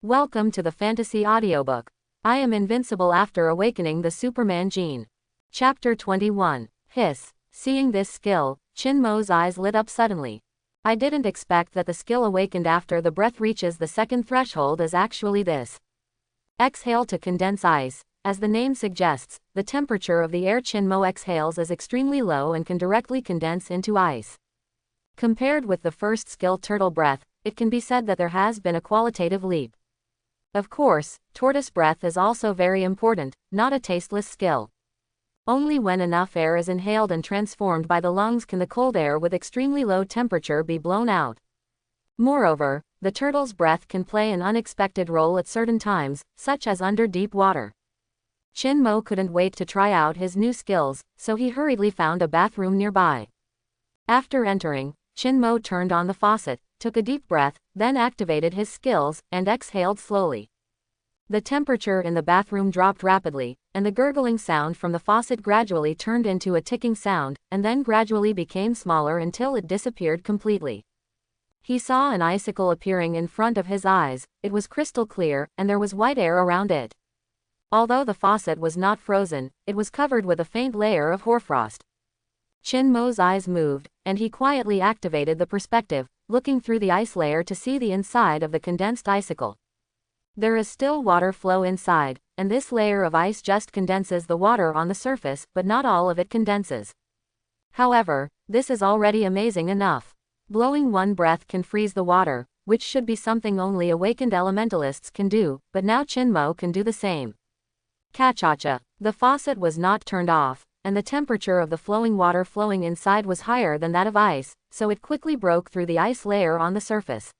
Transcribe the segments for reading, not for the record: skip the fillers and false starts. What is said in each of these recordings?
Welcome to the fantasy audiobook. I am invincible after awakening the Superman gene. Chapter 21. Hiss. Seeing this skill, Chinmo's eyes lit up suddenly. I didn't expect that the skill awakened after the breath reaches the second threshold is actually this. Exhale to condense ice. As the name suggests, the temperature of the air Chinmo exhales is extremely low and can directly condense into ice. Compared with the first skill turtle breath, it can be said that there has been a qualitative leap. Of course, tortoise breath is also very important, not a tasteless skill. Only when enough air is inhaled and transformed by the lungs can the cold air with extremely low temperature be blown out. Moreover, the turtle's breath can play an unexpected role at certain times, such as under deep water. Chinmo couldn't wait to try out his new skills, so he hurriedly found a bathroom nearby. After entering, Chinmo turned on the faucet, took a deep breath, then activated his skills, and exhaled slowly. The temperature in the bathroom dropped rapidly, and the gurgling sound from the faucet gradually turned into a ticking sound, and then gradually became smaller until it disappeared completely. He saw an icicle appearing in front of his eyes. It was crystal clear, and there was white air around it. Although the faucet was not frozen, it was covered with a faint layer of hoarfrost. Chinmo's eyes moved, and he quietly activated the perspective, looking through the ice layer to see the inside of the condensed icicle. There is still water flow inside, and this layer of ice just condenses the water on the surface, but not all of it condenses. However, this is already amazing enough. Blowing one breath can freeze the water, which should be something only awakened elementalists can do, but now Chinmo can do the same. Kachacha. The faucet was not turned off, and the temperature of the flowing water flowing inside was higher than that of ice, so it quickly broke through the ice layer on the surface.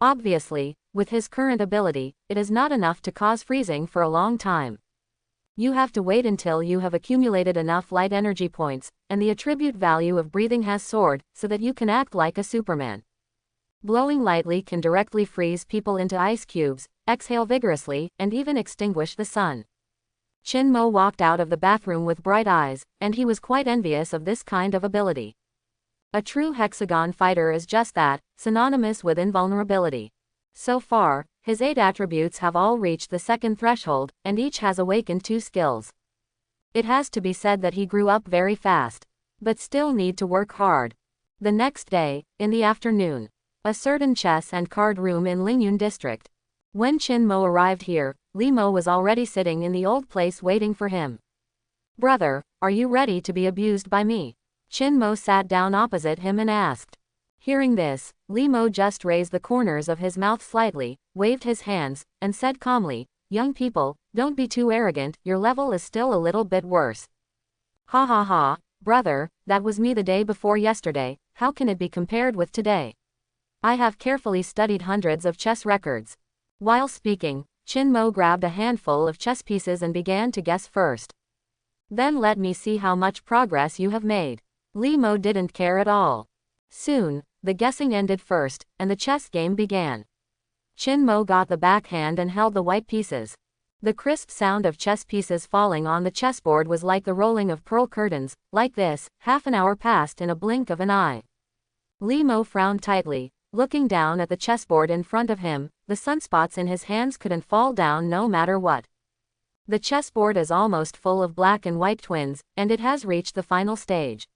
Obviously, with his current ability, it is not enough to cause freezing for a long time. You have to wait until you have accumulated enough light energy points, and the attribute value of breathing has soared, so that you can act like a Superman. Blowing lightly can directly freeze people into ice cubes, exhale vigorously, and even extinguish the sun. Chinmo walked out of the bathroom with bright eyes, and he was quite envious of this kind of ability. A true hexagon fighter is just that, synonymous with invulnerability. So far, his 8 attributes have all reached the second threshold, and each has awakened 2 skills. It has to be said that he grew up very fast, but still need to work hard. The next day, in the afternoon, a certain chess and card room in Li Yuan district. When Chinmo arrived here, Limo was already sitting in the old place waiting for him. "Brother, are you ready to be abused by me?" Chinmo sat down opposite him and asked. Hearing this, Limo just raised the corners of his mouth slightly, waved his hands, and said calmly, "Young people, don't be too arrogant, your level is still a little bit worse." "Ha ha ha, brother, that was me the day before yesterday, how can it be compared with today? I have carefully studied hundreds of chess records." While speaking, Chinmo grabbed a handful of chess pieces and began to guess first. "Then let me see how much progress you have made." Limo didn't care at all. Soon, the guessing ended first, and the chess game began. Chinmo got the backhand and held the white pieces. The crisp sound of chess pieces falling on the chessboard was like the rolling of pearl curtains. Like this, half an hour passed in a blink of an eye. Limo frowned tightly, looking down at the chessboard in front of him. The sunspots in his hands couldn't fall down no matter what. The chessboard is almost full of black and white twins, and it has reached the final stage.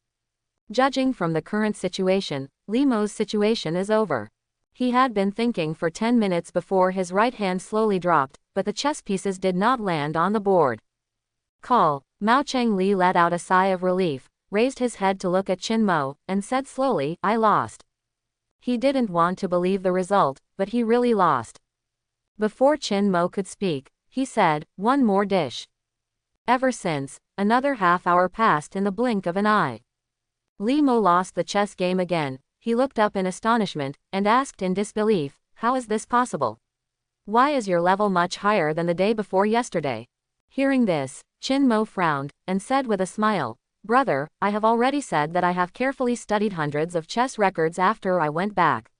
Judging from the current situation, Limo's situation is over. He had been thinking for 10 minutes before his right hand slowly dropped, but the chess pieces did not land on the board. "Call." Mao Cheng Li let out a sigh of relief, raised his head to look at Chinmo, and said slowly, "I lost." He didn't want to believe the result, but he really lost. Before Chinmo could speak, he said, "One more dish." Ever since, another half hour passed in the blink of an eye. Limo lost the chess game again. He looked up in astonishment, and asked in disbelief, "How is this possible? Why is your level much higher than the day before yesterday?" Hearing this, Chinmo frowned, and said with a smile, "Brother, I have already said that I have carefully studied hundreds of chess records after I went back.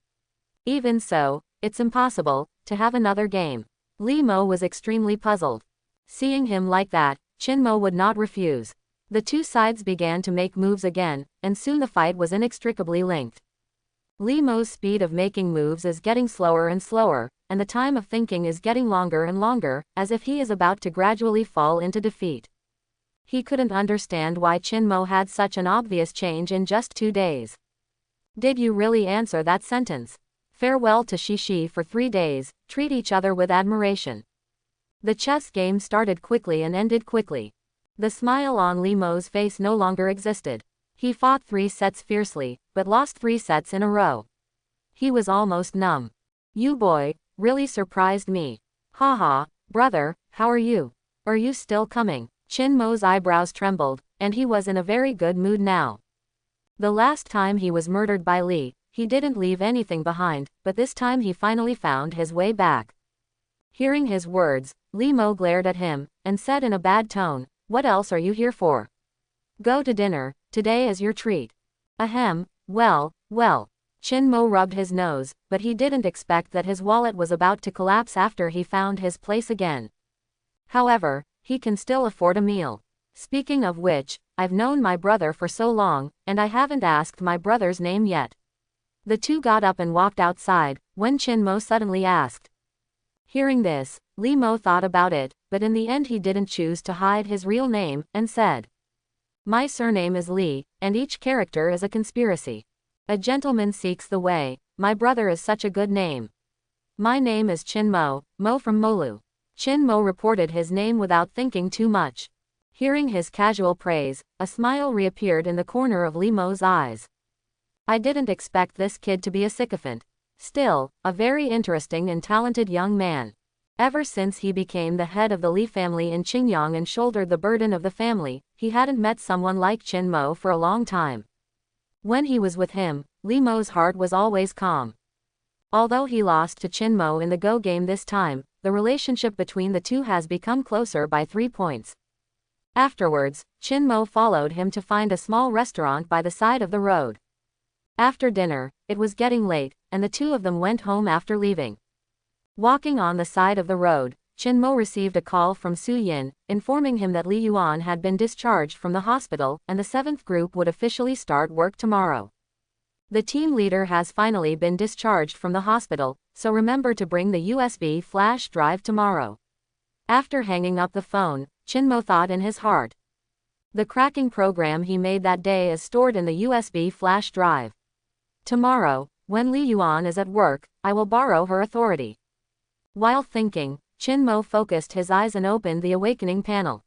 Even so, it's impossible to have another game." Limo was extremely puzzled. Seeing him like that, Chinmo would not refuse. The two sides began to make moves again, and soon the fight was inextricably linked. Limo's speed of making moves is getting slower and slower, and the time of thinking is getting longer and longer, as if he is about to gradually fall into defeat. He couldn't understand why Chinmo had such an obvious change in just 2 days. Did you really answer that sentence? Farewell to Shishi for 3 days, treat each other with admiration. The chess game started quickly and ended quickly. The smile on Limo's face no longer existed. He fought 3 sets fiercely, but lost 3 sets in a row. He was almost numb. You boy, really surprised me. Haha, brother, how are you? Are you still coming? Chinmo's eyebrows trembled, and he was in a very good mood now. The last time he was murdered by Li, he didn't leave anything behind, but this time he finally found his way back. Hearing his words, Limo glared at him, and said in a bad tone, "What else are you here for? Go to dinner, today is your treat." Ahem, well. Chinmo rubbed his nose, but he didn't expect that his wallet was about to collapse after he found his place again. However, he can still afford a meal. Speaking of which, I've known my brother for so long, and I haven't asked my brother's name yet. The two got up and walked outside, when Chinmo suddenly asked. Hearing this, Limo thought about it, but in the end he didn't choose to hide his real name, and said, "My surname is Li, and each character is a conspiracy. A gentleman seeks the way, my brother is such a good name. My name is Chinmo, Mo from Molu." Chinmo reported his name without thinking too much. Hearing his casual praise, a smile reappeared in the corner of Limo's eyes. I didn't expect this kid to be a sycophant. Still, a very interesting and talented young man. Ever since he became the head of the Li family in Qingyang and shouldered the burden of the family, he hadn't met someone like Chinmo for a long time. When he was with him, Limo's heart was always calm. Although he lost to Chinmo in the Go game this time, the relationship between the two has become closer by 3 points. Afterwards, Chinmo followed him to find a small restaurant by the side of the road. After dinner, it was getting late, and the two of them went home after leaving. Walking on the side of the road, Chinmo received a call from Su Yin, informing him that Li Yuan had been discharged from the hospital and the 7th group would officially start work tomorrow. The team leader has finally been discharged from the hospital, so remember to bring the USB flash drive tomorrow. After hanging up the phone, Chinmo thought in his heart. The cracking program he made that day is stored in the USB flash drive. Tomorrow, when Li Yuan is at work, I will borrow her authority. While thinking, Chinmo focused his eyes and opened the awakening panel.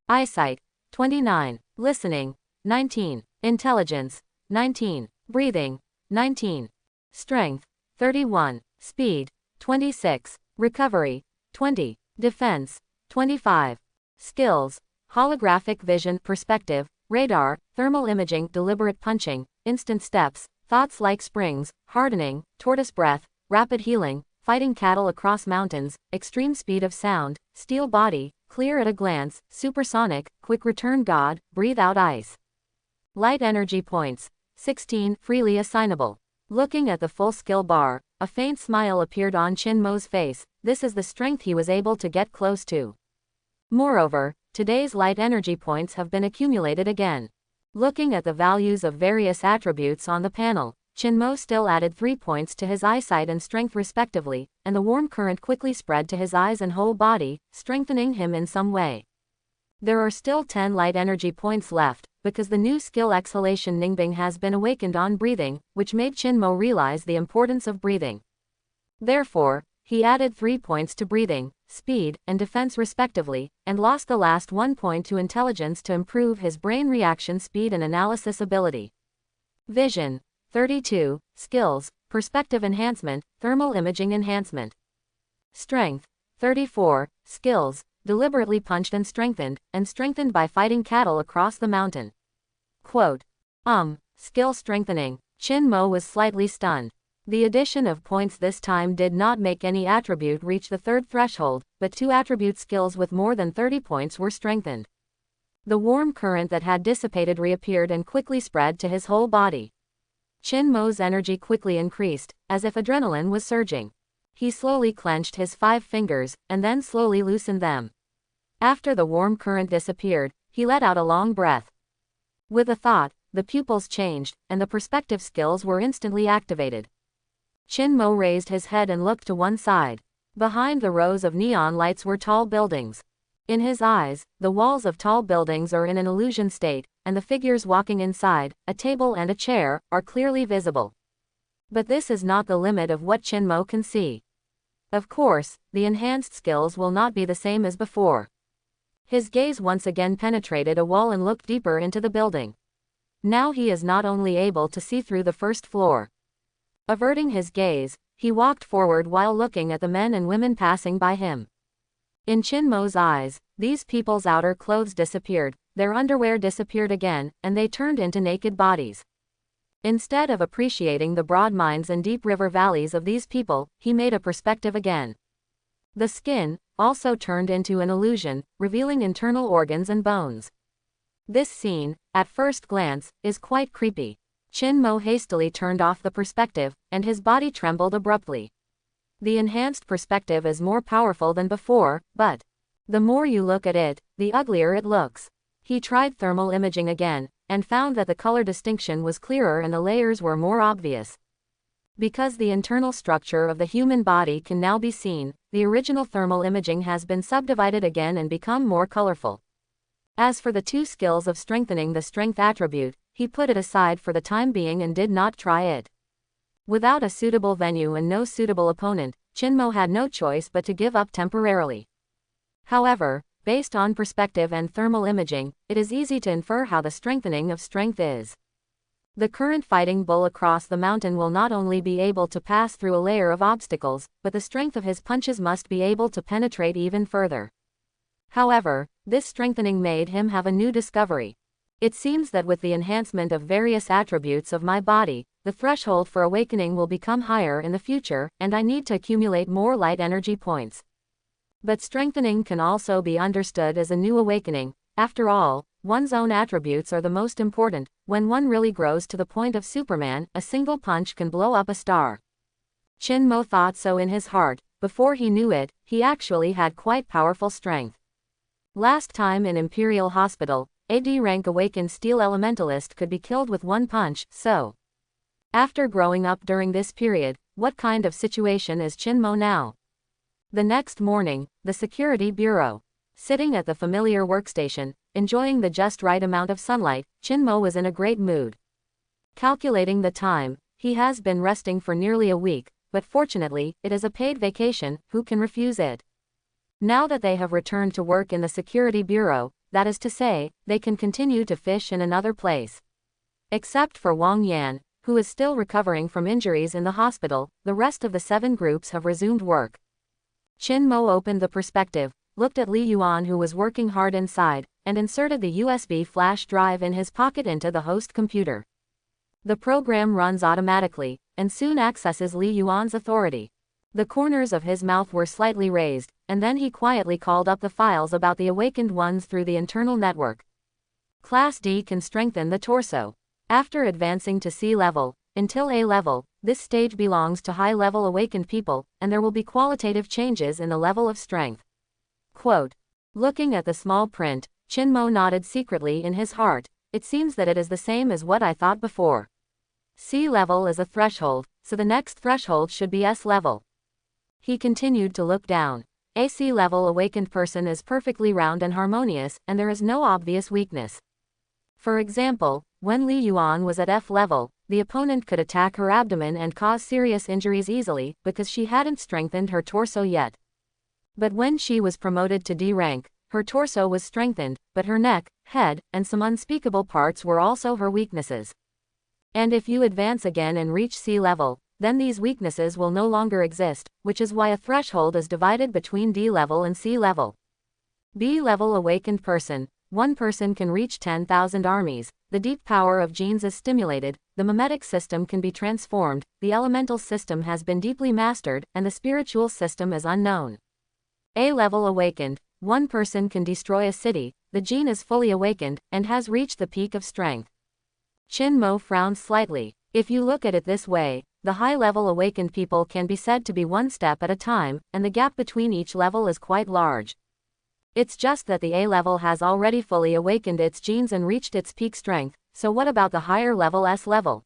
Eyesight, 29. Listening, 19. Intelligence, 19. Breathing, 19. Strength, 31. Speed, 26. Recovery, 20. Defense, 25. Skills, holographic vision, perspective, radar, thermal imaging, deliberate punching, instant steps, thoughts like springs, hardening, tortoise breath, rapid healing, fighting cattle across mountains, extreme speed of sound, steel body, clear at a glance, supersonic, quick return god, breathe out ice. Light energy points, 16, freely assignable. Looking at the full skill bar, a faint smile appeared on Chinmo's face. This is the strength he was able to get close to. Moreover, today's light energy points have been accumulated again. Looking at the values of various attributes on the panel, Chinmo still added 3 points to his eyesight and strength respectively, and the warm current quickly spread to his eyes and whole body, strengthening him in some way. There are still 10 light energy points left, because the new skill exhalation Ningbing has been awakened on breathing, which made Chinmo realize the importance of breathing. Therefore, he added 3 points to breathing, speed, and defense respectively, and lost the last 1 point to intelligence to improve his brain reaction speed and analysis ability. Vision, 32, skills, perspective enhancement, thermal imaging enhancement. Strength, 34, skills, deliberately punched and strengthened by fighting cattle across the mountain. Quote, skill strengthening. Chinmo was slightly stunned. The addition of points this time did not make any attribute reach the 3rd threshold, but 2 attribute skills with more than 30 points were strengthened. The warm current that had dissipated reappeared and quickly spread to his whole body. Chinmo's energy quickly increased, as if adrenaline was surging. He slowly clenched his 5 fingers, and then slowly loosened them. After the warm current disappeared, he let out a long breath. With a thought, the pupils changed, and the perspective skills were instantly activated. Qin Mo raised his head and looked to one side. Behind the rows of neon lights were tall buildings. In his eyes, the walls of tall buildings are in an illusion state, and the figures walking inside, a table and a chair, are clearly visible. But this is not the limit of what Qin Mo can see. Of course, the enhanced skills will not be the same as before. His gaze once again penetrated a wall and looked deeper into the building. Now he is not only able to see through the first floor. Averting his gaze, he walked forward while looking at the men and women passing by him. In Qin Mo's eyes, these people's outer clothes disappeared, their underwear disappeared again, and they turned into naked bodies. Instead of appreciating the broad minds and deep river valleys of these people, he made a perspective again. The skin also turned into an illusion, revealing internal organs and bones. This scene, at first glance, is quite creepy. Qin Mo hastily turned off the perspective, and his body trembled abruptly. The enhanced perspective is more powerful than before, but the more you look at it, the uglier it looks. He tried thermal imaging again, and found that the color distinction was clearer and the layers were more obvious. Because the internal structure of the human body can now be seen, the original thermal imaging has been subdivided again and become more colorful. As for the two skills of strengthening the strength attribute, he put it aside for the time being and did not try it. Without a suitable venue and no suitable opponent, Qin Mo had no choice but to give up temporarily. However, based on perspective and thermal imaging, it is easy to infer how the strengthening of strength is. The current fighting bull across the mountain will not only be able to pass through a layer of obstacles, but the strength of his punches must be able to penetrate even further. However, this strengthening made him have a new discovery. It seems that with the enhancement of various attributes of my body, the threshold for awakening will become higher in the future, and I need to accumulate more light energy points. But strengthening can also be understood as a new awakening. After all, one's own attributes are the most important. When one really grows to the point of Superman, a single punch can blow up a star. Qin Mo thought so in his heart. Before he knew it, he actually had quite powerful strength. Last time in Imperial Hospital, a D-rank awakened steel elementalist could be killed with one punch, so. After growing up during this period, what kind of situation is Qin Mo now? The next morning, the Security Bureau. Sitting at the familiar workstation, enjoying the just right amount of sunlight, Qin Mo was in a great mood. Calculating the time, he has been resting for nearly a week, but fortunately, it is a paid vacation, who can refuse it? Now that they have returned to work in the Security Bureau, that is to say, they can continue to fish in another place. Except for Wang Yan, who is still recovering from injuries in the hospital, the rest of the 7 groups have resumed work. Qin Mo opened the perspective, looked at Li Yuan who was working hard inside, and inserted the USB flash drive in his pocket into the host computer. The program runs automatically, and soon accesses Li Yuan's authority. The corners of his mouth were slightly raised, and then he quietly called up the files about the awakened ones through the internal network. Class D can strengthen the torso. After advancing to C level, until A level, this stage belongs to high-level awakened people, and there will be qualitative changes in the level of strength. Quote. Looking at the small print, Qin Mo nodded secretly in his heart. It seems that it is the same as what I thought before. C level is a threshold, so the next threshold should be S level. He continued to look down. A C level awakened person is perfectly round and harmonious, and there is no obvious weakness. For example, when Li Yuan was at F level, the opponent could attack her abdomen and cause serious injuries easily, because she hadn't strengthened her torso yet. But when she was promoted to D rank, her torso was strengthened, but her neck, head, and some unspeakable parts were also her weaknesses. And if you advance again and reach C level, then these weaknesses will no longer exist, which is why a threshold is divided between D level and C level. B level awakened person. One person can reach 10,000 armies, the deep power of genes is stimulated, the mimetic system can be transformed, the elemental system has been deeply mastered, and the spiritual system is unknown. A level awakened. One person can destroy a city, the gene is fully awakened, and has reached the peak of strength. Qin Mo frowned slightly. If you look at it this way, the high-level awakened people can be said to be one step at a time, and the gap between each level is quite large. It's just that the A level has already fully awakened its genes and reached its peak strength, so what about the higher level S level?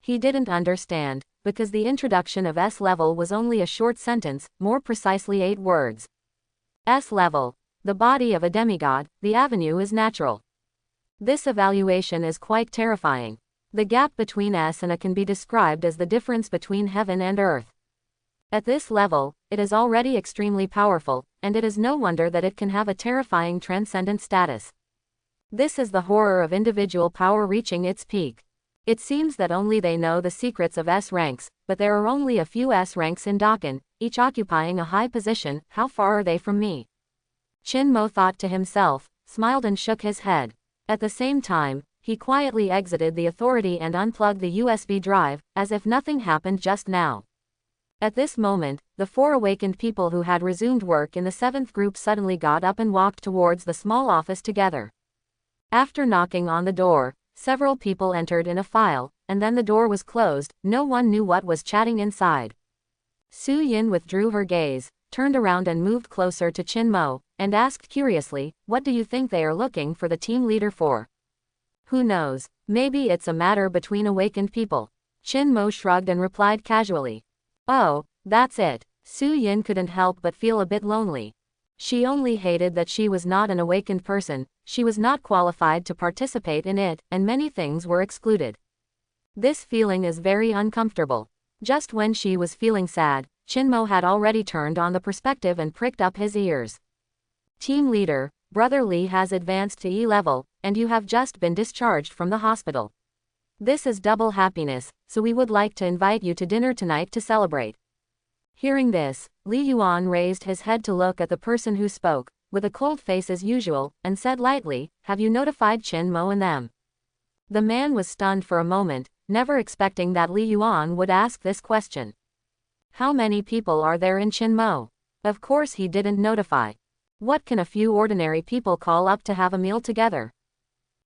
He didn't understand. because the introduction of S level was only a short sentence, more precisely 8 words. S level. The body of a demigod, the avenue is natural. This evaluation is quite terrifying. The gap between S and A can be described as the difference between heaven and earth. At this level, it is already extremely powerful, and it is no wonder that it can have a terrifying transcendent status. This is the horror of individual power reaching its peak. It seems that only they know the secrets of S ranks, but there are only a few S ranks in Dokkan, each occupying a high position. How far are they from me? Chin-mo thought to himself, smiled and shook his head. At the same time, he quietly exited the authority and unplugged the USB drive, as if nothing happened just now. At this moment, the 4 awakened people who had resumed work in the 7th group suddenly got up and walked towards the small office together. After knocking on the door, several people entered in a file, and then the door was closed. No one knew what was chatting inside. Su Yin withdrew her gaze, turned around and moved closer to Chin-mo, and asked curiously, "What do you think they are looking for the team leader for?" "Who knows? Maybe it's a matter between awakened people." Chin-mo shrugged and replied casually. "Oh, that's it." Su Yin couldn't help but feel a bit lonely. She only hated that she was not an awakened person, she was not qualified to participate in it, and many things were excluded. This feeling is very uncomfortable. Just when she was feeling sad, Chin-mo had already turned on the perspective and pricked up his ears. "Team leader, Brother Li has advanced to E level, and you have just been discharged from the hospital. This is double happiness, so we would like to invite you to dinner tonight to celebrate." Hearing this, Li Yuan raised his head to look at the person who spoke, with a cold face as usual, and said lightly, "Have you notified Chin-mo and them?" The man was stunned for a moment, never expecting that Li Yuan would ask this question. How many people are there in Chin-mo? Of course he didn't notify. What can a few ordinary people call up to have a meal together?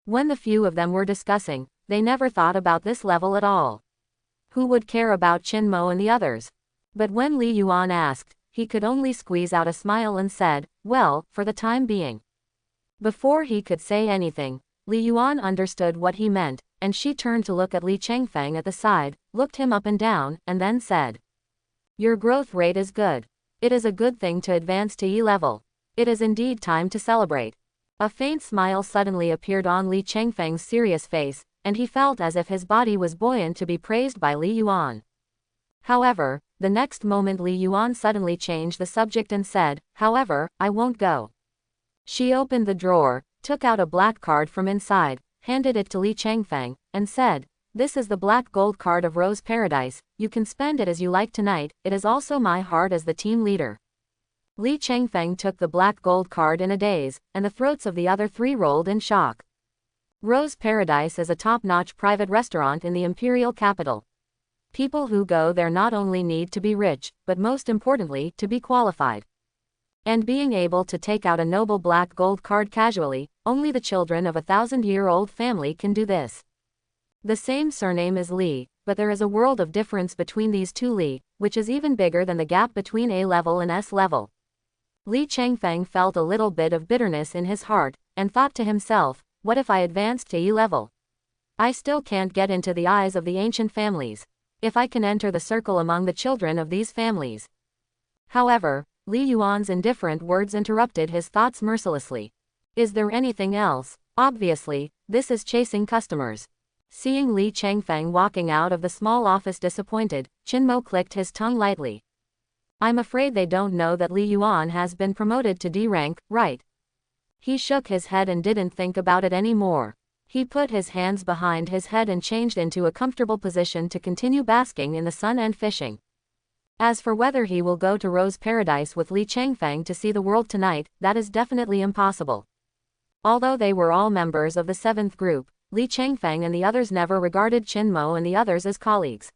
When the few of them were discussing, they never thought about this level at all. Who would care about Chin-mo and the others? But when Li Yuan asked, he could only squeeze out a smile and said, "Well, for the time being." Before he could say anything, Li Yuan understood what he meant, and she turned to look at Li Changfeng at the side, looked him up and down, and then said, "Your growth rate is good. It is a good thing to advance to E level. It is indeed time to celebrate." A faint smile suddenly appeared on Li Changfeng's serious face, and he felt as if his body was buoyant to be praised by Li Yuan. However, the next moment Li Yuan suddenly changed the subject and said, "However, I won't go." She opened the drawer, took out a black card from inside, handed it to Li Changfeng, and said, "This is the black gold card of Rose Paradise, you can spend it as you like tonight, it is also my heart as the team leader." Li Changfeng took the black gold card in a daze, and the throats of the other 3 rolled in shock. Rose Paradise is a top-notch private restaurant in the imperial capital. People who go there not only need to be rich, but most importantly, to be qualified. And being able to take out a noble black gold card casually, only the children of a 1,000-year-old family can do this. The same surname is Li, but there is a world of difference between these 2 Li, which is even bigger than the gap between A level and S level. Li Changfeng felt a little bit of bitterness in his heart, and thought to himself, what if I advanced to E level? I still can't get into the eyes of the ancient families. If I can enter the circle among the children of these families. However, Li Yuan's indifferent words interrupted his thoughts mercilessly. Is there anything else? Obviously, this is chasing customers. Seeing Li Changfeng walking out of the small office disappointed, Chin-mo clicked his tongue lightly. I'm afraid they don't know that Li Yuan has been promoted to D rank, right? He shook his head and didn't think about it anymore. He put his hands behind his head and changed into a comfortable position to continue basking in the sun and fishing. As for whether he will go to Rose Paradise with Li Changfeng to see the world tonight, that is definitely impossible. Although they were all members of the 7th group, Li Changfeng and the others never regarded Chin-mo and the others as colleagues.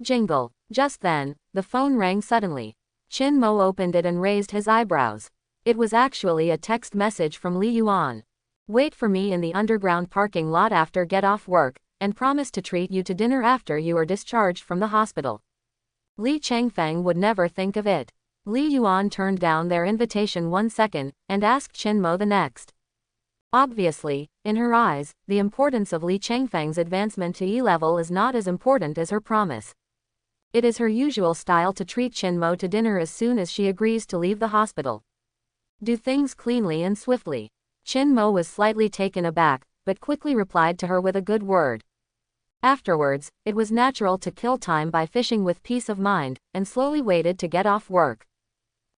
Jingle. Just then, the phone rang suddenly. Chin-mo opened it and raised his eyebrows. It was actually a text message from Li Yuan. Wait for me in the underground parking lot after get off work, and promise to treat you to dinner after you are discharged from the hospital. Li Changfeng would never think of it. Li Yuan turned down their invitation 1 second, and asked Chin-mo the next. Obviously, in her eyes, the importance of Li Changfeng's advancement to E level is not as important as her promise. It is her usual style to treat Chinmo to dinner as soon as she agrees to leave the hospital. Do things cleanly and swiftly. Chinmo was slightly taken aback, but quickly replied to her with a good word. Afterwards, it was natural to kill time by fishing with peace of mind, and slowly waited to get off work.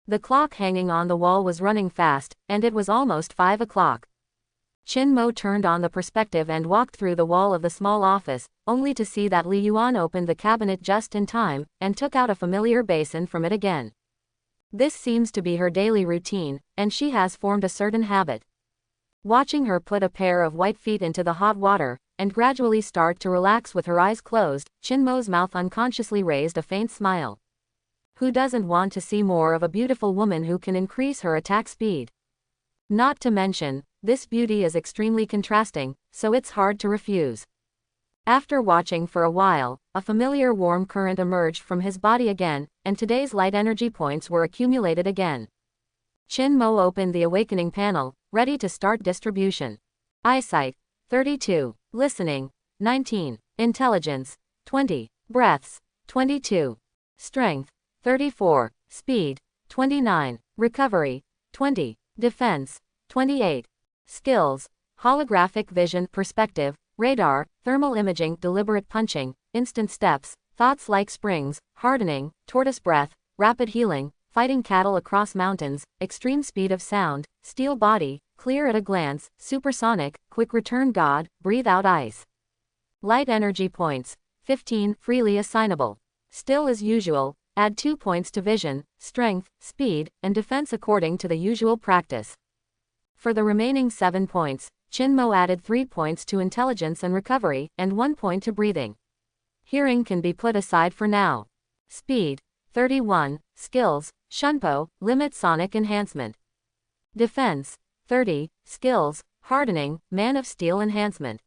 The clock hanging on the wall was running fast, and it was almost 5 o'clock. Chinmo turned on the perspective and walked through the wall of the small office, only to see that Li Yuan opened the cabinet just in time, and took out a familiar basin from it again. This seems to be her daily routine, and she has formed a certain habit. Watching her put a pair of white feet into the hot water, and gradually start to relax with her eyes closed, Chinmo's mouth unconsciously raised a faint smile. Who doesn't want to see more of a beautiful woman who can increase her attack speed? Not to mention, this beauty is extremely contrasting, so it's hard to refuse. After watching for a while, a familiar warm current emerged from his body again, and today's light energy points were accumulated again. Chinmo opened the awakening panel, ready to start distribution. Eyesight, 32. Listening, 19. Intelligence, 20. Breaths, 22. Strength, 34. Speed, 29. Recovery, 20. Defense, 28. Skills, holographic vision, perspective, radar, thermal imaging, deliberate punching, instant steps, thoughts like springs, hardening, tortoise breath, rapid healing, fighting cattle across mountains, extreme speed of sound, steel body, clear at a glance, supersonic, quick return god, breathe out ice. Light energy points, 15, freely assignable. Still as usual, add 2 points to vision, strength, speed, and defense according to the usual practice. For the remaining 7 points, Chinmo added 3 points to intelligence and recovery, and 1 point to breathing. Hearing can be put aside for now. Speed, 31, skills, Shunpo, limit sonic enhancement. Defense, 30, skills, hardening, man of steel enhancement.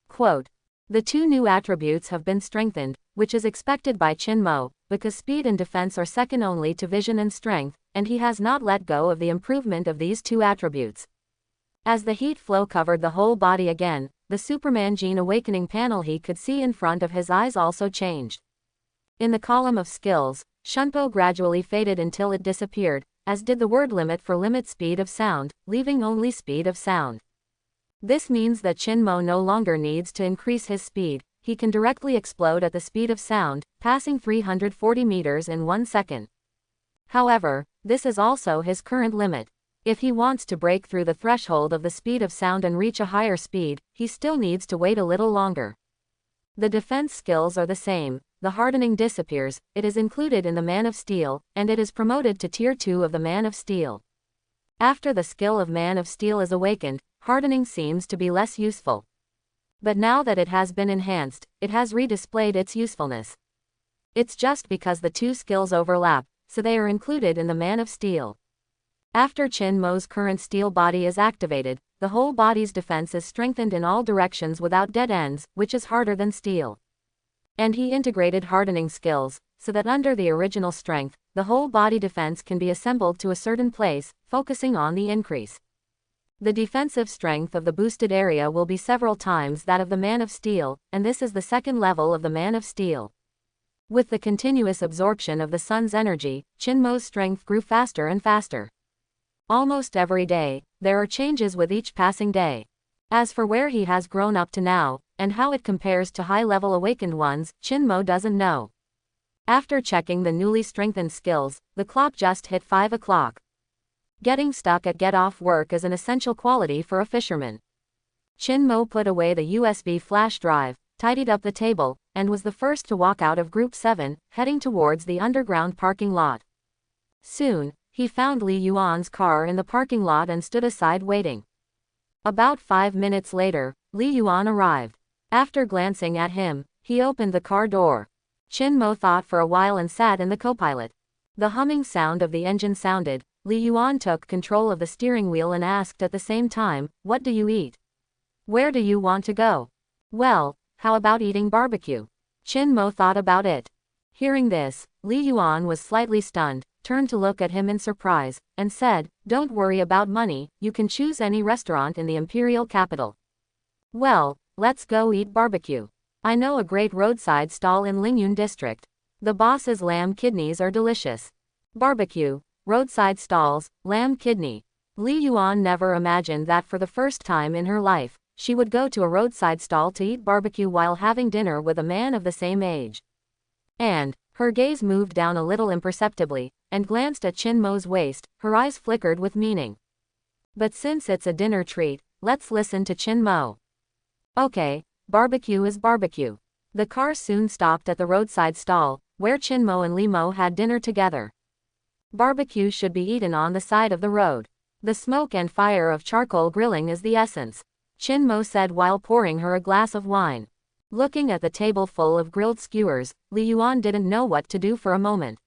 Quote, the 2 new attributes have been strengthened, which is expected by Chinmo, because speed and defense are second only to vision and strength, and he has not let go of the improvement of these 2 attributes. As the heat flow covered the whole body again, the Superman gene awakening panel he could see in front of his eyes also changed. In the column of skills, Shunpo gradually faded until it disappeared, as did the word limit for limit speed of sound, leaving only speed of sound. This means that Chinmo no longer needs to increase his speed, he can directly explode at the speed of sound, passing 340 meters in 1 second. However, this is also his current limit. If he wants to break through the threshold of the speed of sound and reach a higher speed, he still needs to wait a little longer. The defense skills are the same, the hardening disappears, it is included in the Man of Steel, and it is promoted to Tier 2 of the Man of Steel. After the skill of Man of Steel is awakened, hardening seems to be less useful. But now that it has been enhanced, it has redisplayed its usefulness. It's just because the 2 skills overlap, so they are included in the Man of Steel. After Chinmo's current steel body is activated, the whole body's defense is strengthened in all directions without dead ends, which is harder than steel. And he integrated hardening skills, so that under the original strength, the whole body defense can be assembled to a certain place, focusing on the increase. The defensive strength of the boosted area will be several times that of the Man of Steel, and this is the second level of the Man of Steel. With the continuous absorption of the sun's energy, Chinmo's strength grew faster and faster. Almost every day, there are changes with each passing day. As for where he has grown up to now, and how it compares to high-level awakened ones, Chinmo doesn't know. After checking the newly strengthened skills, the clock just hit 5 o'clock. Getting stuck at get off work is an essential quality for a fisherman. Chinmo put away the USB flash drive, tidied up the table, and was the first to walk out of Group 7, heading towards the underground parking lot. Soon, he found Li Yuan's car in the parking lot and stood aside waiting. About 5 minutes later, Li Yuan arrived. After glancing at him, he opened the car door. Chinmo thought for a while and sat in the co-pilot. The humming sound of the engine sounded. Li Yuan took control of the steering wheel and asked at the same time, "What do you eat? Where do you want to go?" "Well, how about eating barbecue?" Chinmo thought about it. Hearing this, Li Yuan was slightly stunned, turned to look at him in surprise, and said, "Don't worry about money, you can choose any restaurant in the imperial capital." "Well, let's go eat barbecue. I know a great roadside stall in Lingyun district." The boss's lamb kidneys are delicious. Barbecue, roadside stalls, lamb kidney. Li Yuan never imagined that for the first time in her life, she would go to a roadside stall to eat barbecue while having dinner with a man of the same age. And, her gaze moved down a little imperceptibly, and glanced at Chin Mo's waist, her eyes flickered with meaning. But since it's a dinner treat, let's listen to Chin Mo. Okay, barbecue is barbecue. The car soon stopped at the roadside stall, where Chin Mo and Limo had dinner together. Barbecue should be eaten on the side of the road. The smoke and fire of charcoal grilling is the essence, Chin Mo said while pouring her a glass of wine. Looking at the table full of grilled skewers, Li Yuan didn't know what to do for a moment.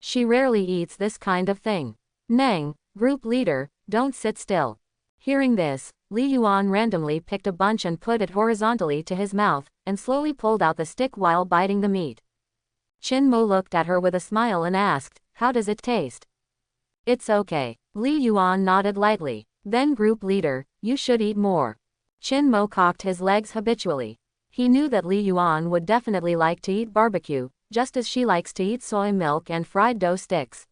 She rarely eats this kind of thing. Neng, group leader, don't sit still. Hearing this, Li Yuan randomly picked a bunch and put it horizontally to his mouth, and slowly pulled out the stick while biting the meat. Chin Mo looked at her with a smile and asked, "How does it taste?" "It's okay." Li Yuan nodded lightly. Then group leader, you should eat more. Chin Mo cocked his legs habitually. He knew that Li Yuan would definitely like to eat barbecue, just as she likes to eat soy milk and fried dough sticks.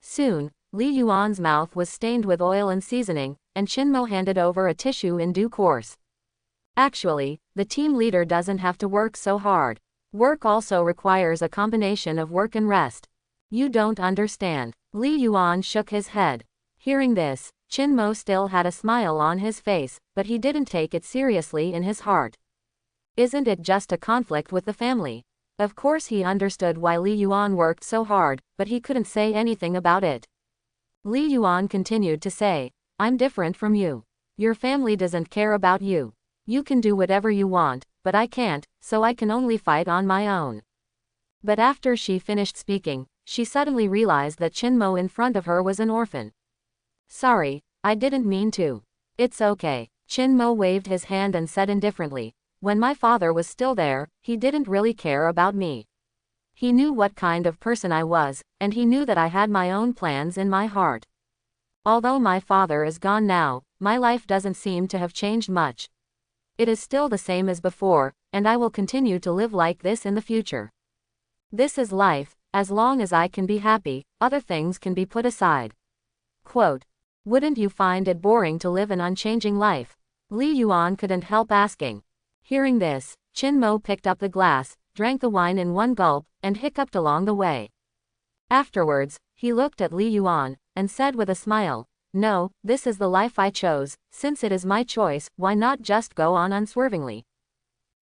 Soon, Li Yuan's mouth was stained with oil and seasoning, and Chin Mo handed over a tissue in due course. Actually, the team leader doesn't have to work so hard. Work also requires a combination of work and rest. You don't understand. Li Yuan shook his head. Hearing this, Chin Mo still had a smile on his face, but he didn't take it seriously in his heart. Isn't it just a conflict with the family? Of course he understood why Li Yuan worked so hard, but he couldn't say anything about it. Li Yuan continued to say, "I'm different from you. Your family doesn't care about you. You can do whatever you want, but I can't, so I can only fight on my own." But after she finished speaking, she suddenly realized that Chin Mo in front of her was an orphan. "Sorry, I didn't mean to." "It's okay." Chin Mo waved his hand and said indifferently, "When my father was still there, he didn't really care about me. He knew what kind of person I was, and he knew that I had my own plans in my heart. Although my father is gone now, my life doesn't seem to have changed much. It is still the same as before, and I will continue to live like this in the future. This is life, as long as I can be happy, other things can be put aside." Quote, "Wouldn't you find it boring to live an unchanging life?" Li Yuan couldn't help asking. Hearing this, Chin Mo picked up the glass, drank the wine in one gulp, and hiccuped along the way. Afterwards, he looked at Li Yuan, and said with a smile, "No, this is the life I chose. Since it is my choice, why not just go on unswervingly?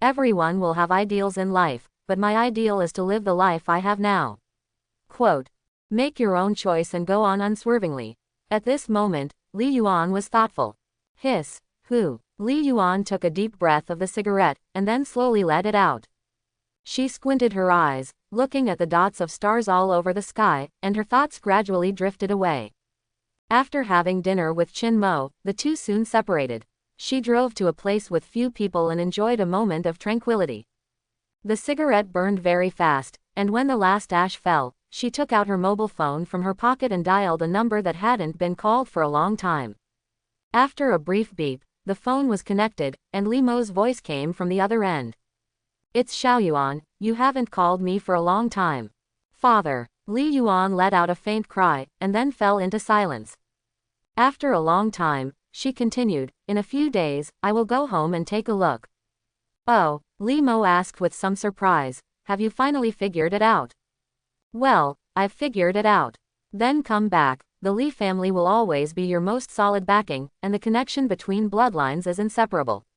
Everyone will have ideals in life, but my ideal is to live the life I have now." Quote, "Make your own choice and go on unswervingly." At this moment, Li Yuan was thoughtful. Hiss, who? Li Yuan took a deep breath of the cigarette, and then slowly let it out. She squinted her eyes, looking at the dots of stars all over the sky, and her thoughts gradually drifted away. After having dinner with Chin Mo, the two soon separated. She drove to a place with few people and enjoyed a moment of tranquility. The cigarette burned very fast, and when the last ash fell, she took out her mobile phone from her pocket and dialed a number that hadn't been called for a long time. After a brief beep, the phone was connected, and Limo's voice came from the other end. "It's Xiaoyuan, you haven't called me for a long time." "Father." Li Yuan let out a faint cry, and then fell into silence. After a long time, she continued, "In a few days, I will go home and take a look." "Oh," Limo asked with some surprise, "have you finally figured it out?" "Well, I've figured it out." "Then come back. The Li family will always be your most solid backing, and the connection between bloodlines is inseparable."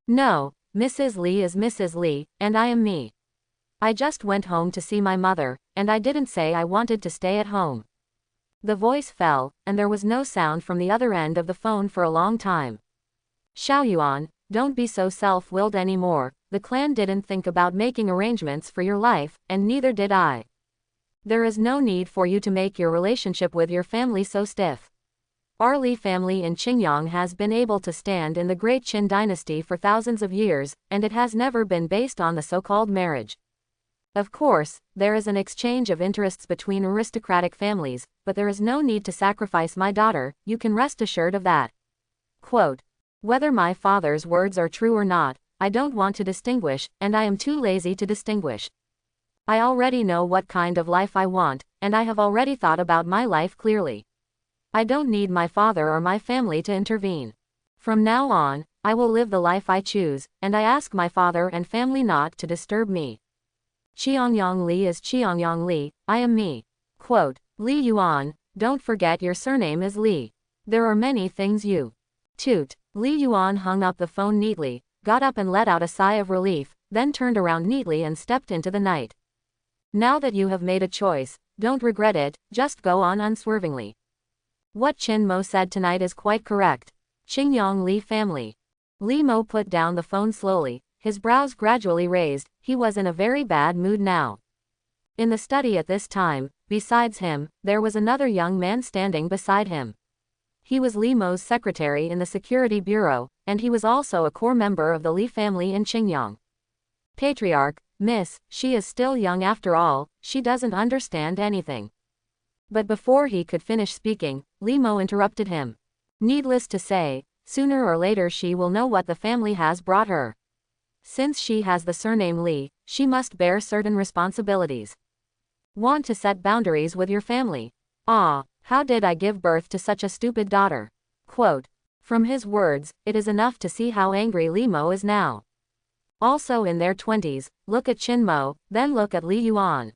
"No, Mrs. Li is Mrs. Li, and I am me. I just went home to see my mother, and I didn't say I wanted to stay at home." The voice fell, and there was no sound from the other end of the phone for a long time. "Xiaoyuan, don't be so self-willed anymore. The clan didn't think about making arrangements for your life, and neither did I. There is no need for you to make your relationship with your family so stiff. Our Li family in Qingyang has been able to stand in the Great Qin dynasty for thousands of years, and it has never been based on the so-called marriage. Of course, there is an exchange of interests between aristocratic families, but there is no need to sacrifice my daughter, you can rest assured of that." Quote, "Whether my father's words are true or not, I don't want to distinguish, and I am too lazy to distinguish. I already know what kind of life I want, and I have already thought about my life clearly. I don't need my father or my family to intervene. From now on, I will live the life I choose, and I ask my father and family not to disturb me. Qiangyang Li is Qiangyang Li, I am me. Quote, Li Yuan, don't forget your surname is Li. There are many things you. Toot. Li Yuan hung up the phone neatly, got up and let out a sigh of relief, then turned around neatly and stepped into the night. Now that you have made a choice, don't regret it, just go on unswervingly. What Mo said tonight is quite correct. Qingyang Li family. Limo put down the phone slowly, his brows gradually raised, he was in a very bad mood now. In the study at this time, besides him, there was another young man standing beside him. He was Limo's secretary in the security bureau, and he was also a core member of the Li family in Qingyang. Patriarch, miss, she is still young after all, she doesn't understand anything. But before he could finish speaking, Limo interrupted him. Needless to say, sooner or later she will know what the family has brought her. Since she has the surname Li, she must bear certain responsibilities. Want to set boundaries with your family? Ah, how did I give birth to such a stupid daughter? Quote. From his words, it is enough to see how angry Limo is now. Also in their 20s, look at Mo, then look at Li Yuan.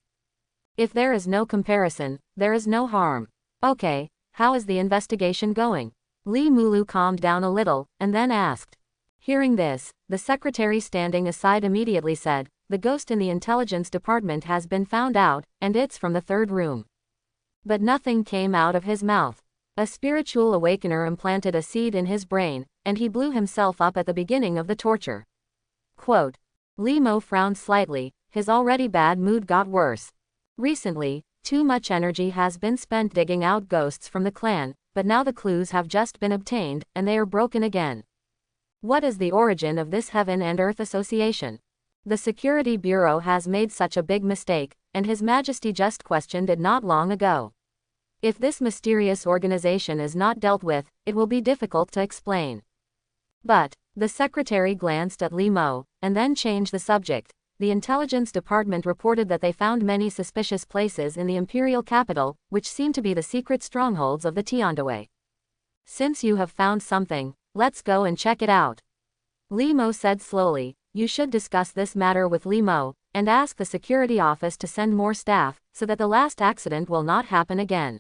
If there is no comparison, there is no harm. Okay, how is the investigation going? Li Mulu calmed down a little, and then asked. Hearing this, the secretary standing aside immediately said, the ghost in the intelligence department has been found out, and it's from the third room. But nothing came out of his mouth. A spiritual awakener implanted a seed in his brain, and he blew himself up at the beginning of the torture. Quote. Limo frowned slightly, his already bad mood got worse. Recently, too much energy has been spent digging out ghosts from the clan, but now the clues have just been obtained, and they are broken again. What is the origin of this heaven and earth association? The Security Bureau has made such a big mistake, and His Majesty just questioned it not long ago. If this mysterious organization is not dealt with, it will be difficult to explain. But, the secretary glanced at Limo, and then changed the subject. The intelligence department reported that they found many suspicious places in the imperial capital, which seem to be the secret strongholds of the Tiandaway. Since you have found something, let's go and check it out. Limo said slowly, you should discuss this matter with Limo, and ask the security office to send more staff, so that the last accident will not happen again.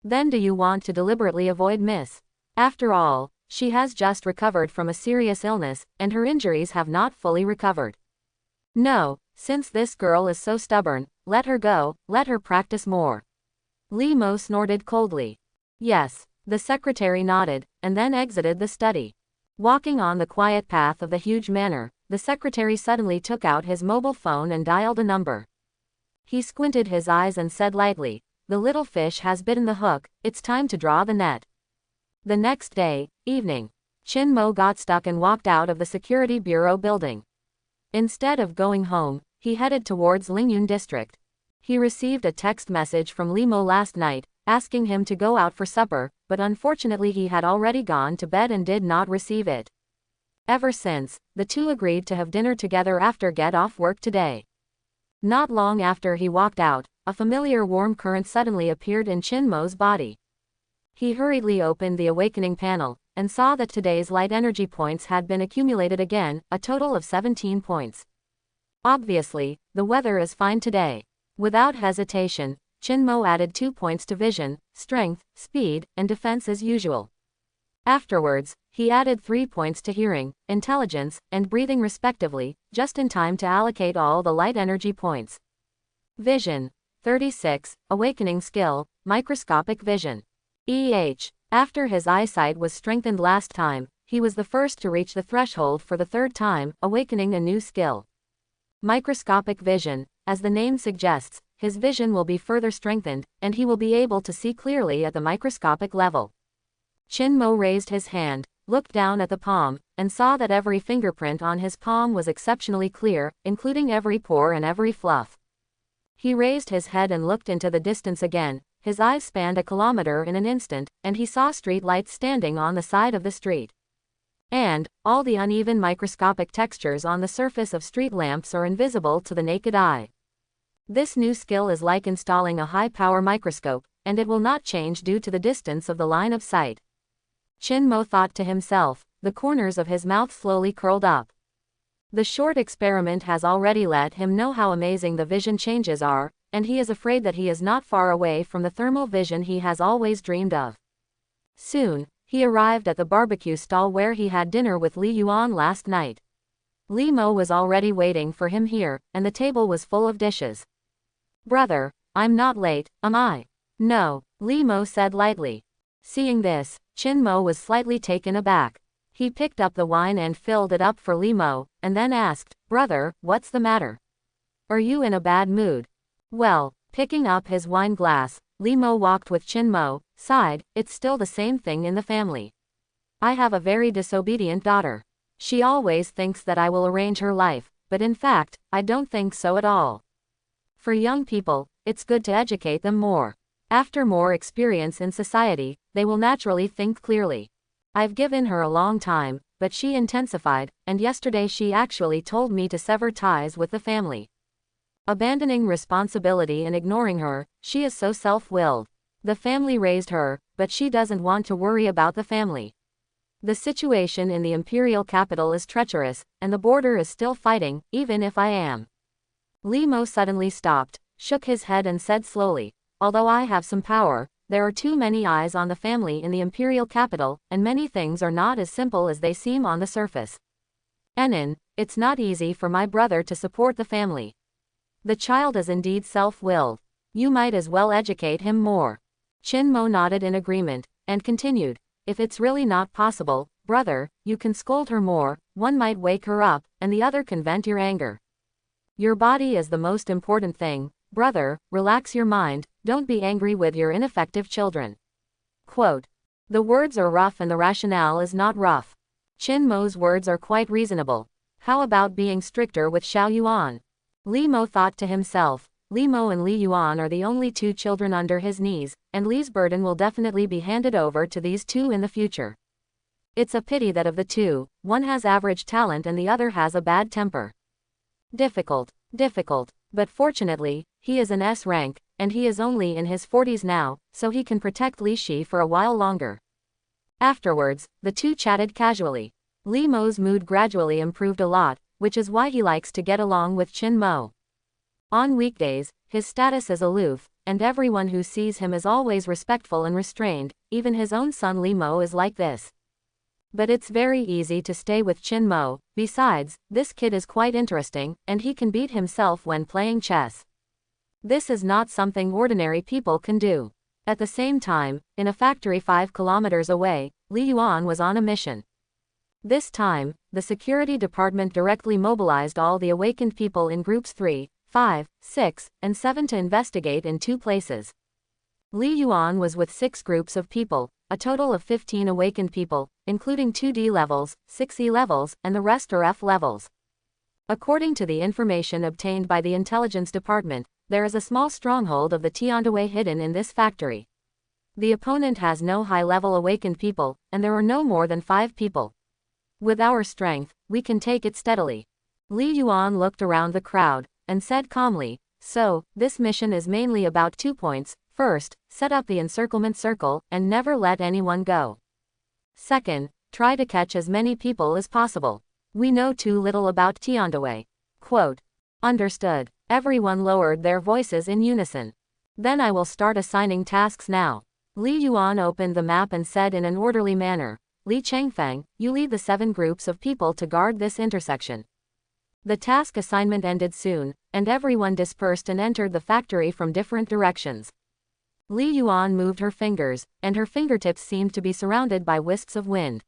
Then do you want to deliberately avoid Miss? After all, she has just recovered from a serious illness, and her injuries have not fully recovered. No, since this girl is so stubborn, let her go, let her practice more. Limo snorted coldly. Yes, the secretary nodded, and then exited the study. Walking on the quiet path of the huge manor, the secretary suddenly took out his mobile phone and dialed a number. He squinted his eyes and said lightly, the little fish has bitten the hook, it's time to draw the net. The next day, evening, Mo got stuck and walked out of the Security Bureau building. Instead of going home, he headed towards Lingyun district. He received a text message from Limo last night, asking him to go out for supper, but unfortunately he had already gone to bed and did not receive it. Ever since, the two agreed to have dinner together after get off work today. Not long after he walked out, a familiar warm current suddenly appeared in Mo's body. He hurriedly opened the awakening panel, and saw that today's light energy points had been accumulated again, a total of 17 points. Obviously, the weather is fine today. Without hesitation, Mo added 2 points to vision, strength, speed, and defense as usual. Afterwards, he added 3 points to hearing, intelligence, and breathing respectively, just in time to allocate all the light energy points. Vision. 36, awakening skill, microscopic vision. After his eyesight was strengthened last time, he was the first to reach the threshold for the third time, awakening a new skill. Microscopic vision, as the name suggests, his vision will be further strengthened, and he will be able to see clearly at the microscopic level. Mo raised his hand, looked down at the palm, and saw that every fingerprint on his palm was exceptionally clear, including every pore and every fluff. He raised his head and looked into the distance again. His eyes spanned a kilometer in an instant, and he saw street lights standing on the side of the street. And, all the uneven microscopic textures on the surface of street lamps are invisible to the naked eye. This new skill is like installing a high-power microscope, and it will not change due to the distance of the line of sight. Qin Mo thought to himself, the corners of his mouth slowly curled up. The short experiment has already let him know how amazing the vision changes are, and he is afraid that he is not far away from the thermal vision he has always dreamed of. Soon, he arrived at the barbecue stall where he had dinner with Li Yuan last night. Limo was already waiting for him here, and the table was full of dishes. "Brother, I'm not late, am I?" "No," Limo said lightly. Seeing this, Qin Mo was slightly taken aback. He picked up the wine and filled it up for Limo, and then asked, "Brother, what's the matter? Are you in a bad mood?" Well, picking up his wine glass, Limo walked with Qin Mo, sighed, "It's still the same thing in the family. I have a very disobedient daughter. She always thinks that I will arrange her life, but in fact, I don't think so at all. For young people, it's good to educate them more. After more experience in society, they will naturally think clearly. I've given her a long time, but she intensified, and yesterday she actually told me to sever ties with the family. Abandoning responsibility and ignoring her, she is so self-willed. The family raised her, but she doesn't want to worry about the family. The situation in the imperial capital is treacherous, and the border is still fighting, even if I am." Limo suddenly stopped, shook his head and said slowly, "Although I have some power, there are too many eyes on the family in the imperial capital, and many things are not as simple as they seem on the surface. Enin, it's not easy for my brother to support the family. The child is indeed self-willed. You might as well educate him more." Qin Mo nodded in agreement, and continued, "If it's really not possible, brother, you can scold her more, one might wake her up, and the other can vent your anger. Your body is the most important thing, brother, relax your mind, don't be angry with your ineffective children." Quote. The words are rough and the rationale is not rough. Qin Mo's words are quite reasonable. How about being stricter with Xiao Yuan? Limo thought to himself, Limo and Li Yuan are the only two children under his knees, and Li's burden will definitely be handed over to these two in the future. It's a pity that of the two, one has average talent and the other has a bad temper. Difficult, but fortunately, he is an S rank, and he is only in his 40s now, so he can protect Li Shi for a while longer. Afterwards, the two chatted casually. Limo's mood gradually improved a lot, which is why he likes to get along with Qin Mo. On weekdays, his status is aloof, and everyone who sees him is always respectful and restrained, even his own son Limo is like this. But it's very easy to stay with Qin Mo, besides, this kid is quite interesting, and he can beat himself when playing chess. This is not something ordinary people can do. At the same time, in a factory 5 kilometers away, Li Yuan was on a mission. This time, the security department directly mobilized all the awakened people in groups 3, 5, 6, and 7 to investigate in 2 places. Li Yuan was with 6 groups of people, a total of 15 awakened people, including 2D levels, 6E levels, and the rest are F levels. According to the information obtained by the intelligence department, there is a small stronghold of the Tiandawei hidden in this factory. The opponent has no high-level awakened people, and there are no more than 5 people. With our strength, we can take it steadily. Li Yuan looked around the crowd, and said calmly, "So, this mission is mainly about 2 points. First, set up the encirclement circle, and never let anyone go. Second, try to catch as many people as possible. We know too little about Tiandawei." Quote. Understood. Everyone lowered their voices in unison. Then I will start assigning tasks now. Li Yuan opened the map and said in an orderly manner, "Li Changfeng, you lead the 7 groups of people to guard this intersection." The task assignment ended soon, and everyone dispersed and entered the factory from different directions. Li Yuan moved her fingers, and her fingertips seemed to be surrounded by wisps of wind.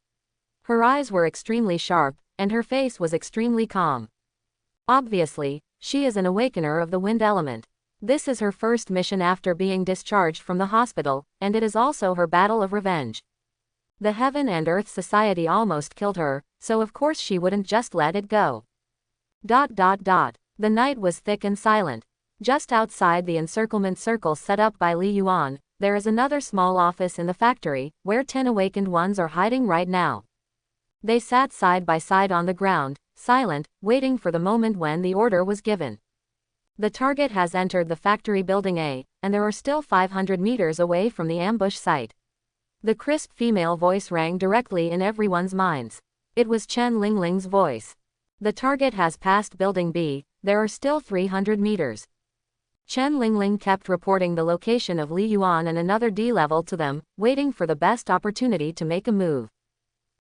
Her eyes were extremely sharp, and her face was extremely calm. Obviously, she is an awakener of the wind element. This is her first mission after being discharged from the hospital, and it is also her battle of revenge. The Heaven and Earth Society almost killed her, so of course she wouldn't just let it go. The night was thick and silent. Just outside the encirclement circle set up by Li Yuan, there is another small office in the factory, where 10 awakened ones are hiding right now. They sat side by side on the ground, silent, waiting for the moment when the order was given. The target has entered the factory building A, and there are still 500 meters away from the ambush site. The crisp female voice rang directly in everyone's minds. It was Chen Lingling's voice. The target has passed building B, there are still 300 meters. Chen Lingling kept reporting the location of Li Yuan and another D-level to them, waiting for the best opportunity to make a move.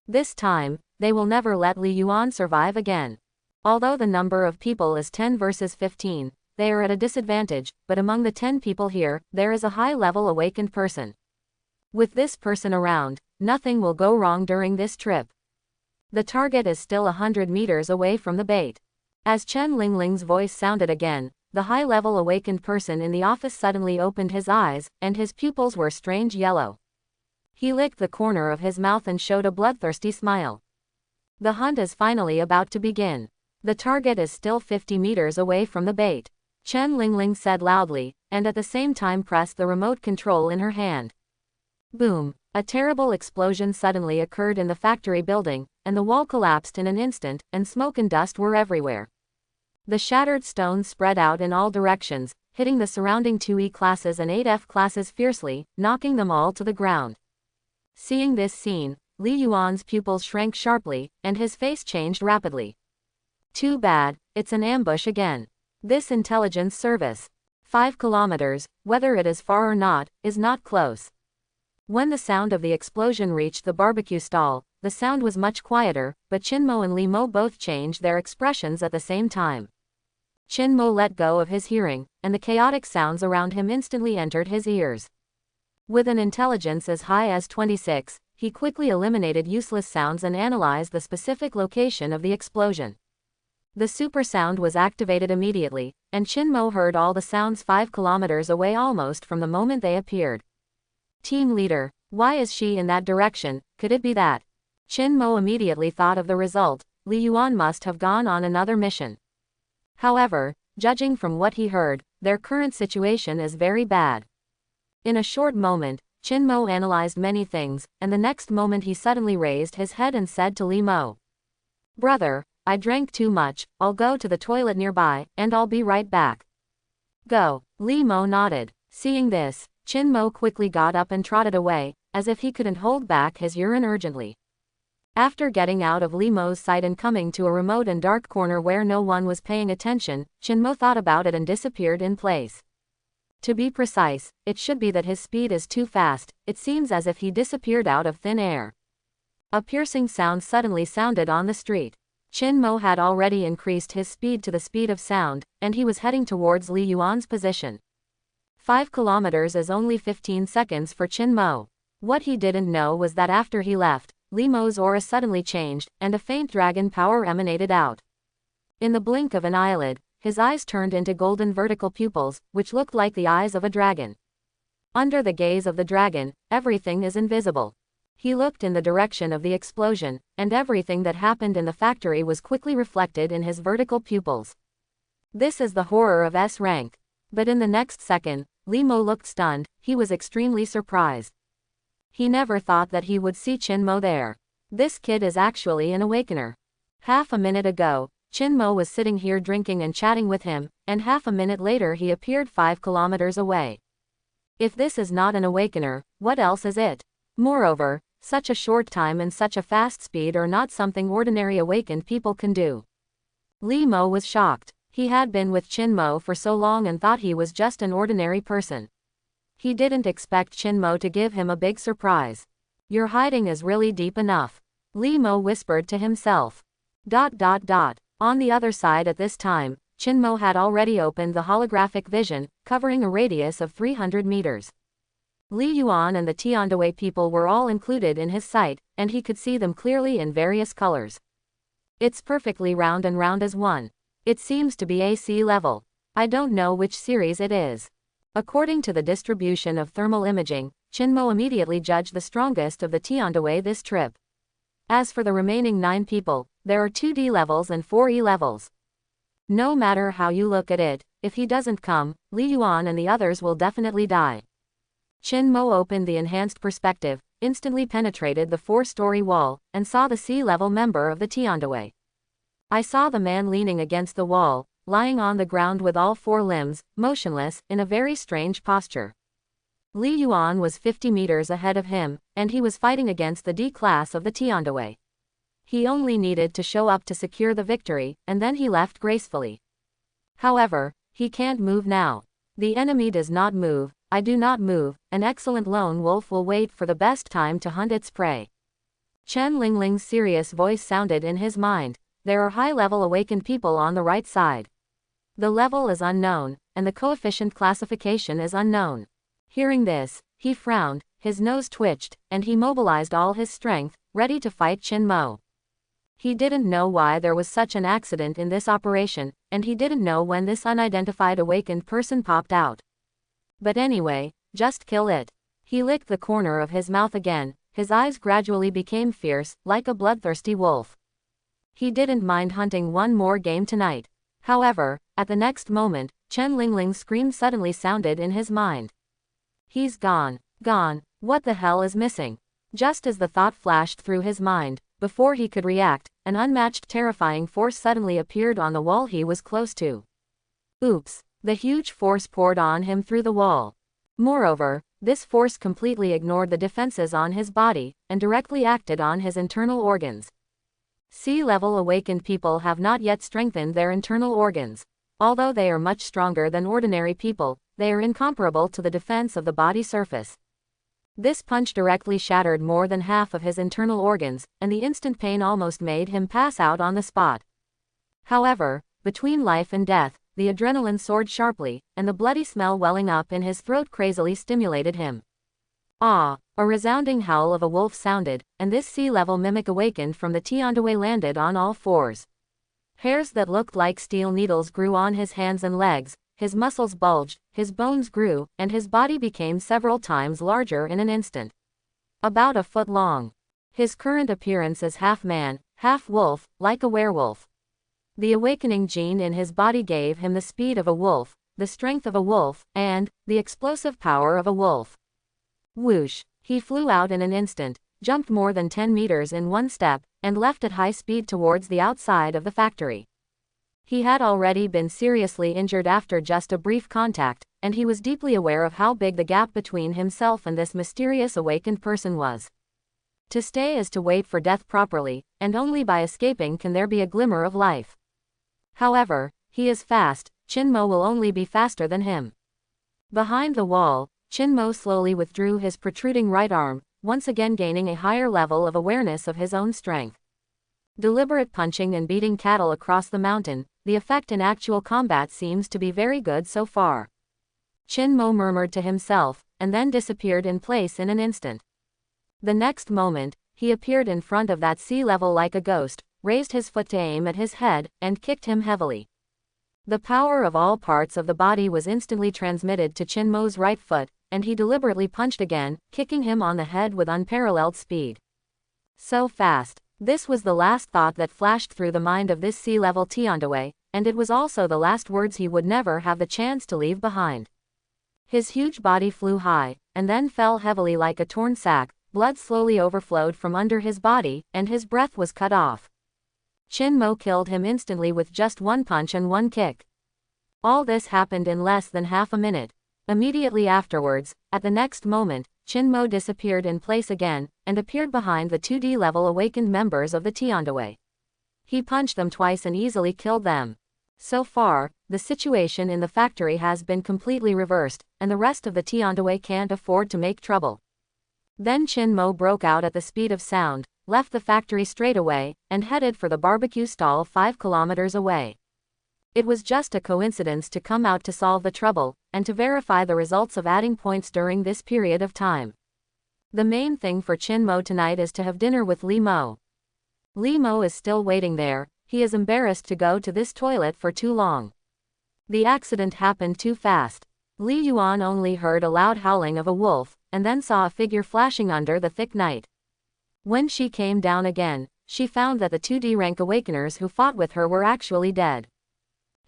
This time, they will never let Li Yuan survive again. Although the number of people is 10 versus 15, they are at a disadvantage, but among the 10 people here, there is a high-level awakened person. With this person around, nothing will go wrong during this trip. The target is still 100 meters away from the bait. As Chen Lingling's voice sounded again, the high-level awakened person in the office suddenly opened his eyes, and his pupils were strange yellow. He licked the corner of his mouth and showed a bloodthirsty smile. The hunt is finally about to begin. The target is still 50 meters away from the bait. Chen Lingling said loudly, and at the same time pressed the remote control in her hand. Boom! A terrible explosion suddenly occurred in the factory building, and the wall collapsed in an instant, and smoke and dust were everywhere. The shattered stones spread out in all directions, hitting the surrounding 2E classes and 8F classes fiercely, knocking them all to the ground. Seeing this scene, Li Yuan's pupils shrank sharply, and his face changed rapidly. Too bad, it's an ambush again. This intelligence service. 5 kilometers, whether it is far or not, is not close. When the sound of the explosion reached the barbecue stall, the sound was much quieter, but Chinmo and Limo both changed their expressions at the same time. Chinmo let go of his hearing, and the chaotic sounds around him instantly entered his ears. With an intelligence as high as 26, he quickly eliminated useless sounds and analyzed the specific location of the explosion. The super sound was activated immediately, and Chinmo heard all the sounds 5 kilometers away almost from the moment they appeared. Team leader, why is she in that direction? Could it be that? Chinmo immediately thought of the result. Li Yuan must have gone on another mission. However, judging from what he heard, their current situation is very bad. In a short moment, Chinmo analyzed many things, and the next moment he suddenly raised his head and said to Limo, "Brother, I drank too much, I'll go to the toilet nearby, and I'll be right back." "Go." Limo nodded. Seeing this, Chinmo quickly got up and trotted away, as if he couldn't hold back his urine urgently. After getting out of Limo's sight and coming to a remote and dark corner where no one was paying attention, Chinmo thought about it and disappeared in place. To be precise, it should be that his speed is too fast, it seems as if he disappeared out of thin air. A piercing sound suddenly sounded on the street. Chinmo had already increased his speed to the speed of sound, and he was heading towards Li Yuan's position. 5 kilometers is only 15 seconds for Chinmo. What he didn't know was that after he left, Limo's aura suddenly changed, and a faint dragon power emanated out. In the blink of an eyelid, his eyes turned into golden vertical pupils, which looked like the eyes of a dragon. Under the gaze of the dragon, everything is invisible. He looked in the direction of the explosion, and everything that happened in the factory was quickly reflected in his vertical pupils. This is the horror of S rank. But in the next second, Limo looked stunned, he was extremely surprised. He never thought that he would see Chinmo there. This kid is actually an awakener. Half a minute ago, Chinmo was sitting here drinking and chatting with him, and half a minute later he appeared 5 kilometers away. If this is not an awakener, what else is it? Moreover, such a short time and such a fast speed are not something ordinary awakened people can do. Limo was shocked. He had been with Chinmo for so long and thought he was just an ordinary person. He didn't expect Chinmo to give him a big surprise. Your hiding is really deep enough. Limo whispered to himself. On the other side at this time, Chinmo had already opened the holographic vision, covering a radius of 300 meters. Li Yuan and the Tiandaway people were all included in his sight, and he could see them clearly in various colors. It's perfectly round and round as one. It seems to be AC level. I don't know which series it is. According to the distribution of thermal imaging, Chinmo immediately judged the strongest of the Tiandaway this trip. As for the remaining 9 people, there are 2D levels and 4E levels. No matter how you look at it, if he doesn't come, Li Yuan and the others will definitely die. Chinmo opened the enhanced perspective, instantly penetrated the 4-story wall, and saw the sea-level member of the Tiandaway. I saw the man leaning against the wall, lying on the ground with all four limbs, motionless, in a very strange posture. Li Yuan was 50 meters ahead of him, and he was fighting against the D class of the Tiandaway. He only needed to show up to secure the victory, and then he left gracefully. However, he can't move now. The enemy does not move, I do not move, an excellent lone wolf will wait for the best time to hunt its prey. Chen Lingling's serious voice sounded in his mind. There are high-level awakened people on the right side. The level is unknown, and the coefficient classification is unknown. Hearing this, he frowned, his nose twitched, and he mobilized all his strength, ready to fight Qin Mo. He didn't know why there was such an accident in this operation, and he didn't know when this unidentified awakened person popped out. But anyway, just kill it. He licked the corner of his mouth again, his eyes gradually became fierce, like a bloodthirsty wolf. He didn't mind hunting one more game tonight. However, at the next moment, Chen Lingling's scream suddenly sounded in his mind. He's gone. Gone. What the hell is missing? Just as the thought flashed through his mind, before he could react, an unmatched terrifying force suddenly appeared on the wall he was close to. Oops. The huge force poured on him through the wall. Moreover, this force completely ignored the defenses on his body, and directly acted on his internal organs. Sea-level awakened people have not yet strengthened their internal organs. Although they are much stronger than ordinary people, they are incomparable to the defense of the body surface. This punch directly shattered more than half of his internal organs, and the instant pain almost made him pass out on the spot. However, between life and death, the adrenaline soared sharply, and the bloody smell welling up in his throat crazily stimulated him. Ah! A resounding howl of a wolf sounded, and this sea-level mimic awakened from the Tiandaway landed on all fours. Hairs that looked like steel needles grew on his hands and legs, his muscles bulged, his bones grew, and his body became several times larger in an instant. About a foot long. His current appearance is half man, half wolf, like a werewolf. The awakening gene in his body gave him the speed of a wolf, the strength of a wolf, and the explosive power of a wolf. Whoosh! He flew out in an instant, jumped more than 10 meters in one step, and left at high speed towards the outside of the factory. He had already been seriously injured after just a brief contact, and he was deeply aware of how big the gap between himself and this mysterious awakened person was. To stay is to wait for death properly, and only by escaping can there be a glimmer of life. However, he is fast, Qin Mo will only be faster than him. Behind the wall, Qin Mo slowly withdrew his protruding right arm, once again gaining a higher level of awareness of his own strength. Deliberate punching and beating cattle across the mountain, the effect in actual combat seems to be very good so far. Qin Mo murmured to himself, and then disappeared in place in an instant. The next moment, he appeared in front of that sea level like a ghost, raised his foot to aim at his head, and kicked him heavily. The power of all parts of the body was instantly transmitted to Qin Mo's right foot, and he deliberately punched again, kicking him on the head with unparalleled speed. So fast. This was the last thought that flashed through the mind of this sea-level Tiandaway, and it was also the last words he would never have the chance to leave behind. His huge body flew high, and then fell heavily like a torn sack, blood slowly overflowed from under his body, and his breath was cut off. Qin Mo killed him instantly with just one punch and one kick. All this happened in less than half a minute. Immediately afterwards, at the next moment, Qin Mo disappeared in place again, and appeared behind the 2D level awakened members of the Tiandaway. He punched them twice and easily killed them. So far, the situation in the factory has been completely reversed, and the rest of the Tiandaway can't afford to make trouble. Then Qin Mo broke out at the speed of sound, left the factory straight away, and headed for the barbecue stall 5 kilometers away. It was just a coincidence to come out to solve the trouble, and to verify the results of adding points during this period of time. The main thing for Qin Mo tonight is to have dinner with Limo. Limo is still waiting there, he is embarrassed to go to this toilet for too long. The accident happened too fast. Li Yuan only heard a loud howling of a wolf, and then saw a figure flashing under the thick night. When she came down again, she found that the 2D rank awakeners who fought with her were actually dead.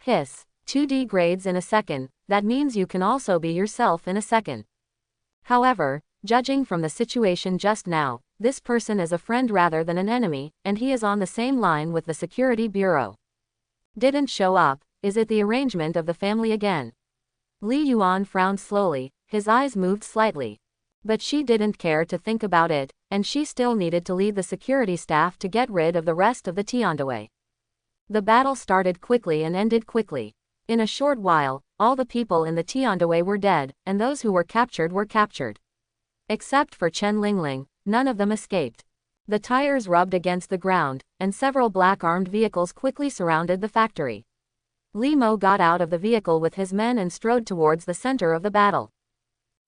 Hiss. 2D grades in a second, that means you can also be yourself in a second. However, judging from the situation just now, this person is a friend rather than an enemy, and he is on the same line with the security bureau. Didn't show up, is it the arrangement of the family again? Li Yuan frowned slowly, his eyes moved slightly. But she didn't care to think about it, and she still needed to lead the security staff to get rid of the rest of the Tiandaway. The battle started quickly and ended quickly. In a short while, all the people in the Tiandaway were dead, and those who were captured were captured. Except for Chen Lingling, none of them escaped. The tires rubbed against the ground, and several black-armed vehicles quickly surrounded the factory. Limo got out of the vehicle with his men and strode towards the center of the battle.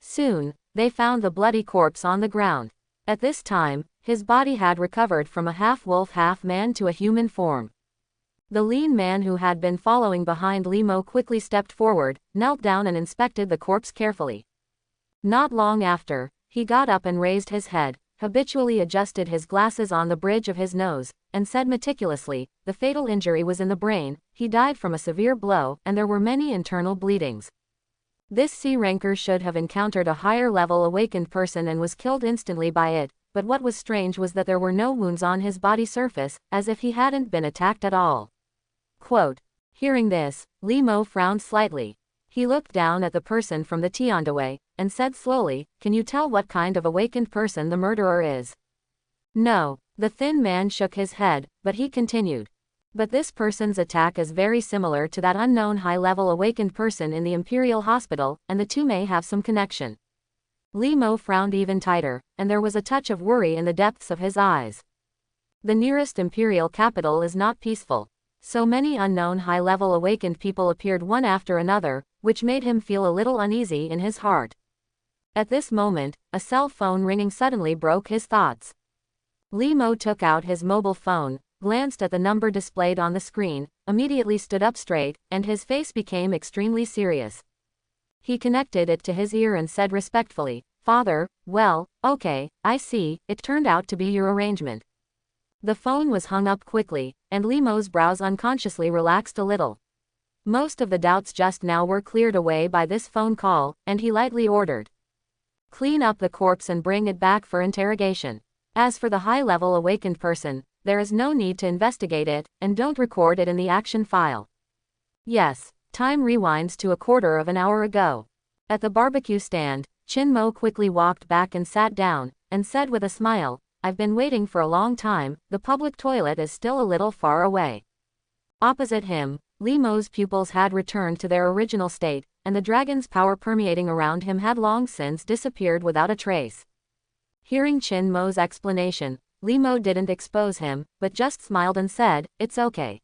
Soon, they found the bloody corpse on the ground. At this time, his body had recovered from a half-wolf half-man to a human form. The lean man who had been following behind Limo quickly stepped forward, knelt down and inspected the corpse carefully. Not long after, he got up and raised his head, habitually adjusted his glasses on the bridge of his nose, and said meticulously, the fatal injury was in the brain, he died from a severe blow, and there were many internal bleedings. This C-ranker should have encountered a higher-level awakened person and was killed instantly by it, but what was strange was that there were no wounds on his body surface, as if he hadn't been attacked at all. Quote. Hearing this, Limo frowned slightly. He looked down at the person from the Tiandaway, and said slowly, can you tell what kind of awakened person the murderer is? No. The thin man shook his head, but he continued. But this person's attack is very similar to that unknown high-level awakened person in the Imperial Hospital, and the two may have some connection. Limo frowned even tighter, and there was a touch of worry in the depths of his eyes. The nearest Imperial capital is not peaceful. So many unknown high-level awakened people appeared one after another, which made him feel a little uneasy in his heart. At this moment, a cell phone ringing suddenly broke his thoughts. Limo took out his mobile phone, glanced at the number displayed on the screen, immediately stood up straight, and his face became extremely serious. He connected it to his ear and said respectfully, Father, well, okay, I see, it turned out to be your arrangement. The phone was hung up quickly, and Limo's brows unconsciously relaxed a little. Most of the doubts just now were cleared away by this phone call, and he lightly ordered. Clean up the corpse and bring it back for interrogation. As for the high-level awakened person, there is no need to investigate it, and don't record it in the action file. Yes, time rewinds to a quarter of an hour ago. At the barbecue stand, Chin-mo quickly walked back and sat down, and said with a smile, I've been waiting for a long time, the public toilet is still a little far away. Opposite him, Limo's pupils had returned to their original state, and the dragon's power permeating around him had long since disappeared without a trace. Hearing Chin-mo's explanation, Limo didn't expose him, but just smiled and said, it's okay.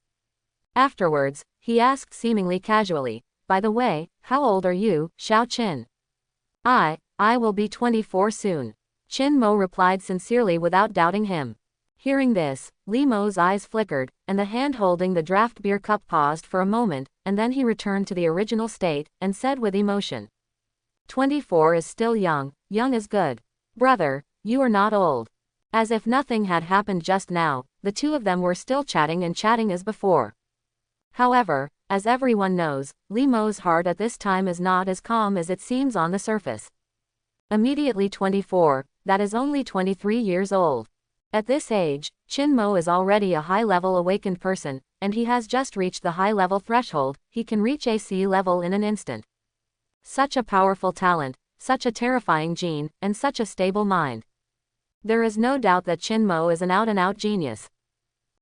Afterwards, he asked seemingly casually, by the way, how old are you, Xiao Qin? I will be 24 soon. Chin-mo replied sincerely without doubting him. Hearing this, Limo's eyes flickered, and the hand holding the draft beer cup paused for a moment, and then he returned to the original state, and said with emotion. 24 is still young, young is good. Brother, you are not old. As if nothing had happened just now, the two of them were still chatting as before. However, as everyone knows, Limo's heart at this time is not as calm as it seems on the surface. Immediately 24, that is only 23 years old. At this age, Chin-mo is already a high-level awakened person, and he has just reached the high-level threshold, he can reach AC level in an instant. Such a powerful talent, such a terrifying gene, and such a stable mind. There is no doubt that Chin-mo is an out-and-out genius.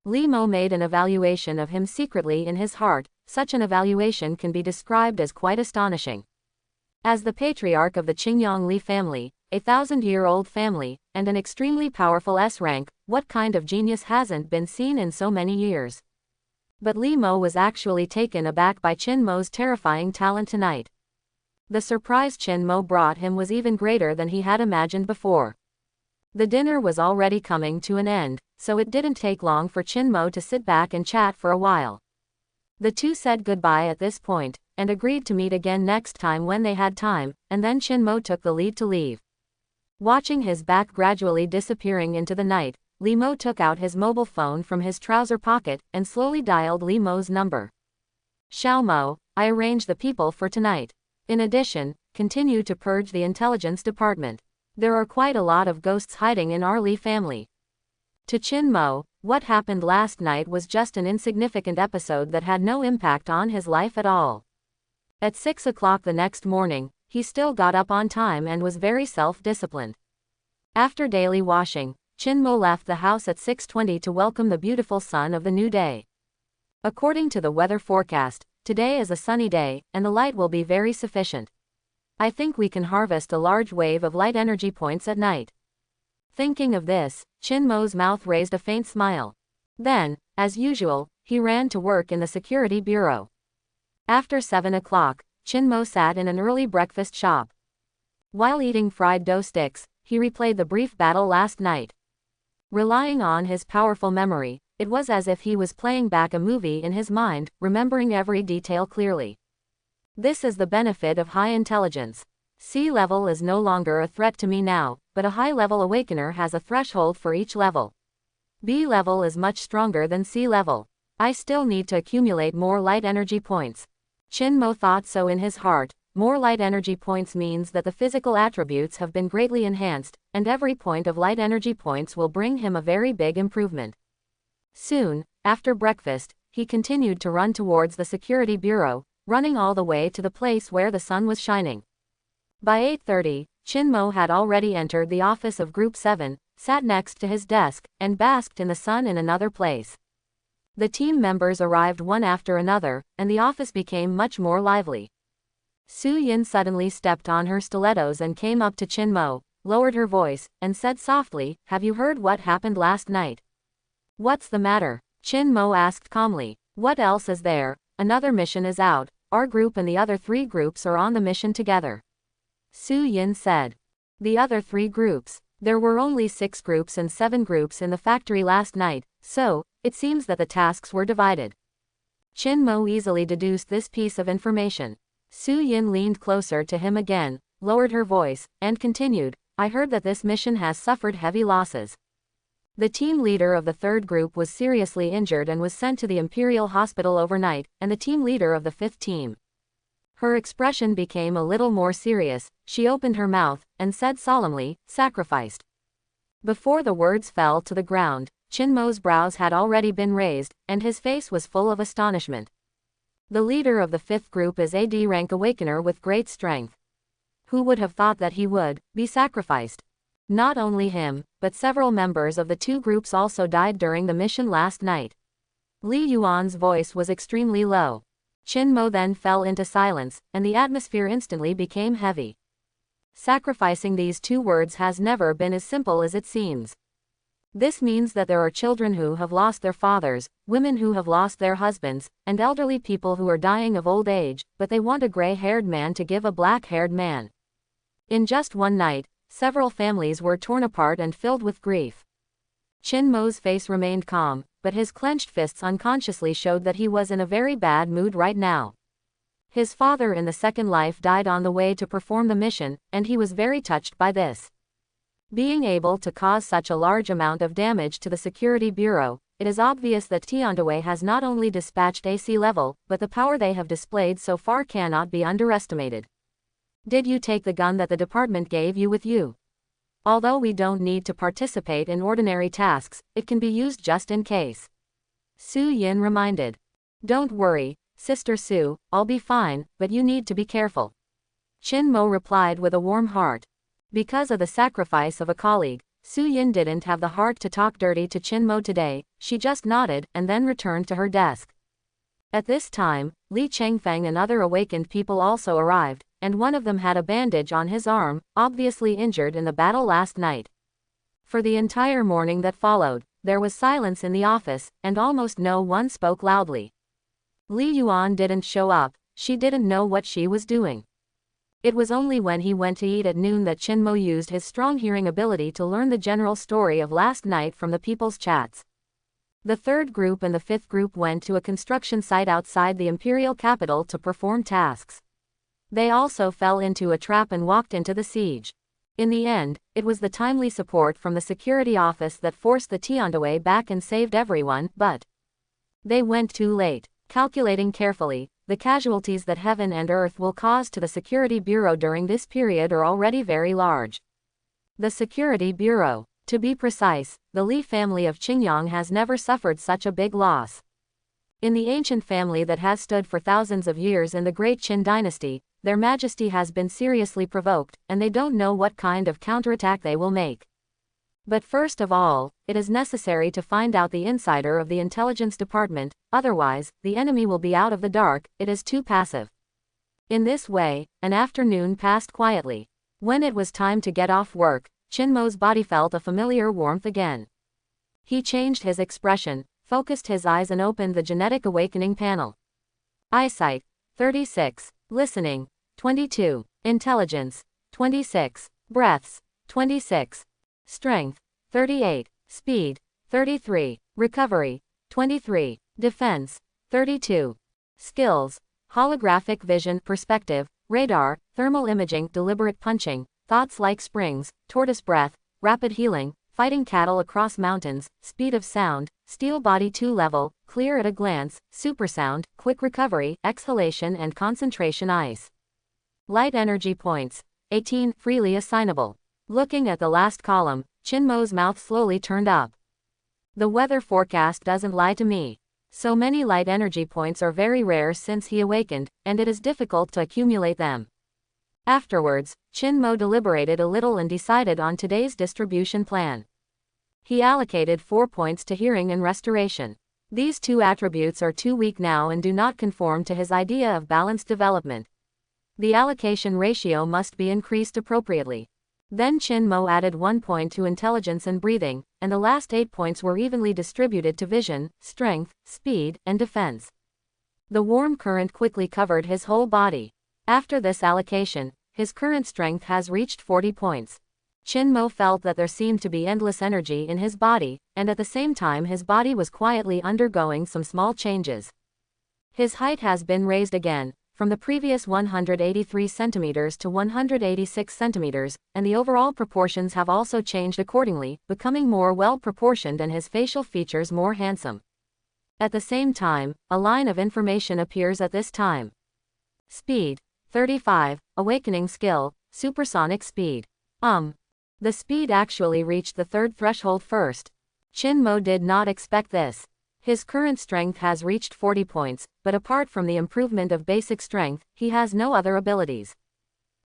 Limo made an evaluation of him secretly in his heart, such an evaluation can be described as quite astonishing. As the patriarch of the Qingyang Li family, a 1,000-year-old family, and an extremely powerful S-rank, what kind of genius hasn't been seen in so many years? But Limo was actually taken aback by Chin-mo's terrifying talent tonight. The surprise Chin-mo brought him was even greater than he had imagined before. The dinner was already coming to an end, so it didn't take long for Chin-mo to sit back and chat for a while. The two said goodbye at this point, and agreed to meet again next time when they had time, and then Chin-mo took the lead to leave. Watching his back gradually disappearing into the night, Limo took out his mobile phone from his trouser pocket, and slowly dialed Limo's number. Xiaomo, I arranged the people for tonight. In addition, continue to purge the intelligence department. There are quite a lot of ghosts hiding in our Li family. To Chin-mo, what happened last night was just an insignificant episode that had no impact on his life at all. At 6 o'clock the next morning, he still got up on time and was very self-disciplined. After daily washing, Chin-mo left the house at 6:20 to welcome the beautiful sun of the new day. According to the weather forecast, today is a sunny day, and the light will be very sufficient. I think we can harvest a large wave of light energy points at night. Thinking of this, Chin-mo's mouth raised a faint smile. Then, as usual, he ran to work in the security bureau. After 7 o'clock, Chin-mo sat in an early breakfast shop. While eating fried dough sticks, he replayed the brief battle last night. Relying on his powerful memory, it was as if he was playing back a movie in his mind, remembering every detail clearly. This is the benefit of high intelligence. C level is no longer a threat to me now, but a high-level awakener has a threshold for each level. B level is much stronger than C level. I still need to accumulate more light energy points. Chin-mo thought so in his heart. More light energy points means that the physical attributes have been greatly enhanced, and every point of light energy points will bring him a very big improvement. Soon, after breakfast, he continued to run towards the security bureau, running all the way to the place where the sun was shining. By 8:30, Chin-mo had already entered the office of Group 7, sat next to his desk, and basked in the sun in another place. The team members arrived one after another, and the office became much more lively. Su-yin suddenly stepped on her stilettos and came up to Chin-mo, lowered her voice, and said softly, "Have you heard what happened last night?" "What's the matter?" Chin-mo asked calmly. "What else is there? Another mission is out. Our group and the other 3 groups are on the mission together." Su-yin said. The other 3 groups. There were only 6 groups and 7 groups in the factory last night, so, it seems that the tasks were divided. Chin-mo easily deduced this piece of information. Su-yin leaned closer to him again, lowered her voice, and continued, "I heard that this mission has suffered heavy losses. The team leader of the 3rd group was seriously injured and was sent to the Imperial Hospital overnight, and the team leader of the 5th team." Her expression became a little more serious. She opened her mouth, and said solemnly, "Sacrificed." Before the words fell to the ground, Chin-mo's brows had already been raised, and his face was full of astonishment. The leader of the 5th group is a D-rank awakener with great strength. Who would have thought that he would be sacrificed? Not only him, but several members of the 2 groups also died during the mission last night. Li Yuan's voice was extremely low. Chin-mo then fell into silence, and the atmosphere instantly became heavy. Sacrificing these 2 words has never been as simple as it seems. This means that there are children who have lost their fathers, women who have lost their husbands, and elderly people who are dying of old age, but they want a gray-haired man to give a black-haired man. In just one night, several families were torn apart and filled with grief. Chin-mo's face remained calm, but his clenched fists unconsciously showed that he was in a very bad mood right now. His father in the second life died on the way to perform the mission, and he was very touched by this. Being able to cause such a large amount of damage to the security bureau, it is obvious that Tiandahui has not only dispatched AC level, but the power they have displayed so far cannot be underestimated. Did you take the gun that the department gave you with you? Although we don't need to participate in ordinary tasks, it can be used just in case. Su-yin reminded. Don't worry, Sister Su, I'll be fine, but you need to be careful. Chin-mo replied with a warm heart. Because of the sacrifice of a colleague, Su-yin didn't have the heart to talk dirty to Chin-mo today. She just nodded and then returned to her desk. At this time, Li Chengfeng and other awakened people also arrived, and one of them had a bandage on his arm, obviously injured in the battle last night. For the entire morning that followed, there was silence in the office, and almost no one spoke loudly. Li Yuan didn't show up. She didn't know what she was doing. It was only when he went to eat at noon that Chin-mo used his strong hearing ability to learn the general story of last night from the people's chats. The 3rd group and the 5th group went to a construction site outside the imperial capital to perform tasks. They also fell into a trap and walked into the siege. In the end, it was the timely support from the security office that forced the Tiandahui back and saved everyone, but they went too late. Calculating carefully, the casualties that heaven and earth will cause to the security bureau during this period are already very large. The security bureau. To be precise, the Li family of Qingyang has never suffered such a big loss. In the ancient family that has stood for thousands of years in the Great Qin dynasty, their majesty has been seriously provoked, and they don't know what kind of counterattack they will make. But first of all, it is necessary to find out the insider of the intelligence department, otherwise, the enemy will be out of the dark, it is too passive. In this way, an afternoon passed quietly. When it was time to get off work, Qinmo's body felt a familiar warmth again. He changed his expression, focused his eyes and opened the genetic awakening panel. Eyesight, 36. Listening, 22. Intelligence, 26. Breaths, 26. Strength, 38. Speed, 33. Recovery, 23. Defense, 32. Skills, holographic vision, perspective, radar, thermal imaging, deliberate punching, thoughts like springs, tortoise breath, rapid healing, fighting cattle across mountains, speed of sound, steel body 2 level, clear at a glance, supersound, quick recovery, exhalation and concentration ice. Light energy points, 18, freely assignable. Looking at the last column, Qinmo's mouth slowly turned up. The weather forecast doesn't lie to me. So many light energy points are very rare since he awakened, and it is difficult to accumulate them. Afterwards, Qinmo deliberated a little and decided on today's distribution plan. He allocated 4 points to hearing and restoration. These two attributes are too weak now and do not conform to his idea of balanced development. The allocation ratio must be increased appropriately. Then Qinmo added 1 point to intelligence and breathing, and the last 8 points were evenly distributed to vision, strength, speed, and defense. The warm current quickly covered his whole body. After this allocation, his current strength has reached 40 points. Qinmo felt that there seemed to be endless energy in his body, and at the same time his body was quietly undergoing some small changes. His height has been raised again, from the previous 183 centimeters to 186 centimeters, and the overall proportions have also changed accordingly, becoming more well-proportioned and his facial features more handsome. At the same time, a line of information appears at this time. Speed, 35, awakening skill, supersonic speed. The speed actually reached the third threshold first. Qinmo did not expect this. His current strength has reached 40 points, but apart from the improvement of basic strength, he has no other abilities.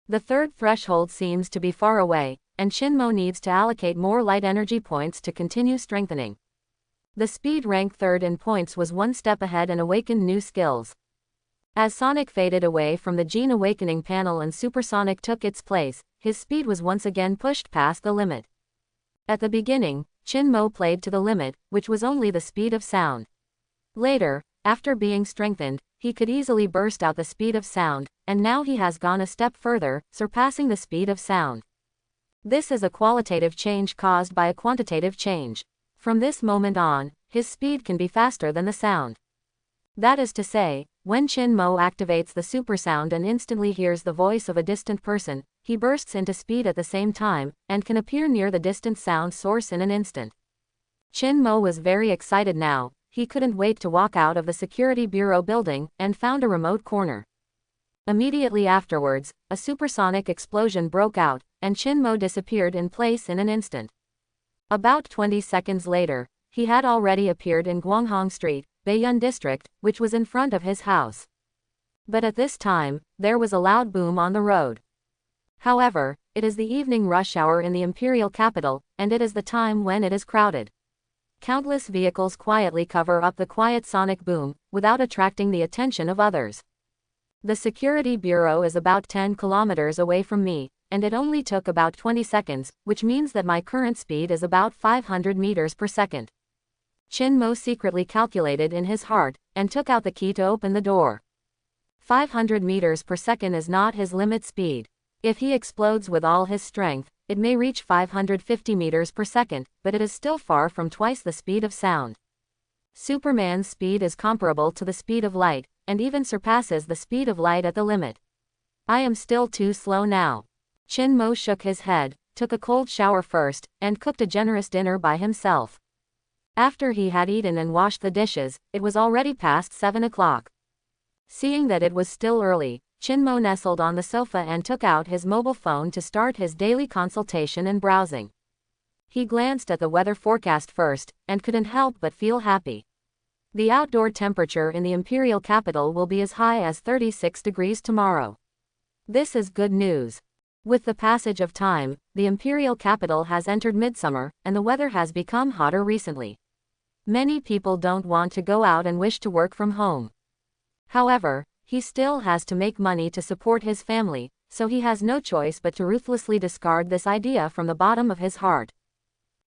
The third threshold seems to be far away, and Qinmo needs to allocate more light energy points to continue strengthening. The speed rank third in points was 1 step ahead and awakened new skills. As Sonic faded away from the Gene Awakening panel and Supersonic took its place, his speed was once again pushed past the limit. At the beginning, Qinmo played to the limit, which was only the speed of sound. Later, after being strengthened, he could easily burst out the speed of sound, and now he has gone a step further, surpassing the speed of sound. This is a qualitative change caused by a quantitative change. From this moment on, his speed can be faster than the sound. That is to say, when Qinmo activates the supersound and instantly hears the voice of a distant person, he bursts into speed at the same time, and can appear near the distant sound source in an instant. Qinmo was very excited now. He couldn't wait to walk out of the security bureau building, and found a remote corner. Immediately afterwards, a supersonic explosion broke out, and Qinmo disappeared in place in an instant. About 20 seconds later, he had already appeared in Guanghong Street, Baiyun District, which was in front of his house. But at this time, there was a loud boom on the road. However, it is the evening rush hour in the imperial capital, and it is the time when it is crowded. Countless vehicles quietly cover up the quiet sonic boom, without attracting the attention of others. The security bureau is about 10 kilometers away from me, and it only took about 20 seconds, which means that my current speed is about 500 meters per second. Qinmo secretly calculated in his heart, and took out the key to open the door. 500 meters per second is not his limit speed. If he explodes with all his strength, it may reach 550 meters per second, but it is still far from twice the speed of sound. Superman's speed is comparable to the speed of light, and even surpasses the speed of light at the limit. I am still too slow now. Qinmo shook his head, took a cold shower first, and cooked a generous dinner by himself. After he had eaten and washed the dishes, it was already past 7 o'clock. Seeing that it was still early, Qinmo nestled on the sofa and took out his mobile phone to start his daily consultation and browsing. He glanced at the weather forecast first, and couldn't help but feel happy. The outdoor temperature in the imperial capital will be as high as 36 degrees tomorrow. This is good news. With the passage of time, the imperial capital has entered midsummer, and the weather has become hotter recently. Many people don't want to go out and wish to work from home. However, he still has to make money to support his family, so he has no choice but to ruthlessly discard this idea from the bottom of his heart.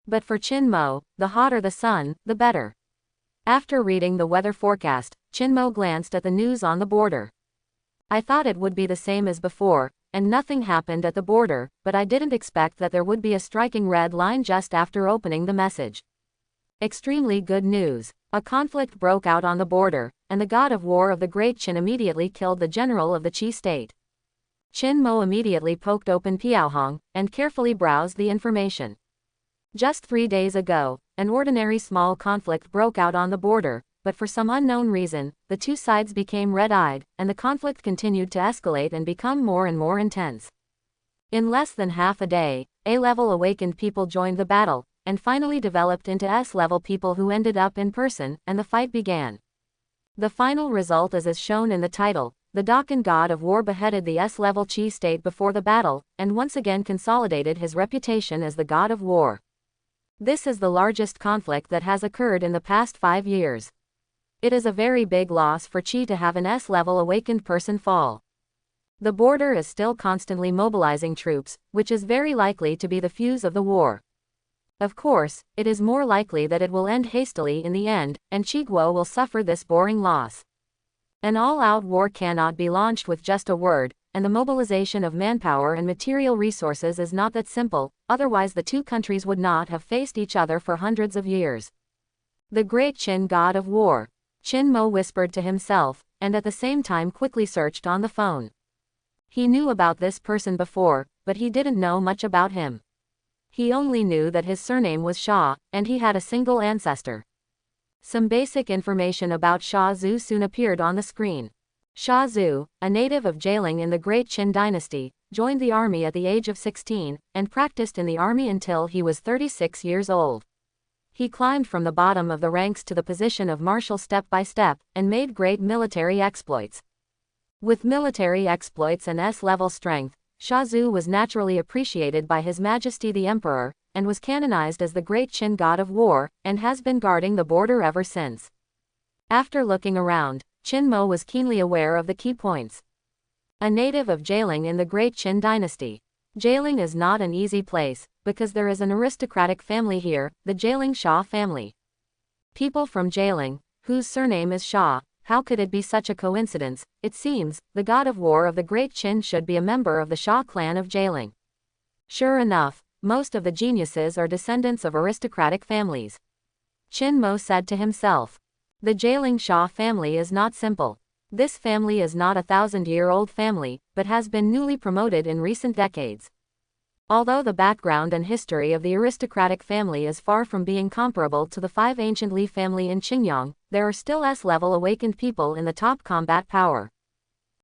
But for Chin-mo, the hotter the sun, the better. After reading the weather forecast, Chin-mo glanced at the news on the border. I thought it would be the same as before, and nothing happened at the border, but I didn't expect that there would be a striking red line just after opening the message. Extremely good news. A conflict broke out on the border, and the god of war of the Great Qin immediately killed the general of the Qi state. Chin-mo immediately poked open Piaohong, and carefully browsed the information. Just 3 days ago, an ordinary small conflict broke out on the border, but for some unknown reason, the two sides became red-eyed, and the conflict continued to escalate and become more and more intense. In less than half a day, A-level awakened people joined the battle, and finally developed into S-level people who ended up in person, and the fight began. The final result is as shown in the title. The Dakan god of war beheaded the S-level Qi state before the battle, and once again consolidated his reputation as the god of war. This is the largest conflict that has occurred in the past 5 years. It is a very big loss for Qi to have an S-level awakened person fall. The border is still constantly mobilizing troops, which is very likely to be the fuse of the war. Of course, it is more likely that it will end hastily in the end, and Qiguo will suffer this boring loss. An all-out war cannot be launched with just a word, and the mobilization of manpower and material resources is not that simple, otherwise the two countries would not have faced each other for hundreds of years. The Great Qin god of war. Chin-mo whispered to himself, and at the same time quickly searched on the phone. He knew about this person before, but he didn't know much about him. He only knew that his surname was Xia, and he had a single ancestor. Some basic information about Xia Zhu soon appeared on the screen. Xia Zhu, a native of Jialing in the Great Qin dynasty, joined the army at the age of 16, and practiced in the army until he was 36 years old. He climbed from the bottom of the ranks to the position of marshal step by step, and made great military exploits. With military exploits and S-level strength, Xia Zhu was naturally appreciated by His Majesty the Emperor, and was canonized as the Great Qin god of war, and has been guarding the border ever since. After looking around, Chin-mo was keenly aware of the key points. A native of Jialing in the Great Qin dynasty. Jialing is not an easy place, because there is an aristocratic family here, the Jialing Xia family. People from Jialing, whose surname is Xia. How could it be such a coincidence? It seems, the god of war of the Great Qin should be a member of the Xia clan of Jialing. Sure enough, most of the geniuses are descendants of aristocratic families. Chin-mo said to himself. The Jialing Xia family is not simple. This family is not a 1,000-year-old family, but has been newly promoted in recent decades. Although the background and history of the aristocratic family is far from being comparable to the 5 ancient Li family in Qingyang, there are still S-level awakened people in the top combat power.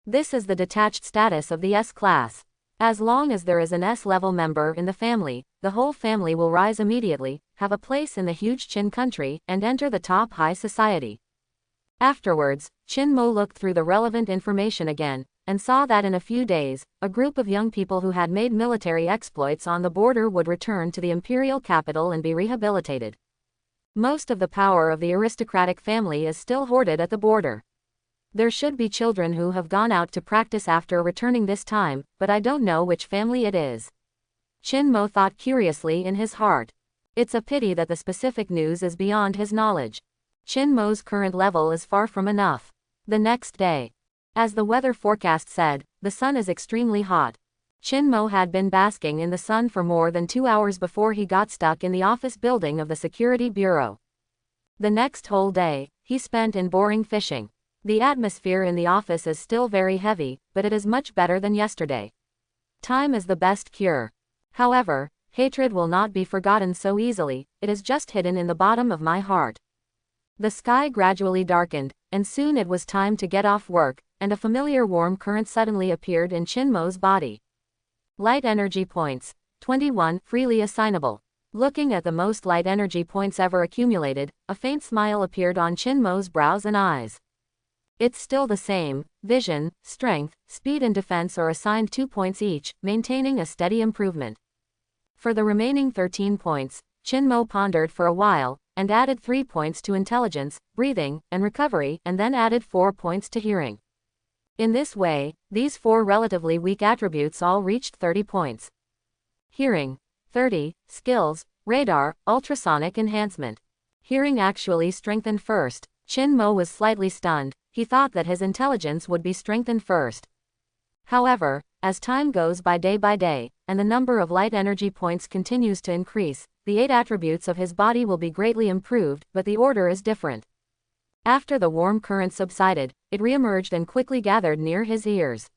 This is the detached status of the S-class. As long as there is an S-level member in the family, the whole family will rise immediately, have a place in the huge Qin country, and enter the top high society. Afterwards, Chin-mo looked through the relevant information again, and saw that in a few days, a group of young people who had made military exploits on the border would return to the imperial capital and be rehabilitated. Most of the power of the aristocratic family is still hoarded at the border. There should be children who have gone out to practice after returning this time, but I don't know which family it is. Chin-mo thought curiously in his heart. It's a pity that the specific news is beyond his knowledge. Chin-mo's current level is far from enough. The next day. As the weather forecast said, the sun is extremely hot. Chin-mo had been basking in the sun for more than 2 hours before he got stuck in the office building of the security bureau. The next whole day, he spent in boring fishing. The atmosphere in the office is still very heavy, but it is much better than yesterday. Time is the best cure. However, hatred will not be forgotten so easily, it is just hidden in the bottom of my heart. The sky gradually darkened, and soon it was time to get off work, and a familiar warm current suddenly appeared in Chin-mo's body. Light energy points. 21, freely assignable. Looking at the most light energy points ever accumulated, a faint smile appeared on Chin Mo's brows and eyes. It's still the same. Vision, strength, speed and defense are assigned 2 points each, maintaining a steady improvement. For the remaining 13 points, Chin Mo pondered for a while, and added 3 points to intelligence, breathing, and recovery, and then added 4 points to hearing. In this way, these 4 relatively weak attributes all reached 30 points. Hearing, 30, skills, radar, ultrasonic enhancement. Hearing actually strengthened first. Chin Mo was slightly stunned. He thought that his intelligence would be strengthened first. However, as time goes by day, and the number of light energy points continues to increase, the 8 attributes of his body will be greatly improved, but the order is different. After the warm current subsided, it reemerged and quickly gathered near his ears.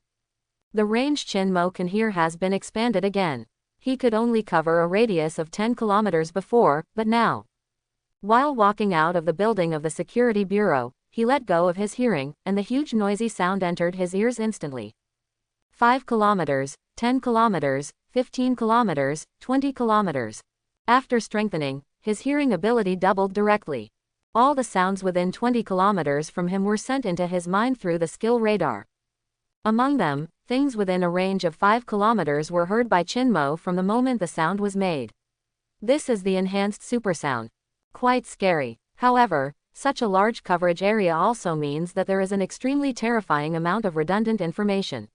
The range Chin Mo can hear has been expanded again. He could only cover a radius of 10 kilometers before, but now. While walking out of the building of the Security Bureau, he let go of his hearing, and the huge noisy sound entered his ears instantly. 5 kilometers, 10 kilometers, 15 kilometers, 20 kilometers. After strengthening, his hearing ability doubled directly. All the sounds within 20 kilometers from him were sent into his mind through the skill radar. Among them, things within a range of 5 kilometers were heard by Chin Mo from the moment the sound was made. This is the enhanced supersound. Quite scary. However, such a large coverage area also means that there is an extremely terrifying amount of redundant information.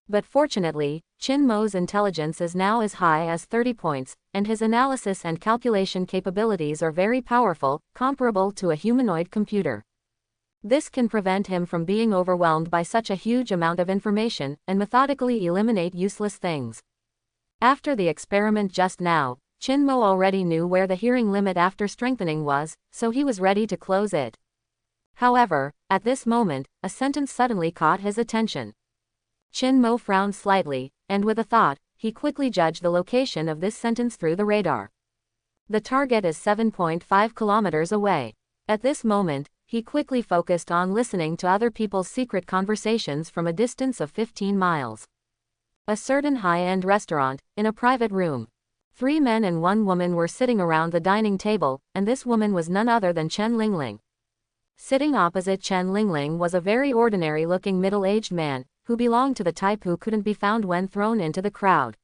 But fortunately, Chin Mo's intelligence is now as high as 30 points, and his analysis and calculation capabilities are very powerful, comparable to a humanoid computer. This can prevent him from being overwhelmed by such a huge amount of information, and methodically eliminate useless things. After the experiment just now, Chin Mo already knew where the hearing limit after strengthening was, so he was ready to close it. However, at this moment, a sentence suddenly caught his attention. Chin Mo frowned slightly, and with a thought, he quickly judged the location of this sentence through the radar. The target is 7.5 kilometers away. At this moment, he quickly focused on listening to other people's secret conversations from a distance of 15 miles. A certain high-end restaurant, in a private room. 3 men and 1 woman were sitting around the dining table, and this woman was none other than Chen Lingling. Sitting opposite Chen Lingling was a very ordinary-looking middle-aged man, who belonged to the type who couldn't be found when thrown into the crowd.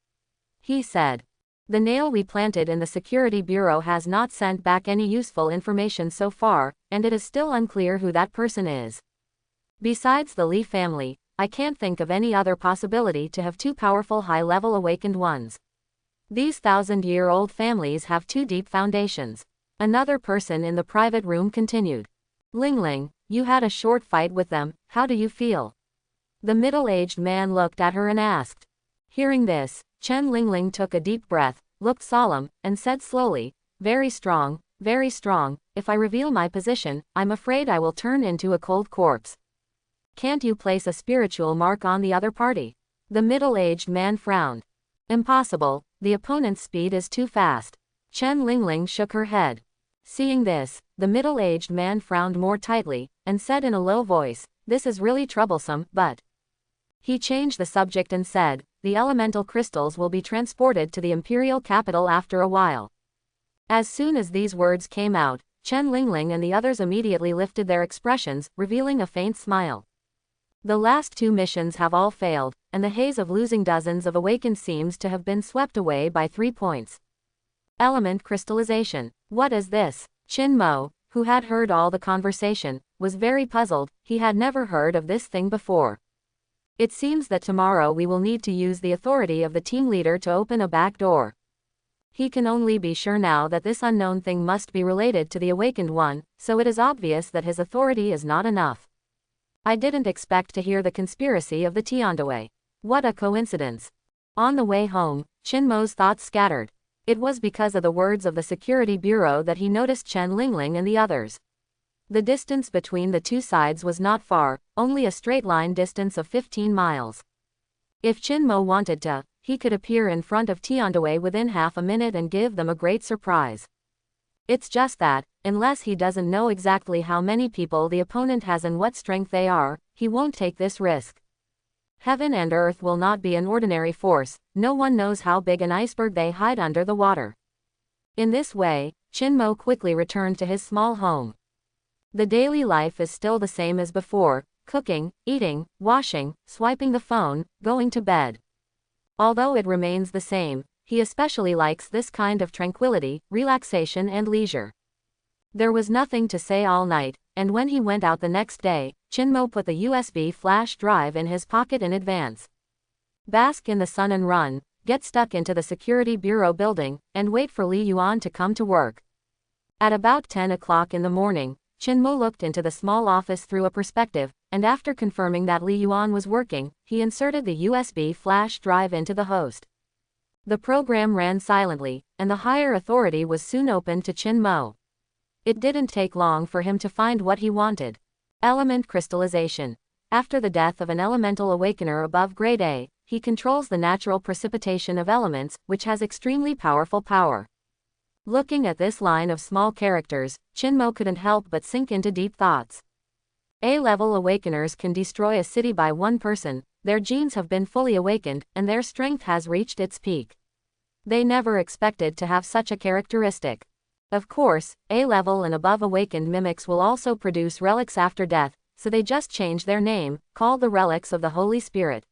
He said, "The nail we planted in the Security Bureau has not sent back any useful information so far, and it is still unclear who that person is. Besides the Li family, I can't think of any other possibility to have 2 powerful high-level awakened ones. These 1,000-year-old families have 2 deep foundations." Another person in the private room continued. "Lingling, you had a short fight with them, how do you feel?" The middle-aged man looked at her and asked. Hearing this, Chen Lingling took a deep breath, looked solemn, and said slowly, very strong, if I reveal my position, I'm afraid I will turn into a cold corpse. Can't you place a spiritual mark on the other party?" The middle-aged man frowned. "Impossible, the opponent's speed is too fast." Chen Lingling shook her head. Seeing this, the middle-aged man frowned more tightly, and said in a low voice, "This is really troublesome, but..." He changed the subject and said, "The elemental crystals will be transported to the imperial capital after a while." As soon as these words came out, Chen Lingling and the others immediately lifted their expressions, revealing a faint smile. The last 2 missions have all failed, and the haze of losing dozens of awakened seems to have been swept away by 3 points. Element crystallization. What is this? Chin Mo, who had heard all the conversation, was very puzzled. He had never heard of this thing before. It seems that tomorrow we will need to use the authority of the team leader to open a back door. He can only be sure now that this unknown thing must be related to the awakened one, so it is obvious that his authority is not enough. I didn't expect to hear the conspiracy of the Tiandaway. What a coincidence. On the way home, Chin Mo's thoughts scattered. It was because of the words of the Security Bureau that he noticed Chen Lingling and the others. The distance between the 2 sides was not far, only a straight line distance of 15 miles. If Chin Mo wanted to, he could appear in front of Tiandaway within half a minute and give them a great surprise. It's just that, unless he doesn't know exactly how many people the opponent has and what strength they are, he won't take this risk. Heaven and earth will not be an ordinary force, no one knows how big an iceberg they hide under the water. In this way, Chinmo quickly returned to his small home. The daily life is still the same as before: cooking, eating, washing, swiping the phone, going to bed. Although it remains the same, he especially likes this kind of tranquility, relaxation and leisure. There was nothing to say all night, and when he went out the next day, Chinmo put the USB flash drive in his pocket in advance. Bask in the sun and run, get stuck into the security bureau building, and wait for Li Yuan to come to work. At about 10 o'clock in the morning, Chinmo looked into the small office through a perspective, and after confirming that Li Yuan was working, he inserted the USB flash drive into the host. The program ran silently, and the higher authority was soon opened to Chinmo. It didn't take long for him to find what he wanted. Element crystallization. After the death of an elemental awakener above grade A, he controls the natural precipitation of elements, which has extremely powerful power. Looking at this line of small characters, Chinmo couldn't help but sink into deep thoughts. A-level awakeners can destroy a city by one person, their genes have been fully awakened, and their strength has reached its peak. They never expected to have such a characteristic. Of course, A-level and above awakened mimics will also produce relics after death, so they just changed their name, called the Relics of the Holy Spirit.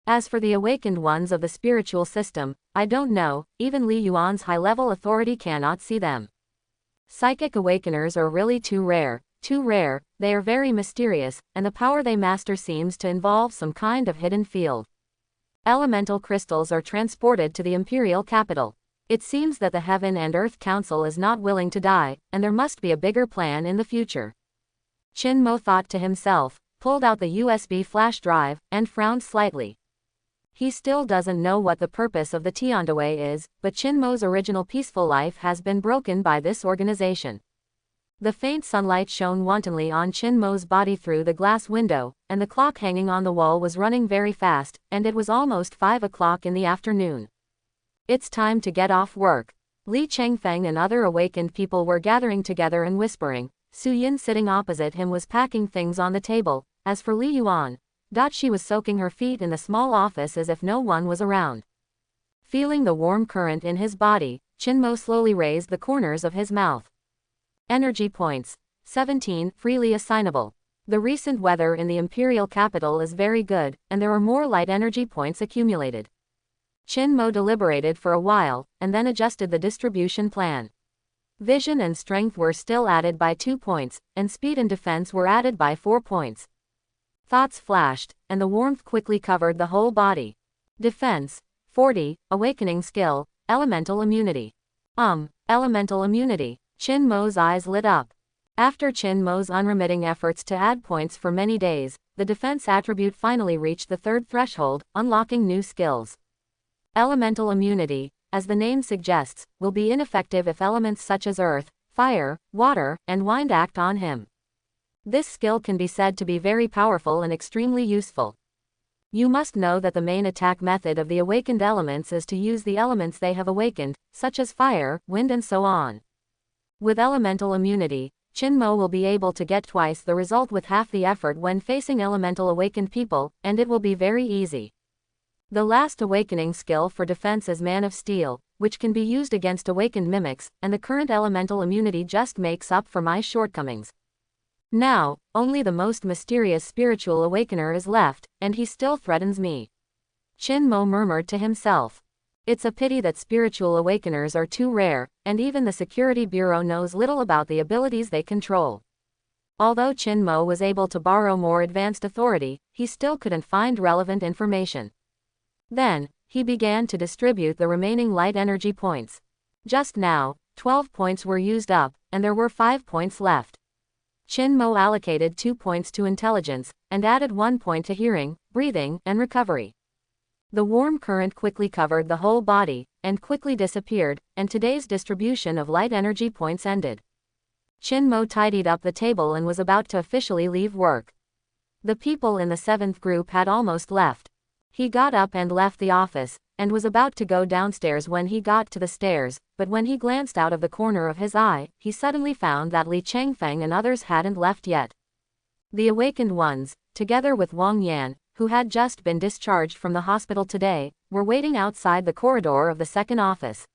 As for the awakened ones of the spiritual system, I don't know, even Li Yuan's high-level authority cannot see them. Psychic awakeners are really too rare, they are very mysterious, and the power they master seems to involve some kind of hidden field. Elemental crystals are transported to the imperial capital. It seems that the Heaven and Earth Council is not willing to die, and there must be a bigger plan in the future. Chinmo thought to himself, pulled out the USB flash drive, and frowned slightly. He still doesn't know what the purpose of the Tiandaway is, but Chinmo's original peaceful life has been broken by this organization. The faint sunlight shone wantonly on Chinmo's body through the glass window, and the clock hanging on the wall was running very fast, and it was almost 5 o'clock in the afternoon. It's time to get off work. Li Chengfeng and other awakened people were gathering together and whispering. Su Yin sitting opposite him was packing things on the table. As for Li Yuan, she was soaking her feet in the small office as if no one was around. Feeling the warm current in his body, Chinmo slowly raised the corners of his mouth. Energy points. 17, freely assignable. The recent weather in the imperial capital is very good, and there are more light energy points accumulated. Chinmo deliberated for a while, and then adjusted the distribution plan. Vision and strength were still added by 2 points, and speed and defense were added by 4 points. Thoughts flashed, and the warmth quickly covered the whole body. Defense, 40, awakening skill, elemental immunity. Elemental immunity. Chinmo's eyes lit up. After Chinmo's unremitting efforts to add points for many days, the defense attribute finally reached the 3rd threshold, unlocking new skills. Elemental immunity, as the name suggests, will be ineffective if elements such as earth, fire, water, and wind act on him. This skill can be said to be very powerful and extremely useful. You must know that the main attack method of the awakened elements is to use the elements they have awakened, such as fire, wind and so on. With elemental immunity, Chinmo will be able to get twice the result with half the effort when facing elemental awakened people, and it will be very easy. The last awakening skill for defense is Man of Steel, which can be used against awakened mimics, and the current elemental immunity just makes up for my shortcomings. Now, only the most mysterious spiritual awakener is left, and he still threatens me. Chinmo murmured to himself. It's a pity that spiritual awakeners are too rare, and even the Security Bureau knows little about the abilities they control. Although Chinmo was able to borrow more advanced authority, he still couldn't find relevant information. Then, he began to distribute the remaining light energy points. Just now, 12 points were used up, and there were 5 points left. Chinmo allocated 2 points to intelligence, and added 1 point to hearing, breathing, and recovery. The warm current quickly covered the whole body, and quickly disappeared, and today's distribution of light energy points ended. Chinmo tidied up the table and was about to officially leave work. The people in the 7th group had almost left. He got up and left the office, and was about to go downstairs when he got to the stairs, but when he glanced out of the corner of his eye, he suddenly found that Li Chengfeng and others hadn't left yet. The awakened ones, together with Wang Yan, who had just been discharged from the hospital today, were waiting outside the corridor of the 2nd office.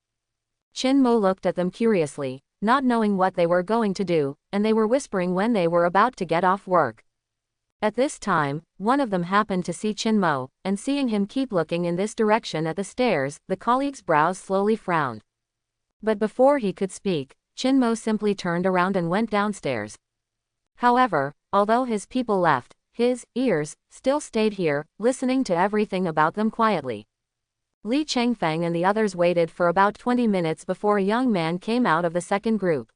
Qin Mo looked at them curiously, not knowing what they were going to do, and they were whispering when they were about to get off work. At this time, one of them happened to see Qin Mo, and seeing him keep looking in this direction at the stairs, the colleague's brows slowly frowned. But before he could speak, Qin Mo simply turned around and went downstairs. However, although his people left, his ears still stayed here, listening to everything about them quietly. Li Chengfeng and the others waited for about 20 minutes before a young man came out of the second group.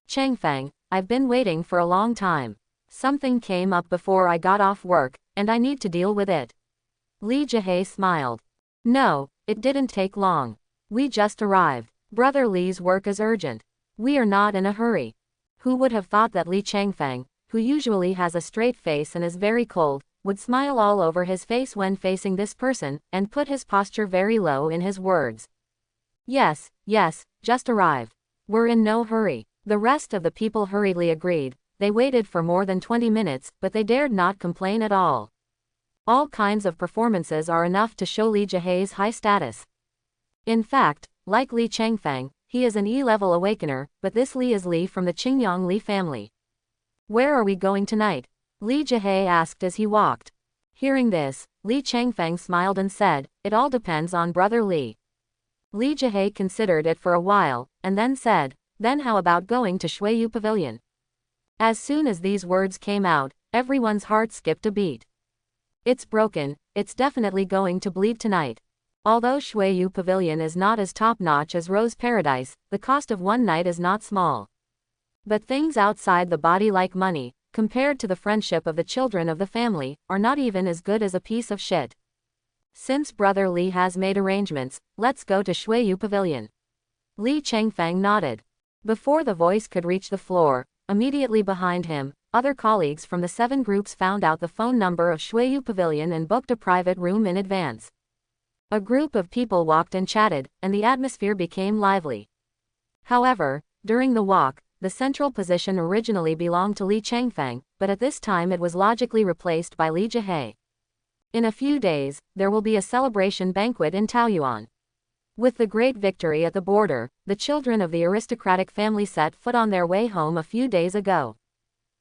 Chengfeng, I've been waiting for a long time. Something came up before I got off work, and I need to deal with it. Li Jihei smiled. No, it didn't take long. We just arrived. Brother Li's work is urgent. We are not in a hurry. Who would have thought that Li Chengfeng, who usually has a straight face and is very cold, would smile all over his face when facing this person, and put his posture very low in his words. Yes, just arrived. We're in no hurry. The rest of the people hurriedly agreed. They waited for more than 20 minutes, but they dared not complain at all. All kinds of performances are enough to show Li Jihei's high status. In fact, like Li Chengfeng, he is an E-level awakener, but this Li is Li from the Qingyang Li family. Where are we going tonight? Li Jihei asked as he walked. Hearing this, Li Chengfeng smiled and said, it all depends on Brother Li. Li Jihei considered it for a while, and then said, then how about going to Shuiyu Pavilion? As soon as these words came out, everyone's heart skipped a beat. It's broken, it's definitely going to bleed tonight. Although Shuiyu Pavilion is not as top-notch as Rose Paradise, the cost of one night is not small. But things outside the body like money, compared to the friendship of the children of the family, are not even as good as a piece of shit. Since Brother Li has made arrangements, let's go to Shuiyu Pavilion. Li Chengfeng nodded. Before the voice could reach the floor, immediately behind him, other colleagues from the 7 groups found out the phone number of Shuiyu Pavilion and booked a private room in advance. A group of people walked and chatted, and the atmosphere became lively. However, during the walk, the central position originally belonged to Li Chengfeng, but at this time it was logically replaced by Li Jihei. In a few days, there will be a celebration banquet in Taoyuan. With the great victory at the border, the children of the aristocratic family set foot on their way home a few days ago.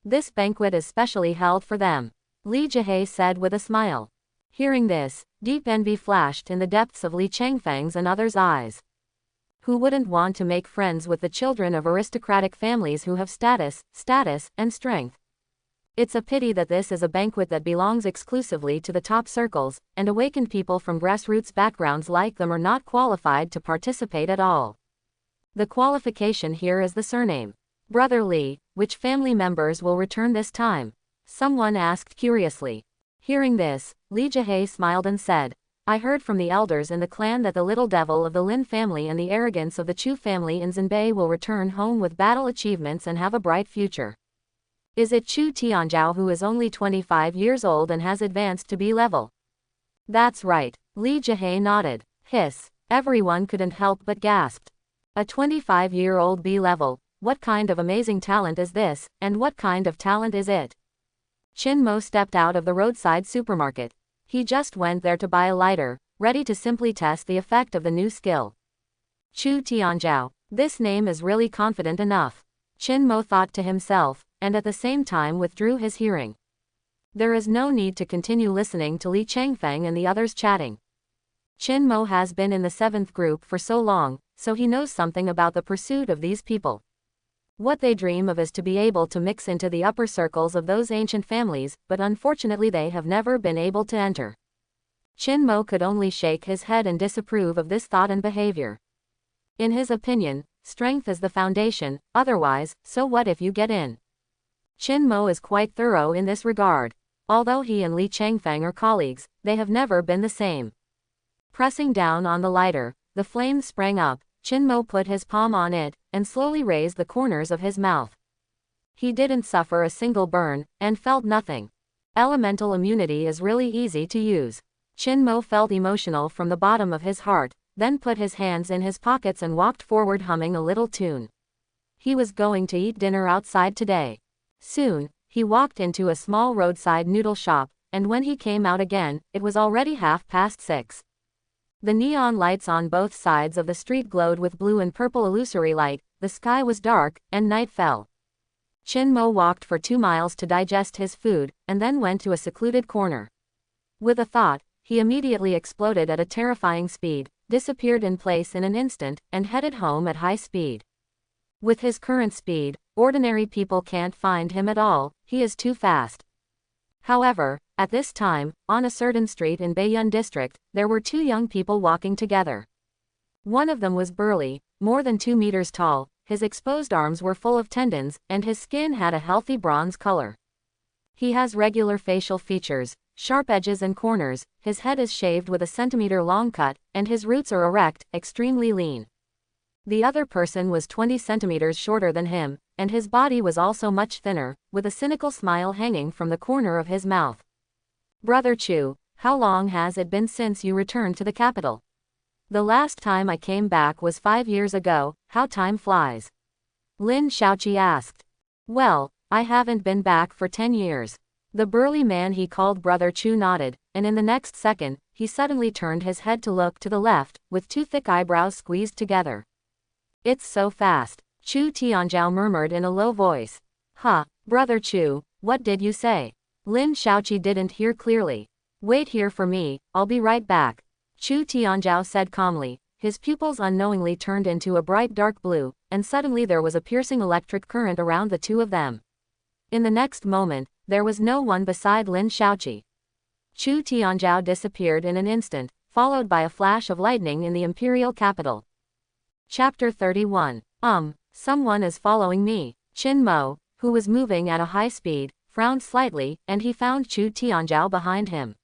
This banquet is specially held for them, Li Jihei said with a smile. Hearing this, deep envy flashed in the depths of Li Chengfeng's and others' eyes. Who wouldn't want to make friends with the children of aristocratic families who have status, and strength? It's a pity that this is a banquet that belongs exclusively to the top circles, and awakened people from grassroots backgrounds like them are not qualified to participate at all. The qualification here is the surname. Brother Li, which family members will return this time? Someone asked curiously. Hearing this, Li Jihei smiled and said, I heard from the elders in the clan that the little devil of the Lin family and the arrogance of the Chu family in Zhenbei will return home with battle achievements and have a bright future. Is it Chu Tianzhao who is only 25 years old and has advanced to B level? That's right, Li Jihei nodded. Hiss. Everyone couldn't help but gasped. A 25-year-old B level, what kind of amazing talent is this, and what kind of talent is it? Qin Mo stepped out of the roadside supermarket. He just went there to buy a lighter, ready to simply test the effect of the new skill. Chu Tianzhao, this name is really confident enough. Qin Mo thought to himself, and at the same time withdrew his hearing. There is no need to continue listening to Li Chengfeng and the others chatting. Qin Mo has been in the 7th group for so long, so he knows something about the pursuit of these people. What they dream of is to be able to mix into the upper circles of those ancient families, but unfortunately they have never been able to enter. Qin Mo could only shake his head and disapprove of this thought and behavior. In his opinion, strength is the foundation, otherwise, so what if you get in? Qin Mo is quite thorough in this regard. Although he and Li Chengfeng are colleagues, they have never been the same. Pressing down on the lighter, the flames sprang up. Qin Mo put his palm on it, and slowly raised the corners of his mouth. He didn't suffer a single burn, and felt nothing. Elemental immunity is really easy to use. Qin Mo felt emotional from the bottom of his heart, then put his hands in his pockets and walked forward humming a little tune. He was going to eat dinner outside today. Soon, he walked into a small roadside noodle shop, and when he came out again, it was already 6:30. The neon lights on both sides of the street glowed with blue and purple illusory light, the sky was dark, and night fell. Qin Mo walked for 2 miles to digest his food, and then went to a secluded corner. With a thought, he immediately exploded at a terrifying speed, disappeared in place in an instant, and headed home at high speed. With his current speed, ordinary people can't find him at all, he is too fast. However, at this time, on a certain street in Baiyun district, there were 2 young people walking together. One of them was burly, more than 2 meters tall, his exposed arms were full of tendons, and his skin had a healthy bronze color. He has regular facial features, sharp edges and corners, his head is shaved with a centimeter-long cut, and his roots are erect, extremely lean. The other person was 20 centimeters shorter than him, and his body was also much thinner, with a cynical smile hanging from the corner of his mouth. Brother Chu, how long has it been since you returned to the capital? The last time I came back was 5 years ago, how time flies. Lin Shaoqi asked. Well, I haven't been back for 10 years. The burly man he called Brother Chu nodded, and in the next second, he suddenly turned his head to look to the left, with 2 thick eyebrows squeezed together. It's so fast, Chu Tianzhao murmured in a low voice. Huh, Brother Chu, what did you say? Lin Shaoqi didn't hear clearly. Wait here for me, I'll be right back. Chu Tianzhao said calmly, his pupils unknowingly turned into a bright dark blue, and suddenly there was a piercing electric current around the 2 of them. In the next moment, there was no one beside Lin Shaoqi. Chu Tianzhao disappeared in an instant, followed by a flash of lightning in the imperial capital. Chapter 31. Someone is following me. Qin Mo, who was moving at a high speed, frowned slightly, and he found Chu Tianzhao behind him.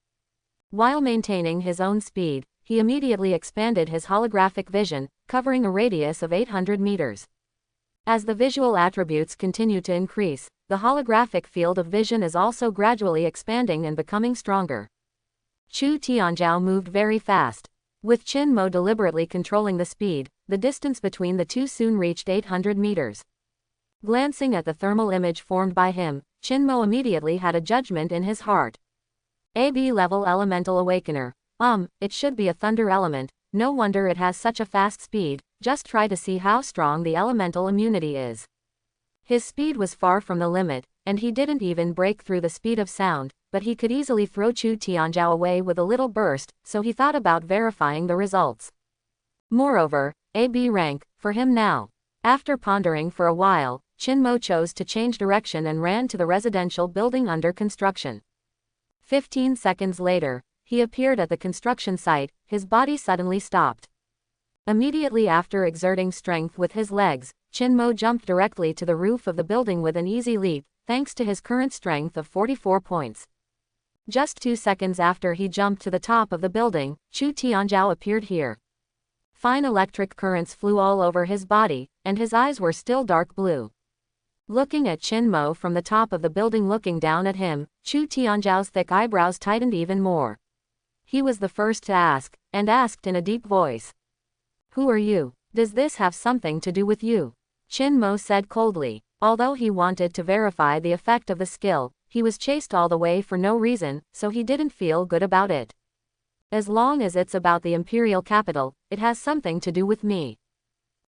While maintaining his own speed, he immediately expanded his holographic vision, covering a radius of 800 meters. As the visual attributes continue to increase, the holographic field of vision is also gradually expanding and becoming stronger. Chu Tianzhao moved very fast. With Qin Mo deliberately controlling the speed, the distance between the 2 soon reached 800 meters. Glancing at the thermal image formed by him, Qin Mo immediately had a judgment in his heart. AB level elemental awakener. It should be a thunder element, no wonder it has such a fast speed, just try to see how strong the elemental immunity is. His speed was far from the limit, and he didn't even break through the speed of sound, but he could easily throw Chu Tianzhao away with a little burst, so he thought about verifying the results. Moreover, AB rank, for him now. After pondering for a while, Qin Mo chose to change direction and ran to the residential building under construction. 15 seconds later, he appeared at the construction site, his body suddenly stopped. Immediately after exerting strength with his legs, Qin Mo jumped directly to the roof of the building with an easy leap, thanks to his current strength of 44 points. Just 2 seconds after he jumped to the top of the building, Chu Tianzhao appeared here. Fine electric currents flew all over his body, and his eyes were still dark blue. Looking at Qin Mo from the top of the building looking down at him, Chu Tianzhao's thick eyebrows tightened even more. He was the first to ask, and asked in a deep voice. Who are you? Does this have something to do with you? Qin Mo said coldly. Although he wanted to verify the effect of the skill, he was chased all the way for no reason, so he didn't feel good about it. As long as it's about the imperial capital, it has something to do with me.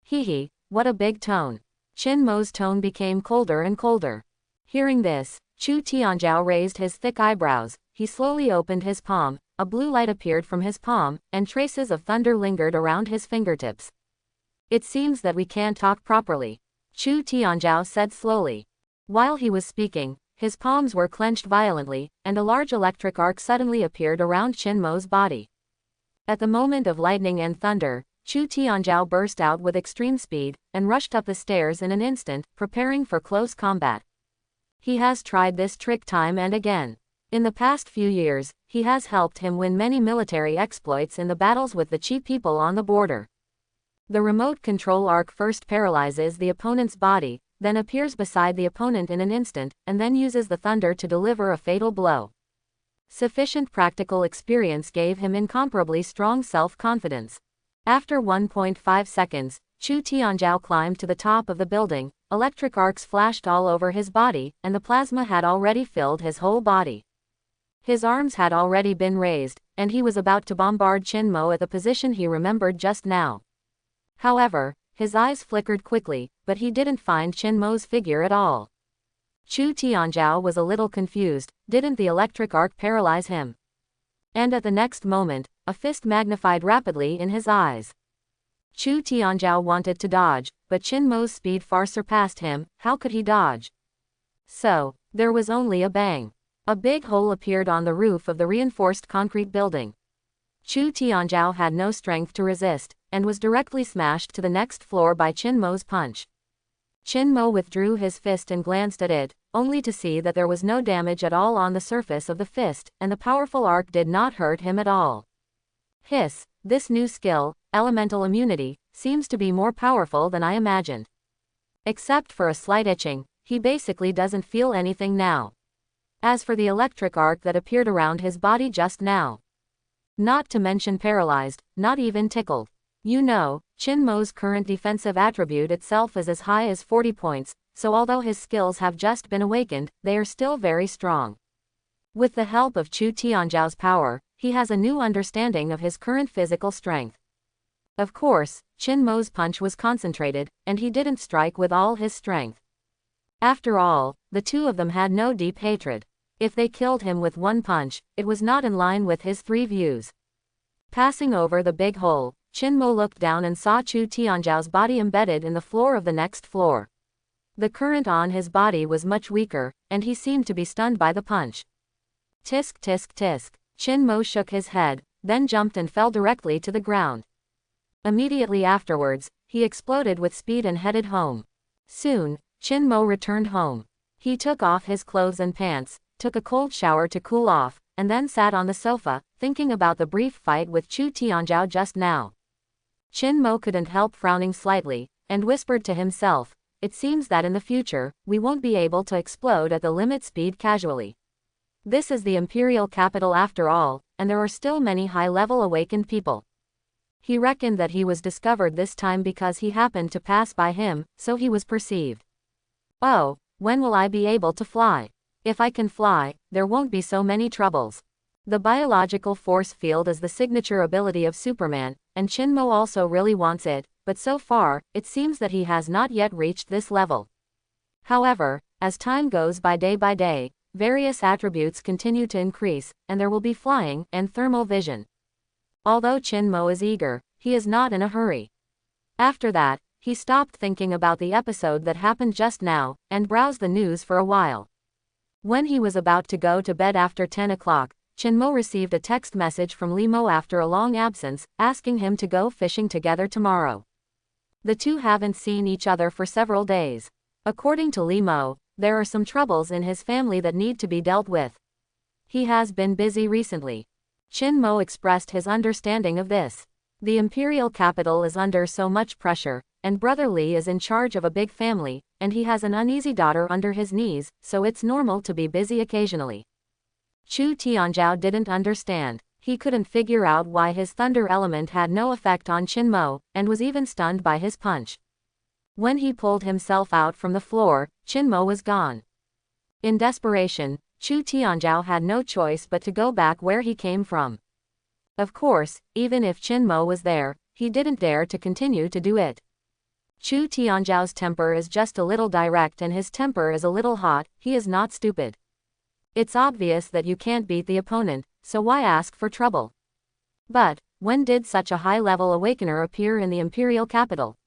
Hee, what a big tone. Qin Mo's tone became colder and colder. Hearing this, Chu Tianzhao raised his thick eyebrows, he slowly opened his palm, a blue light appeared from his palm, and traces of thunder lingered around his fingertips. It seems that we can't talk properly, Chu Tianzhao said slowly. While he was speaking, his palms were clenched violently, and a large electric arc suddenly appeared around Qin Mo's body. At the moment of lightning and thunder, Chu Tianzhao burst out with extreme speed, and rushed up the stairs in an instant, preparing for close combat. He has tried this trick time and again. In the past few years, he has helped him win many military exploits in the battles with the Qi people on the border. The remote control arc first paralyzes the opponent's body, then appears beside the opponent in an instant, and then uses the thunder to deliver a fatal blow. Sufficient practical experience gave him incomparably strong self-confidence. After 1.5 seconds, Chu Tianzhao climbed to the top of the building, electric arcs flashed all over his body, and the plasma had already filled his whole body. His arms had already been raised, and he was about to bombard Qin at the position he remembered just now. However, his eyes flickered quickly, but he didn't find Qin figure at all. Chu Tianzhao was a little confused. Didn't the electric arc paralyze him? And at the next moment, a fist magnified rapidly in his eyes. Chu Tianzhao wanted to dodge, but Qin speed far surpassed him. How could he dodge? So, there was only a bang. A big hole appeared on the roof of the reinforced concrete building. Chu Tianzhao had no strength to resist, and was directly smashed to the next floor by Qin punch. Qin withdrew his fist and glanced at it, only to see that there was no damage at all on the surface of the fist, and the powerful arc did not hurt him at all. Hiss, this new skill, elemental immunity, seems to be more powerful than I imagined. Except for a slight itching, he basically doesn't feel anything now. As for the electric arc that appeared around his body just now. Not to mention paralyzed, not even tickled. You know, Qin current defensive attribute itself is as high as 40 points, so although his skills have just been awakened, they are still very strong. With the help of Chu Tianzhao's power, he has a new understanding of his current physical strength. Of course, Qin punch was concentrated, and he didn't strike with all his strength. After all, the two of them had no deep hatred. If they killed him with one punch, it was not in line with his three views. Passing over the big hole, Qin looked down and saw Chu Tianzhao's body embedded in the floor of the next floor. The current on his body was much weaker, and he seemed to be stunned by the punch. Tisk tisk tisk. Qin shook his head, then jumped and fell directly to the ground. Immediately afterwards, he exploded with speed and headed home. Soon, Qin returned home. He took off his clothes and pants, took a cold shower to cool off, and then sat on the sofa, thinking about the brief fight with Chu Tianzhao just now. Qin couldn't help frowning slightly, and whispered to himself, "It seems that in the future, we won't be able to explode at the limit speed casually. This is the imperial capital after all, and there are still many high-level awakened people." He reckoned that he was discovered this time because he happened to pass by him, so he was perceived. Oh, when will I be able to fly? If I can fly, there won't be so many troubles. The biological force field is the signature ability of Superman, and Qin also really wants it, but so far, it seems that he has not yet reached this level. However, as time goes by day, various attributes continue to increase, and there will be flying and thermal vision. Although Qin is eager, he is not in a hurry. After that, he stopped thinking about the episode that happened just now, and browsed the news for a while. When he was about to go to bed after 10 o'clock, Qin received a text message from Limo after a long absence, asking him to go fishing together tomorrow. The two haven't seen each other for several days. According to Limo, there are some troubles in his family that need to be dealt with. He has been busy recently. Qin expressed his understanding of this. The imperial capital is under so much pressure, and Brother Li is in charge of a big family, and he has an uneasy daughter under his knees, so it's normal to be busy occasionally. Chu Tianzhao didn't understand. He couldn't figure out why his thunder element had no effect on Qin and was even stunned by his punch. When he pulled himself out from the floor, Qin was gone. In desperation, Chu Tianzhao had no choice but to go back where he came from. Of course, even if Qin was there, he didn't dare to continue to do it. Chu Tianzhao's temper is just a little direct and his temper is a little hot. He is not stupid. It's obvious that you can't beat the opponent, so why ask for trouble? But, when did such a high-level awakener appear in the imperial capital?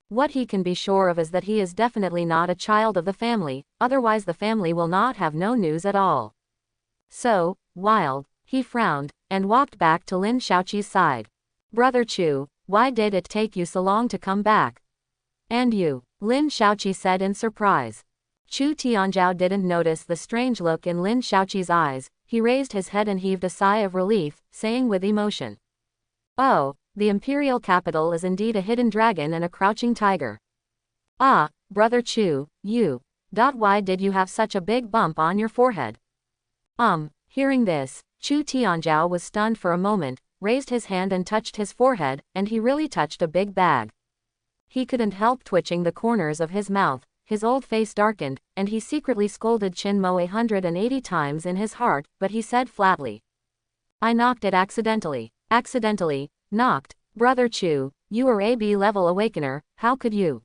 What he can be sure of is that he is definitely not a child of the family, otherwise the family will not have no news at all. So, wild, he frowned, and walked back to Lin Shaoqi's side. "Brother Chu, why did it take you so long to come back?" "And you?" Lin Shaoqi said in surprise. Chu Tianzhao didn't notice the strange look in Lin Shaoqi's eyes. He raised his head and heaved a sigh of relief, saying with emotion, "Oh, the imperial capital is indeed a hidden dragon and a crouching tiger. Ah, Brother Chu, you. Why did you have such a big bump on your forehead?" Hearing this, Chu Tianzhao was stunned for a moment, raised his hand and touched his forehead, and he really touched a big bag. He couldn't help twitching the corners of his mouth. his old face darkened, and he secretly scolded Chin-mo 180 times in his heart, but he said flatly, I knocked it accidentally. Accidentally? Knocked? Brother Chu, you are a B-level awakener, how could you?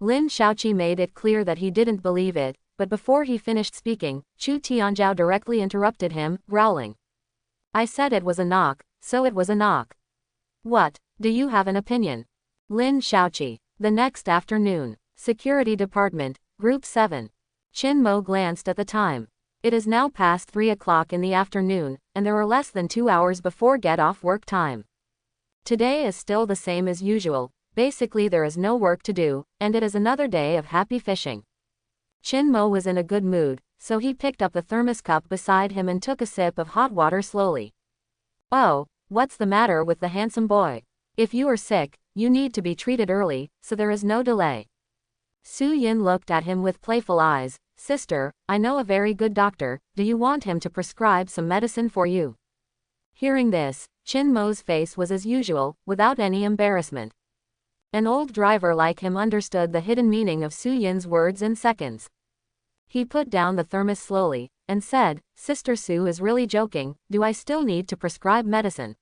Lin Shaoqi made it clear that he didn't believe it, but before he finished speaking, Chu Tianzhao directly interrupted him, growling. I said it was a knock, so it was a knock. What? Do you have an opinion? Lin Shaoqi. The next afternoon. Security Department, Group 7. Chin-mo glanced at the time. It is now past 3 o'clock in the afternoon, and there are less than 2 hours before get-off work time. Today is still the same as usual, basically there is no work to do, and it is another day of happy fishing. Chin-mo was in a good mood, so he picked up the thermos cup beside him and took a sip of hot water slowly. Oh, what's the matter with the handsome boy? If you are sick, you need to be treated early, so there is no delay. Su Yin looked at him with playful eyes. Sister, I know a very good doctor, do you want him to prescribe some medicine for you? Hearing this, Chin-mo's face was as usual, without any embarrassment. An old driver like him understood the hidden meaning of Su Yin's words in seconds. He put down the thermos slowly, and said, Sister Su is really joking, do I still need to prescribe medicine?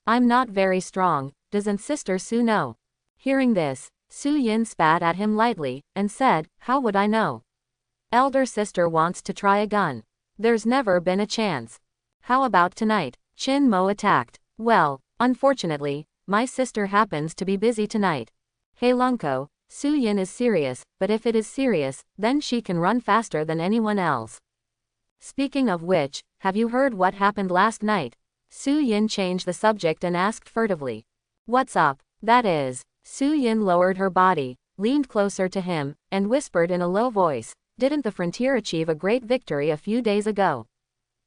I'm not very strong, doesn't Sister Su know? Hearing this, Su Yin spat at him lightly, and said, how would I know? Elder sister wants to try a gun. There's never been a chance. How about tonight? Chin-mo attacked. Well, unfortunately, my sister happens to be busy tonight. Hey Lunko, Su Yin is serious, but if it is serious, then she can run faster than anyone else. Speaking of which, have you heard what happened last night? Su Yin changed the subject and asked furtively. What's up? That is. Su Yin lowered her body, leaned closer to him, and whispered in a low voice, didn't the frontier achieve a great victory a few days ago?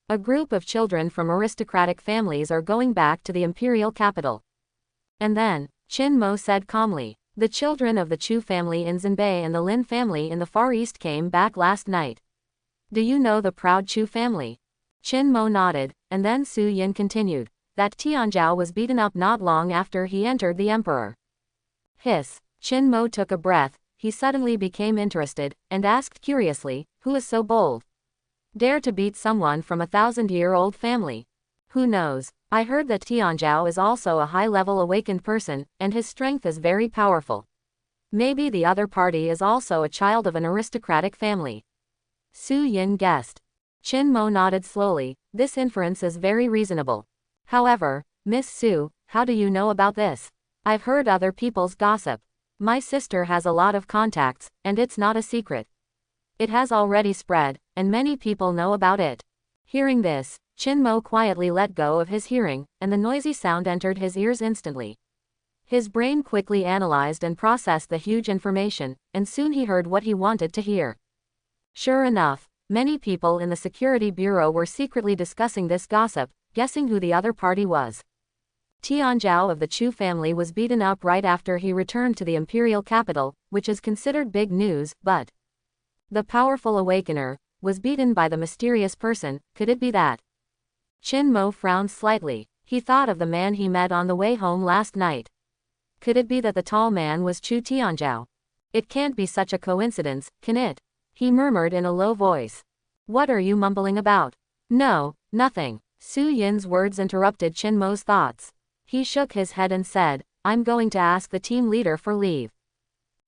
A group of children from aristocratic families are going back to the imperial capital. And then, Chin-mo said calmly, the children of the Chu family in Xinbei and the Lin family in the Far East came back last night. Do you know the proud Chu family? Chin-mo nodded, and then Su Yin continued, that Tianzhao was beaten up not long after he entered the emperor. Hiss. Chin-mo took a breath, he suddenly became interested, and asked curiously, who is so bold? Dare to beat someone from a 1,000-year-old family? Who knows? I heard that Tianzhao is also a high-level awakened person, and his strength is very powerful. Maybe the other party is also a child of an aristocratic family. Su Yin guessed. Chin-mo nodded slowly, this inference is very reasonable. However, Miss Su, how do you know about this? I've heard other people's gossip. My sister has a lot of contacts, and it's not a secret. It has already spread, and many people know about it. Hearing this, Chin-mo quietly let go of his hearing, and the noisy sound entered his ears instantly. His brain quickly analyzed and processed the huge information, and soon he heard what he wanted to hear. Sure enough, many people in the security bureau were secretly discussing this gossip, guessing who the other party was. Tianzhao of the Chu family was beaten up right after he returned to the imperial capital, which is considered big news, but the powerful awakener was beaten by the mysterious person, could it be that? Chin-mo frowned slightly. He thought of the man he met on the way home last night. Could it be that the tall man was Chu Tianzhao? It can't be such a coincidence, can it? He murmured in a low voice. What are you mumbling about? No, nothing. Su Yin's words interrupted Chin-mo's thoughts. He shook his head and said, I'm going to ask the team leader for leave.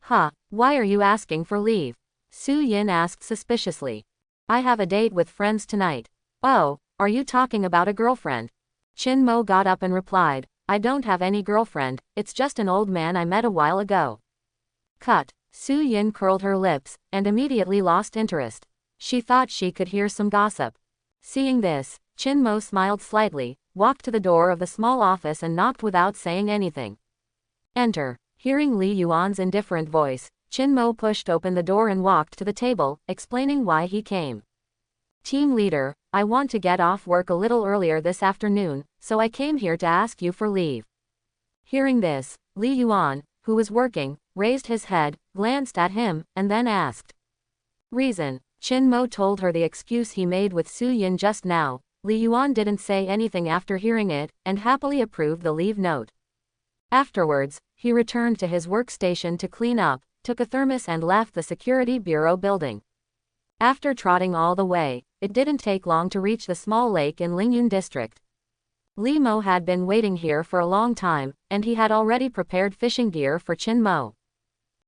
Huh, why are you asking for leave? Su Yin asked suspiciously. I have a date with friends tonight. Oh, are you talking about a girlfriend? Chin-mo got up and replied, I don't have any girlfriend, it's just an old man I met a while ago. Cut. Su Yin curled her lips, and immediately lost interest. She thought she could hear some gossip. Seeing this, Chin-mo smiled slightly, walked to the door of the small office and knocked without saying anything. Enter. Hearing Li Yuan's indifferent voice, Chin-mo pushed open the door and walked to the table, explaining why he came. Team leader, I want to get off work a little earlier this afternoon, so I came here to ask you for leave. Hearing this, Li Yuan, who was working, raised his head, glanced at him, and then asked. Reason. Chin-mo told her the excuse he made with Su Yin just now. Li Yuan didn't say anything after hearing it, and happily approved the leave note. Afterwards, he returned to his workstation to clean up, took a thermos and left the Security Bureau building. After trotting all the way, it didn't take long to reach the small lake in Lingyun district. Limo had been waiting here for a long time, and he had already prepared fishing gear for Chin Mo.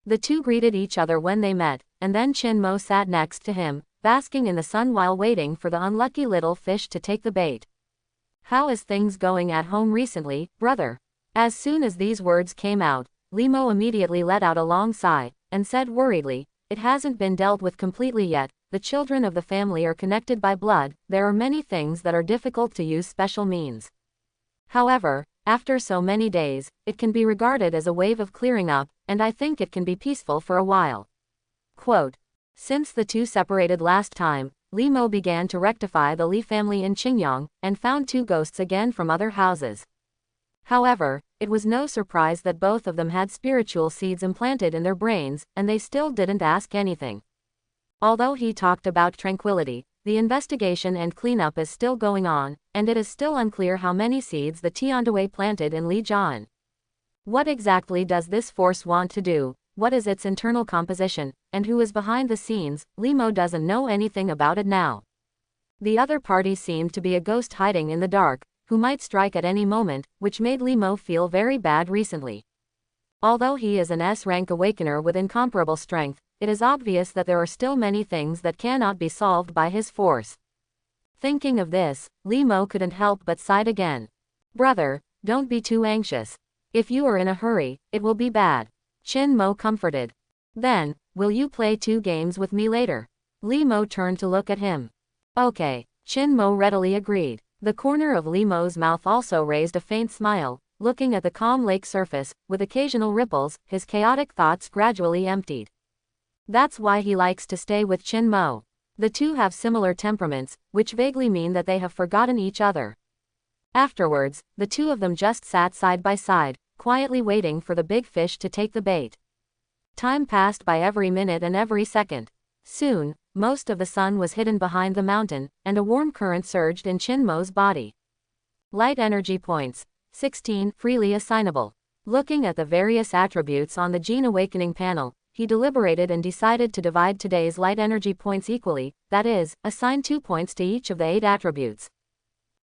The two greeted each other when they met, and then Chin Mo sat next to him, basking in the sun while waiting for the unlucky little fish to take the bait. "How is things going at home recently, brother?" As soon as these words came out, Limo immediately let out a long sigh, and said worriedly, "It hasn't been dealt with completely yet. The children of the family are connected by blood. There are many things that are difficult to use special means. However, after so many days, it can be regarded as a wave of clearing up, and I think it can be peaceful for a while." Quote, since the two separated last time, Limo began to rectify the Li family in Qingyang, and found two ghosts again from other houses. However, it was no surprise that both of them had spiritual seeds implanted in their brains, and they still didn't ask anything. Although he talked about tranquility, the investigation and cleanup is still going on, and it is still unclear how many seeds the Tiandawei planted in Li Yuan. What exactly does this force want to do? What is its internal composition, and who is behind the scenes? Limo doesn't know anything about it now. The other party seemed to be a ghost hiding in the dark, who might strike at any moment, which made Limo feel very bad recently. Although he is an S-rank awakener with incomparable strength, it is obvious that there are still many things that cannot be solved by his force. Thinking of this, Limo couldn't help but sigh again. "Brother, don't be too anxious. If you are in a hurry, it will be bad," Chin Mo comforted. "Then, will you play 2 games with me later?" Limo turned to look at him. "Okay," Chin Mo readily agreed. The corner of Limo's mouth also raised a faint smile, looking at the calm lake surface, with occasional ripples. His chaotic thoughts gradually emptied. That's why he likes to stay with Chin Mo. The two have similar temperaments, which vaguely mean that they have forgotten each other. Afterwards, the two of them just sat side by side, quietly waiting for the big fish to take the bait. Time passed by every minute and every second. Soon, most of the sun was hidden behind the mountain, and a warm current surged in Chin Mo's body. Light energy points. 16, freely assignable. Looking at the various attributes on the Gene Awakening panel, he deliberated and decided to divide today's light energy points equally, that is, assign 2 points to each of the 8 attributes.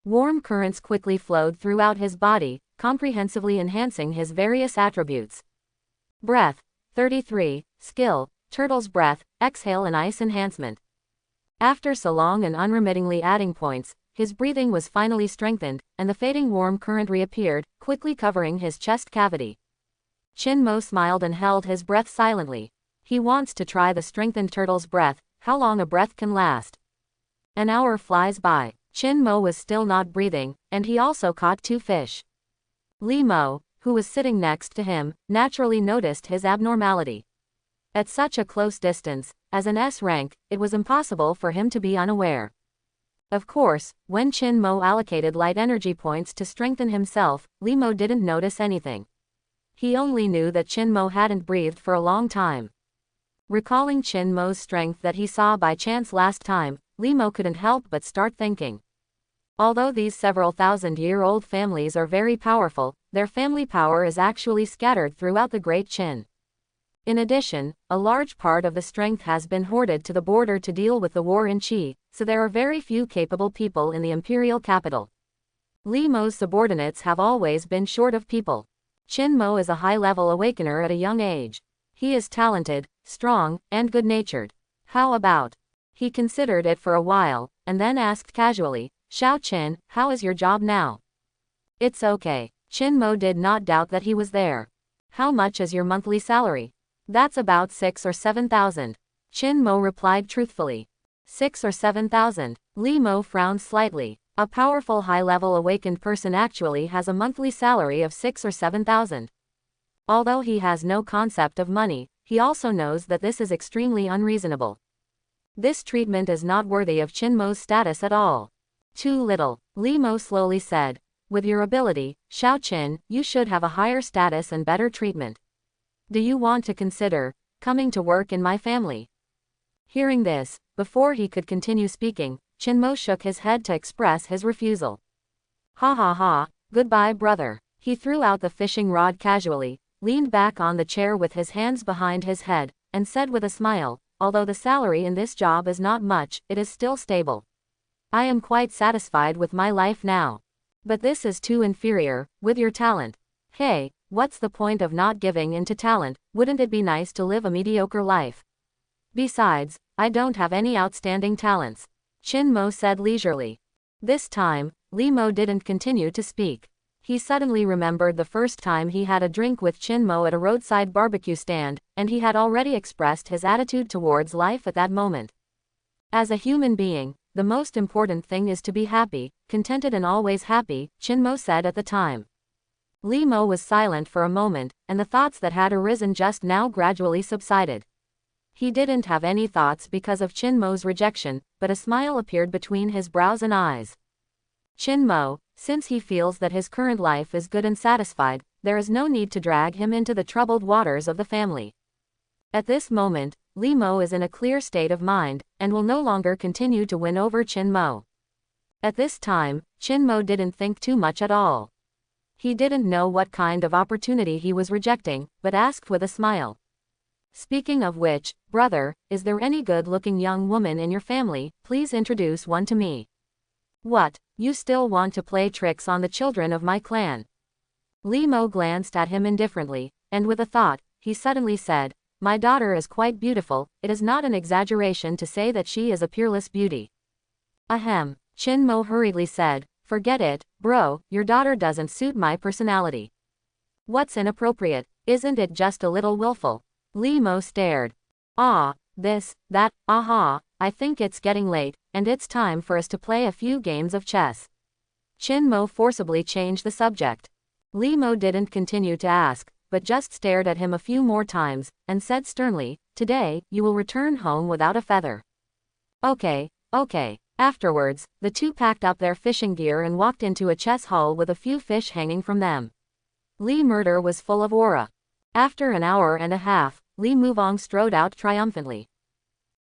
Warm currents quickly flowed throughout his body, comprehensively enhancing his various attributes. Breath. 33, skill, turtle's breath, exhale and ice enhancement. After so long and unremittingly adding points, his breathing was finally strengthened, and the fading warm current reappeared, quickly covering his chest cavity. Chin Mo smiled and held his breath silently. He wants to try the strengthened turtle's breath, how long a breath can last. An hour flies by. Chin Mo was still not breathing, and he also caught 2 fish. Limo, who was sitting next to him, naturally noticed his abnormality. At such a close distance, as an S rank, it was impossible for him to be unaware. Of course, when Chin Mo allocated light energy points to strengthen himself, Limo didn't notice anything. He only knew that Chin Mo hadn't breathed for a long time. Recalling Chin Mo's strength that he saw by chance last time, Limo couldn't help but start thinking. Although these several thousand-year-old families are very powerful, their family power is actually scattered throughout the Great Qin. In addition, a large part of the strength has been hoarded to the border to deal with the war in Qi, so there are very few capable people in the imperial capital. Limo's subordinates have always been short of people. Chin Mo is a high-level awakener at a young age. He is talented, strong, and good-natured. How about? He considered it for a while, and then asked casually, "Xiao Qin, how is your job now?" "It's okay." Chin Mo did not doubt that he was there. "How much is your monthly salary?" "That's about 6 or 7,000. Chin Mo replied truthfully. 6 or 7,000. Limo frowned slightly. A powerful high-level awakened person actually has a monthly salary of 6 or 7,000. Although he has no concept of money, he also knows that this is extremely unreasonable. This treatment is not worthy of Chin Mo's status at all. Too little, Limo slowly said. With your ability, Xiao Qin, you should have a higher status and better treatment. Do you want to consider coming to work in my family? Hearing this, before he could continue speaking, Chin Mo shook his head to express his refusal. Ha ha ha, goodbye brother. He threw out the fishing rod casually, leaned back on the chair with his hands behind his head, and said with a smile, although the salary in this job is not much, it is still stable. I am quite satisfied with my life now. But this is too inferior, with your talent. Hey, what's the point of not giving in to talent? Wouldn't it be nice to live a mediocre life? Besides, I don't have any outstanding talents, Chin-mo said leisurely. This time, Limo didn't continue to speak. He suddenly remembered the first time he had a drink with Chin-mo at a roadside barbecue stand, and he had already expressed his attitude towards life at that moment. As a human being, the most important thing is to be happy, contented and always happy, Chin-mo said at the time. Limo was silent for a moment, and the thoughts that had arisen just now gradually subsided. He didn't have any thoughts because of Chin-mo's rejection, but a smile appeared between his brows and eyes. Chin-mo, since he feels that his current life is good and satisfied, there is no need to drag him into the troubled waters of the family. At this moment, Limo is in a clear state of mind, and will no longer continue to win over Chin-mo. At this time, Chin-mo didn't think too much at all. He didn't know what kind of opportunity he was rejecting, but asked with a smile. Speaking of which, brother, is there any good-looking young woman in your family? Please introduce one to me. What, you still want to play tricks on the children of my clan? Limo glanced at him indifferently, and with a thought, he suddenly said, my daughter is quite beautiful, it is not an exaggeration to say that she is a peerless beauty. Ahem, Chin-mo hurriedly said, forget it, bro, your daughter doesn't suit my personality. What's inappropriate, isn't it just a little willful? Limo stared. Ah, this, that, aha, I think it's getting late, and it's time for us to play a few games of chess. Chin-mo forcibly changed the subject. Limo didn't continue to ask, but just stared at him a few more times, and said sternly, today, you will return home without a feather. Okay. Afterwards, the two packed up their fishing gear and walked into a chess hall with a few fish hanging from them. Li Murder was full of aura. After an hour and a half, Li Muvong strode out triumphantly.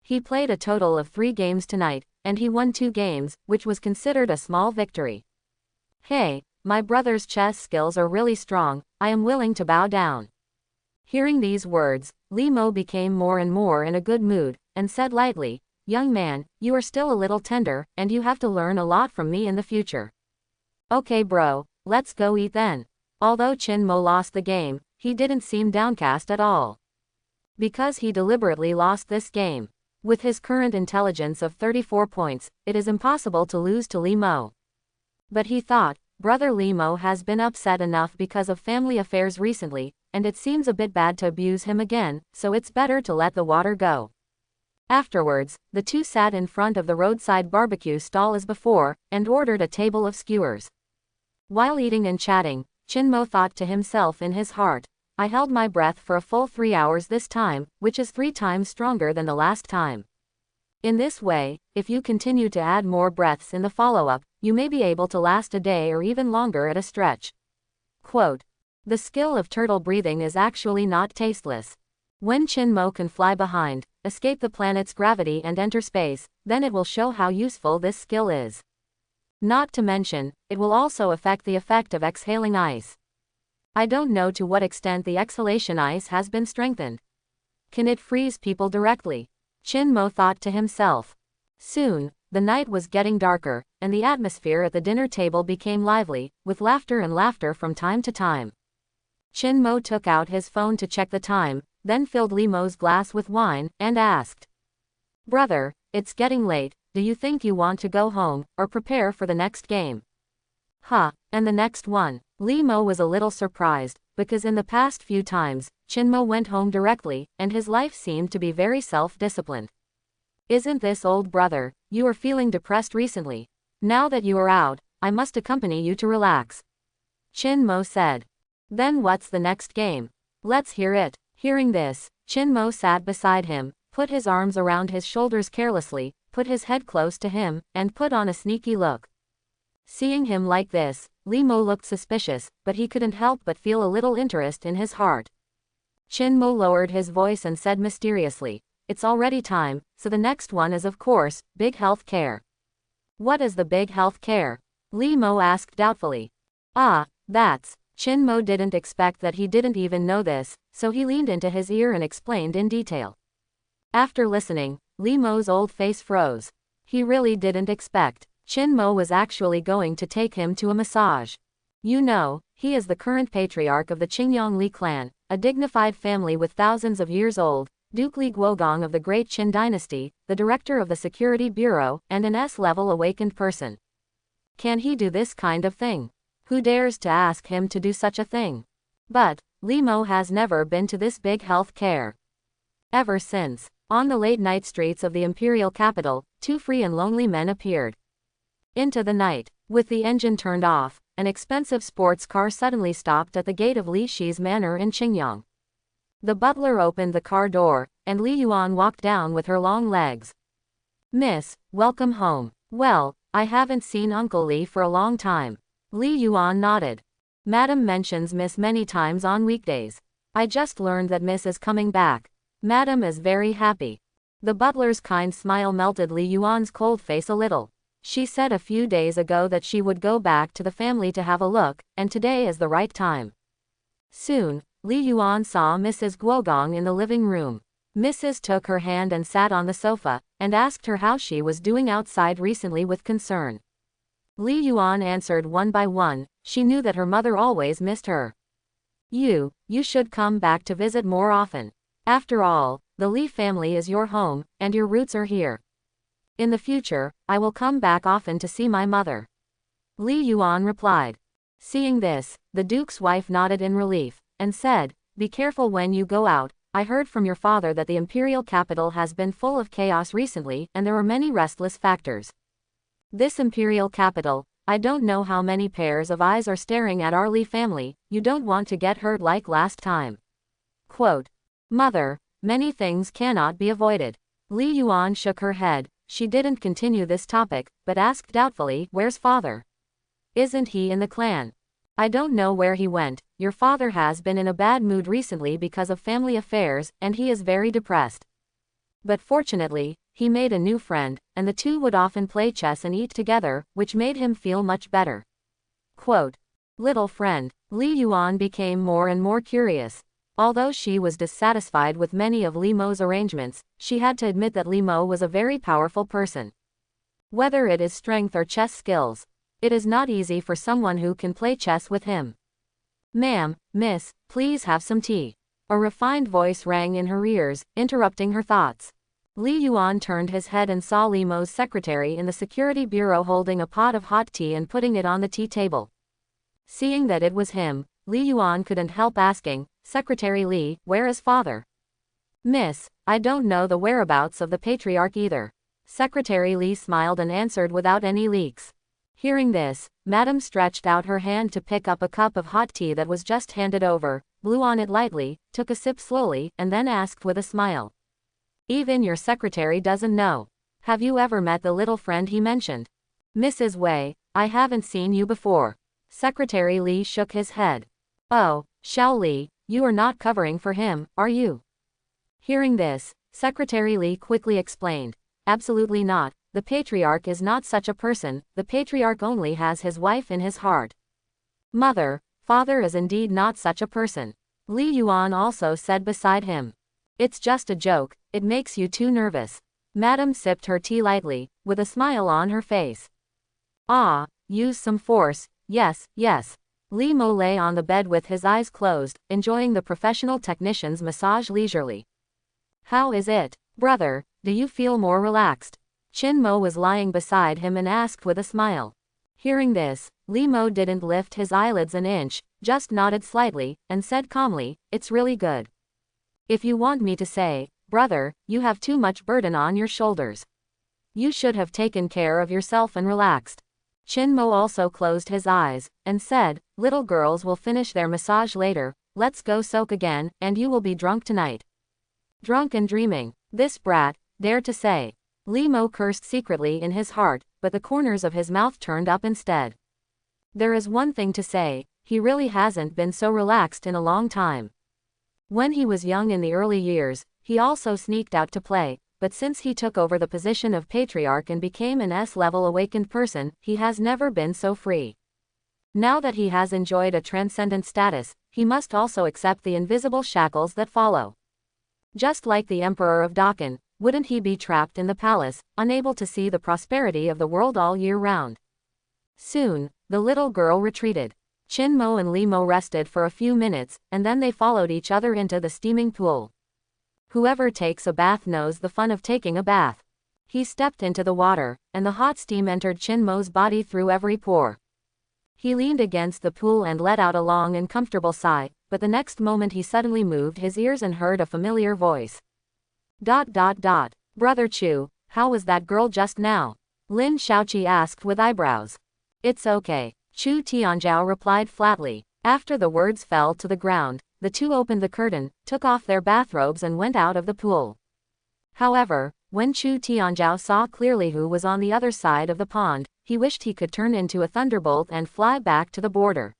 He played a total of 3 games tonight, and he won 2 games, which was considered a small victory. Hey, my brother's chess skills are really strong, I am willing to bow down. Hearing these words, Limo became more and more in a good mood, and said lightly, young man, you are still a little tender, and you have to learn a lot from me in the future. Okay bro, let's go eat then. Although Chin-mo lost the game, he didn't seem downcast at all. Because he deliberately lost this game. With his current intelligence of 34 points, it is impossible to lose to Limo. But he thought, brother Limo has been upset enough because of family affairs recently, and it seems a bit bad to abuse him again, so it's better to let the water go. Afterwards, the two sat in front of the roadside barbecue stall as before, and ordered a table of skewers. While eating and chatting, Chin-mo thought to himself in his heart, I held my breath for a full 3 hours this time, which is 3 times stronger than the last time. In this way, if you continue to add more breaths in the follow-up, you may be able to last a day or even longer at a stretch. Quote, the skill of turtle breathing is actually not tasteless. When Chin-mo can fly behind, escape the planet's gravity and enter space, then it will show how useful this skill is. Not to mention, it will also affect the effect of exhaling ice. I don't know to what extent the exhalation ice has been strengthened. Can it freeze people directly? Chin-mo thought to himself. Soon, the night was getting darker, and the atmosphere at the dinner table became lively, with laughter and laughter from time to time. Chin-mo took out his phone to check the time, then filled Limo's glass with wine, and asked. Brother, it's getting late, do you think you want to go home, or prepare for the next game? And the next one? Limo was a little surprised, because in the past few times, Chin-mo went home directly, and his life seemed to be very self-disciplined. Isn't this old brother, you are feeling depressed recently? Now that you are out, I must accompany you to relax. Chin-mo said. Then what's the next game? Let's hear it. Hearing this, Chin-mo sat beside him, put his arms around his shoulders carelessly, put his head close to him, and put on a sneaky look. Seeing him like this, Limo looked suspicious, but he couldn't help but feel a little interest in his heart. Chin-mo lowered his voice and said mysteriously, it's already time, so the next one is of course, big health care. What is the big health care? Limo asked doubtfully. That's Chin Mo didn't expect that he didn't even know this, so he leaned into his ear and explained in detail. After listening, Limo's old face froze. He really didn't expect Chin Mo was actually going to take him to a massage. You know, he is the current patriarch of the Qingyang Li clan, a dignified family with thousands of years old, Duke Li Guogong of the Great Qin dynasty, the director of the Security Bureau, and an S-level awakened person. Can he do this kind of thing? Who dares to ask him to do such a thing? But Limo has never been to this big health care. Ever since, on the late-night streets of the imperial capital, two free and lonely men appeared. Into the night, with the engine turned off, an expensive sports car suddenly stopped at the gate of Li Shi's manor in Qingyang. The butler opened the car door, and Li Yuan walked down with her long legs. Miss, welcome home. Well, I haven't seen Uncle Li for a long time. Li Yuan nodded. Madam mentions Miss many times on weekdays. I just learned that Miss is coming back. Madam is very happy. The butler's kind smile melted Li Yuan's cold face a little. She said a few days ago that she would go back to the family to have a look, and today is the right time. Soon, Li Yuan saw Mrs. Guogong in the living room. Mrs. took her hand and sat on the sofa, and asked her how she was doing outside recently with concern. Li Yuan answered one by one. She knew that her mother always missed her. You should come back to visit more often. After all, the Li family is your home, and your roots are here. In the future, I will come back often to see my mother. Li Yuan replied. Seeing this, the duke's wife nodded in relief, and said, Be careful when you go out. I heard from your father that the imperial capital has been full of chaos recently and there are many restless factors. This imperial capital, I don't know how many pairs of eyes are staring at our Li family, you don't want to get hurt like last time. Quote. Mother, many things cannot be avoided. Li Yuan shook her head. She didn't continue this topic, but asked doubtfully, Where's father? Isn't he in the clan? I don't know where he went. Your father has been in a bad mood recently because of family affairs, and he is very depressed. But fortunately, he made a new friend, and the two would often play chess and eat together, which made him feel much better. Quote. Little friend. Li Yuan became more and more curious. Although she was dissatisfied with many of Limo's arrangements, she had to admit that Limo was a very powerful person. Whether it is strength or chess skills, it is not easy for someone who can play chess with him. Ma'am, miss, please have some tea. A refined voice rang in her ears, interrupting her thoughts. Li Yuan turned his head and saw Limo's secretary in the security bureau holding a pot of hot tea and putting it on the tea table. Seeing that it was him, Li Yuan couldn't help asking, Secretary Li, where is father? Miss, I don't know the whereabouts of the patriarch either. Secretary Li smiled and answered without any leaks. Hearing this, Madam stretched out her hand to pick up a cup of hot tea that was just handed over, blew on it lightly, took a sip slowly, and then asked with a smile. Even your secretary doesn't know. Have you ever met the little friend he mentioned? Mrs. Wei, I haven't seen you before. Secretary Li shook his head. Oh, Xiao Li, you are not covering for him, are you? Hearing this, Secretary Li quickly explained. Absolutely not. The patriarch is not such a person, the patriarch only has his wife in his heart. Mother, father is indeed not such a person. Li Yuan also said beside him. It's just a joke, it makes you too nervous. Madam sipped her tea lightly, with a smile on her face. Ah, use some force, yes, yes. Limo lay on the bed with his eyes closed, enjoying the professional technician's massage leisurely. How is it, brother, do you feel more relaxed? Chin Mo was lying beside him and asked with a smile. Hearing this, Limo didn't lift his eyelids an inch, just nodded slightly, and said calmly, It's really good. If you want me to say, brother, you have too much burden on your shoulders. You should have taken care of yourself and relaxed. Chin Mo also closed his eyes, and said, Little girls will finish their massage later, let's go soak again, and you will be drunk tonight. Drunk and dreaming, this brat, dared to say. Limo cursed secretly in his heart, but the corners of his mouth turned up instead. There is one thing to say, he really hasn't been so relaxed in a long time. When he was young in the early years, he also sneaked out to play, but since he took over the position of patriarch and became an S-level awakened person, he has never been so free. Now that he has enjoyed a transcendent status, he must also accept the invisible shackles that follow. Just like the Emperor of Dakan, wouldn't he be trapped in the palace, unable to see the prosperity of the world all year round? Soon, the little girl retreated. Chinmo and Limo rested for a few minutes, and then they followed each other into the steaming pool. Whoever takes a bath knows the fun of taking a bath. He stepped into the water, and the hot steam entered Chinmo's body through every pore. He leaned against the pool and let out a long and comfortable sigh, but the next moment he suddenly moved his ears and heard a familiar voice. Brother Chu, how was that girl just now? Lin Shaoqi asked with eyebrows. It's okay, Chu Tianzhao replied flatly. After the words fell to the ground, the two opened the curtain, took off their bathrobes and went out of the pool. However, when Chu Tianzhao saw clearly who was on the other side of the pond, he wished he could turn into a thunderbolt and fly back to the border.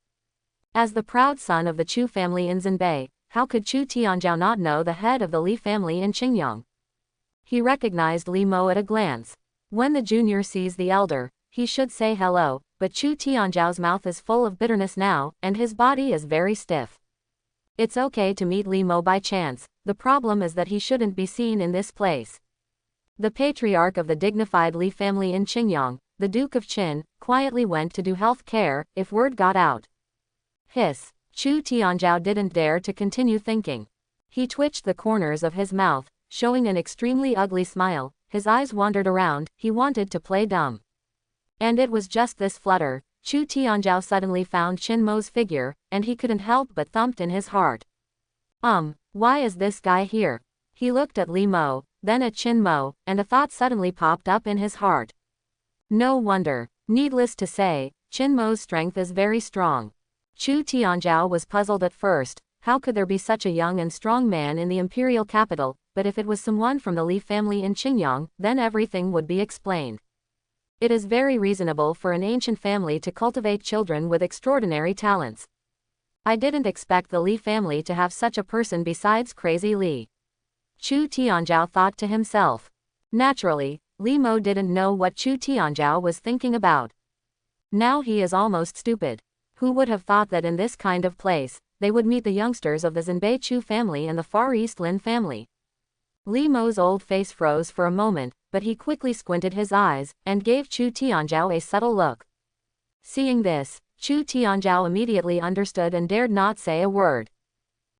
As the proud son of the Chu family in Zhenbei, how could Chu Tianzhao not know the head of the Li family in Qingyang? He recognized Limo at a glance. When the junior sees the elder, he should say hello, but Chu Tianzhao's mouth is full of bitterness now, and his body is very stiff. It's okay to meet Limo by chance, the problem is that he shouldn't be seen in this place. The patriarch of the dignified Li family in Qingyang, the Duke of Qin, quietly went to do health care if word got out. Hiss. Chu Tianzhao didn't dare to continue thinking. He twitched the corners of his mouth, showing an extremely ugly smile. His eyes wandered around, he wanted to play dumb. And it was just this flutter, Chu Tianzhao suddenly found Chinmo's figure, and he couldn't help but thumped in his heart. Why is this guy here? He looked at Limo, then at Chinmo, and a thought suddenly popped up in his heart. No wonder. Needless to say, Chinmo's strength is very strong. Chu Tianzhao was puzzled at first. How could there be such a young and strong man in the imperial capital, but if it was someone from the Li family in Qingyang, then everything would be explained. It is very reasonable for an ancient family to cultivate children with extraordinary talents. I didn't expect the Li family to have such a person besides Crazy Li. Chu Tianzhao thought to himself. Naturally, Limo didn't know what Chu Tianzhao was thinking about. Now he is almost stupid. Who would have thought that in this kind of place, they would meet the youngsters of the Zhenbei Chu family and the Far East Lin family? Limo's old face froze for a moment, but he quickly squinted his eyes, and gave Chu Tianzhao a subtle look. Seeing this, Chu Tianzhao immediately understood and dared not say a word.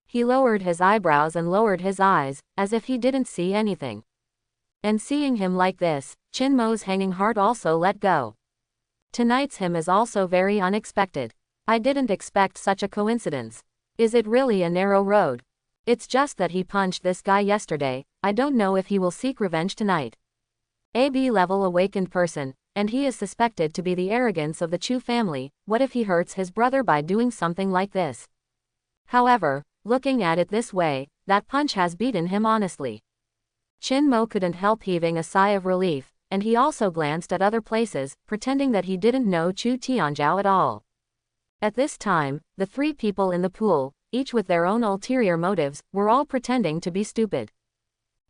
He lowered his eyebrows and lowered his eyes, as if he didn't see anything. And seeing him like this, Chinmo's hanging heart also let go. Tonight's him is also very unexpected. I didn't expect such a coincidence. Is it really a narrow road? It's just that he punched this guy yesterday. I don't know if he will seek revenge tonight. A B-level awakened person, and he is suspected to be the arrogance of the Chu family. What if he hurts his brother by doing something like this? However, looking at it this way, that punch has beaten him honestly. Chinmo couldn't help heaving a sigh of relief, and he also glanced at other places, pretending that he didn't know Chu Tianzhao at all. At this time, the three people in the pool, each with their own ulterior motives, were all pretending to be stupid.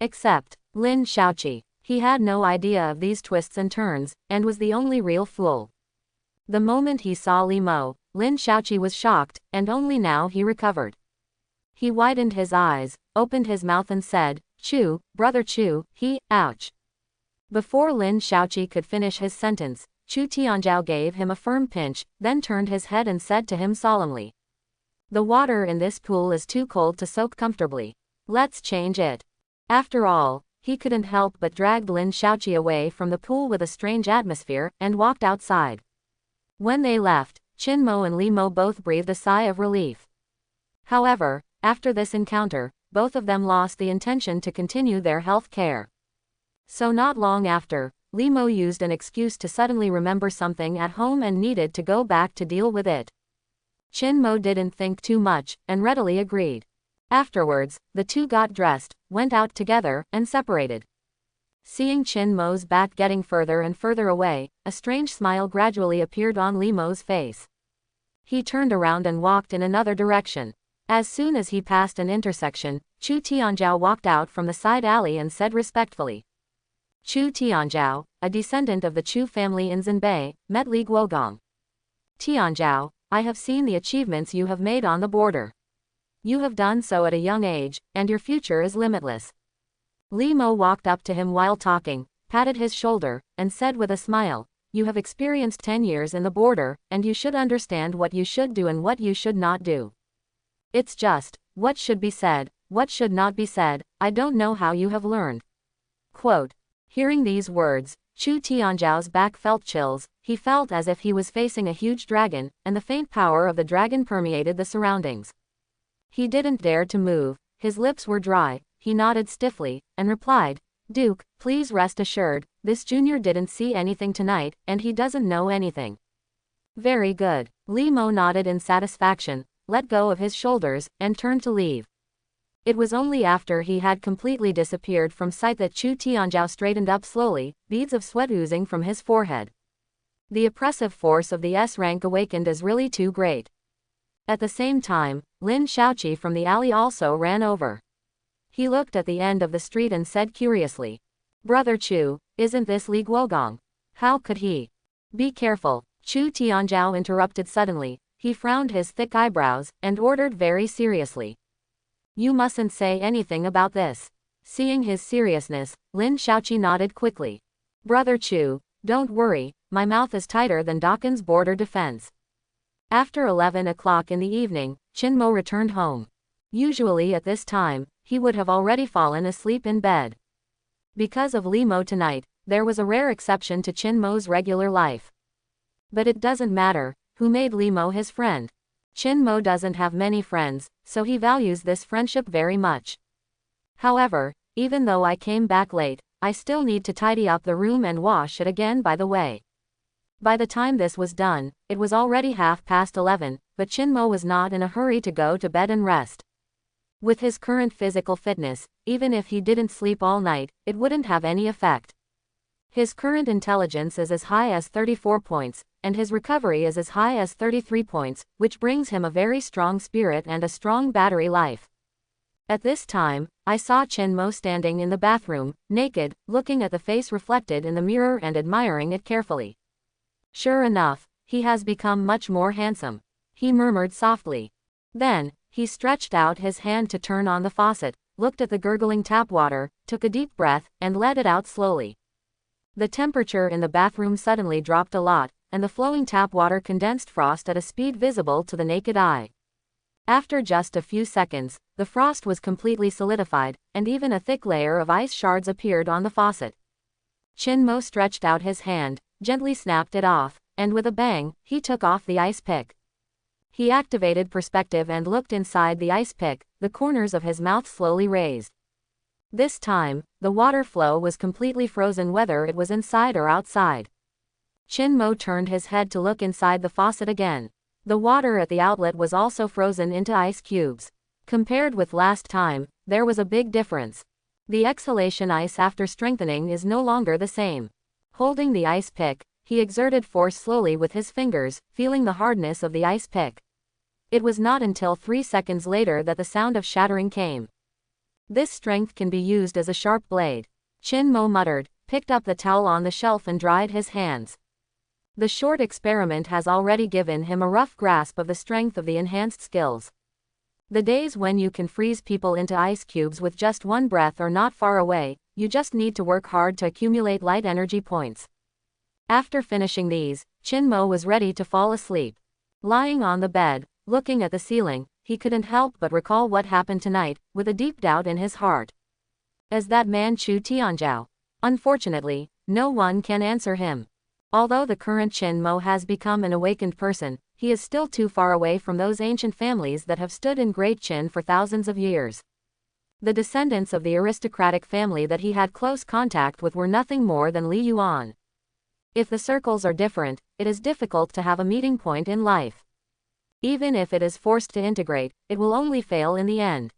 Except Lin Shaoqi. He had no idea of these twists and turns, and was the only real fool. The moment he saw Limo, Lin Shaoqi was shocked, and only now he recovered. He widened his eyes, opened his mouth and said, Chu, brother Chu, ouch. Before Lin Shaoqi could finish his sentence, Chu Tianzhao gave him a firm pinch, then turned his head and said to him solemnly. The water in this pool is too cold to soak comfortably. Let's change it. After all, he couldn't help but dragged Lin Shaoqi away from the pool with a strange atmosphere, and walked outside. When they left, Chinmo and Limo both breathed a sigh of relief. However, after this encounter, both of them lost the intention to continue their health care. So not long after, Limo used an excuse to suddenly remember something at home and needed to go back to deal with it. Chinmo didn't think too much, and readily agreed. Afterwards, the two got dressed, went out together, and separated. Seeing Chinmo's back getting further and further away, a strange smile gradually appeared on Limo's face. He turned around and walked in another direction. As soon as he passed an intersection, Chu Tianzhao walked out from the side alley and said respectfully. Chu Tianzhao, a descendant of the Chu family in Zhenbei, met Li Guogong. Tianzhao, I have seen the achievements you have made on the border. You have done so at a young age, and your future is limitless. Limo walked up to him while talking, patted his shoulder, and said with a smile, you have experienced 10 years in the border, and you should understand what you should do and what you should not do. It's just, what should be said, what should not be said, I don't know how you have learned. Quote. Hearing these words, Chu Tianzhao's back felt chills, he felt as if he was facing a huge dragon, and the faint power of the dragon permeated the surroundings. He didn't dare to move, his lips were dry, he nodded stiffly, and replied, Duke, please rest assured, this junior didn't see anything tonight, and he doesn't know anything. Very good. Limo nodded in satisfaction, let go of his shoulders, and turned to leave. It was only after he had completely disappeared from sight that Chu Tianzhao straightened up slowly, beads of sweat oozing from his forehead. The oppressive force of the S-rank awakened is really too great. At the same time, Lin Shaoqi from the alley also ran over. He looked at the end of the street and said curiously, Brother Chu, isn't this Li Guogong? How could he? Be careful, Chu Tianzhao interrupted suddenly, he frowned his thick eyebrows, and ordered very seriously. You mustn't say anything about this. Seeing his seriousness, Lin Shaoqi nodded quickly. Brother Chu, don't worry, my mouth is tighter than Dakan's border defense. After 11 o'clock in the evening, Qinmo returned home. Usually at this time, he would have already fallen asleep in bed. Because of Limo tonight, there was a rare exception to Qinmo's regular life. But it doesn't matter, who made Limo his friend. Qinmo doesn't have many friends, so he values this friendship very much. However, even though I came back late, I still need to tidy up the room and wash it again by the way. By the time this was done, it was already 11:30, but Qinmo was not in a hurry to go to bed and rest. With his current physical fitness, even if he didn't sleep all night, it wouldn't have any effect. His current intelligence is as high as 34 points, and his recovery is as high as 33 points, which brings him a very strong spirit and a strong battery life. At this time, I saw Qinmo standing in the bathroom, naked, looking at the face reflected in the mirror and admiring it carefully. Sure enough, he has become much more handsome, he murmured softly. Then, he stretched out his hand to turn on the faucet, looked at the gurgling tap water, took a deep breath, and let it out slowly. The temperature in the bathroom suddenly dropped a lot, and the flowing tap water condensed frost at a speed visible to the naked eye. After just a few seconds, the frost was completely solidified, and even a thick layer of ice shards appeared on the faucet. Qinmo stretched out his hand, gently snapped it off, and with a bang, he took off the ice pick. He activated perspective and looked inside the ice pick, the corners of his mouth slowly raised. This time, the water flow was completely frozen whether it was inside or outside. Qinmo turned his head to look inside the faucet again. The water at the outlet was also frozen into ice cubes. Compared with last time, there was a big difference. The exhalation ice after strengthening is no longer the same. Holding the ice pick, he exerted force slowly with his fingers, feeling the hardness of the ice pick. It was not until 3 seconds later that the sound of shattering came. This strength can be used as a sharp blade. Qinmo muttered, picked up the towel on the shelf and dried his hands. The short experiment has already given him a rough grasp of the strength of the enhanced skills. The days when you can freeze people into ice cubes with just one breath are not far away, you just need to work hard to accumulate light energy points. After finishing these, Qinmo was ready to fall asleep. Lying on the bed, looking at the ceiling, he couldn't help but recall what happened tonight, with a deep doubt in his heart. Is that man Chu Tianzhao? Unfortunately, no one can answer him. Although the current Qinmo has become an awakened person, he is still too far away from those ancient families that have stood in Great Qin for thousands of years. The descendants of the aristocratic family that he had close contact with were nothing more than Li Yuan. If the circles are different, it is difficult to have a meeting point in life. Even if it is forced to integrate, it will only fail in the end.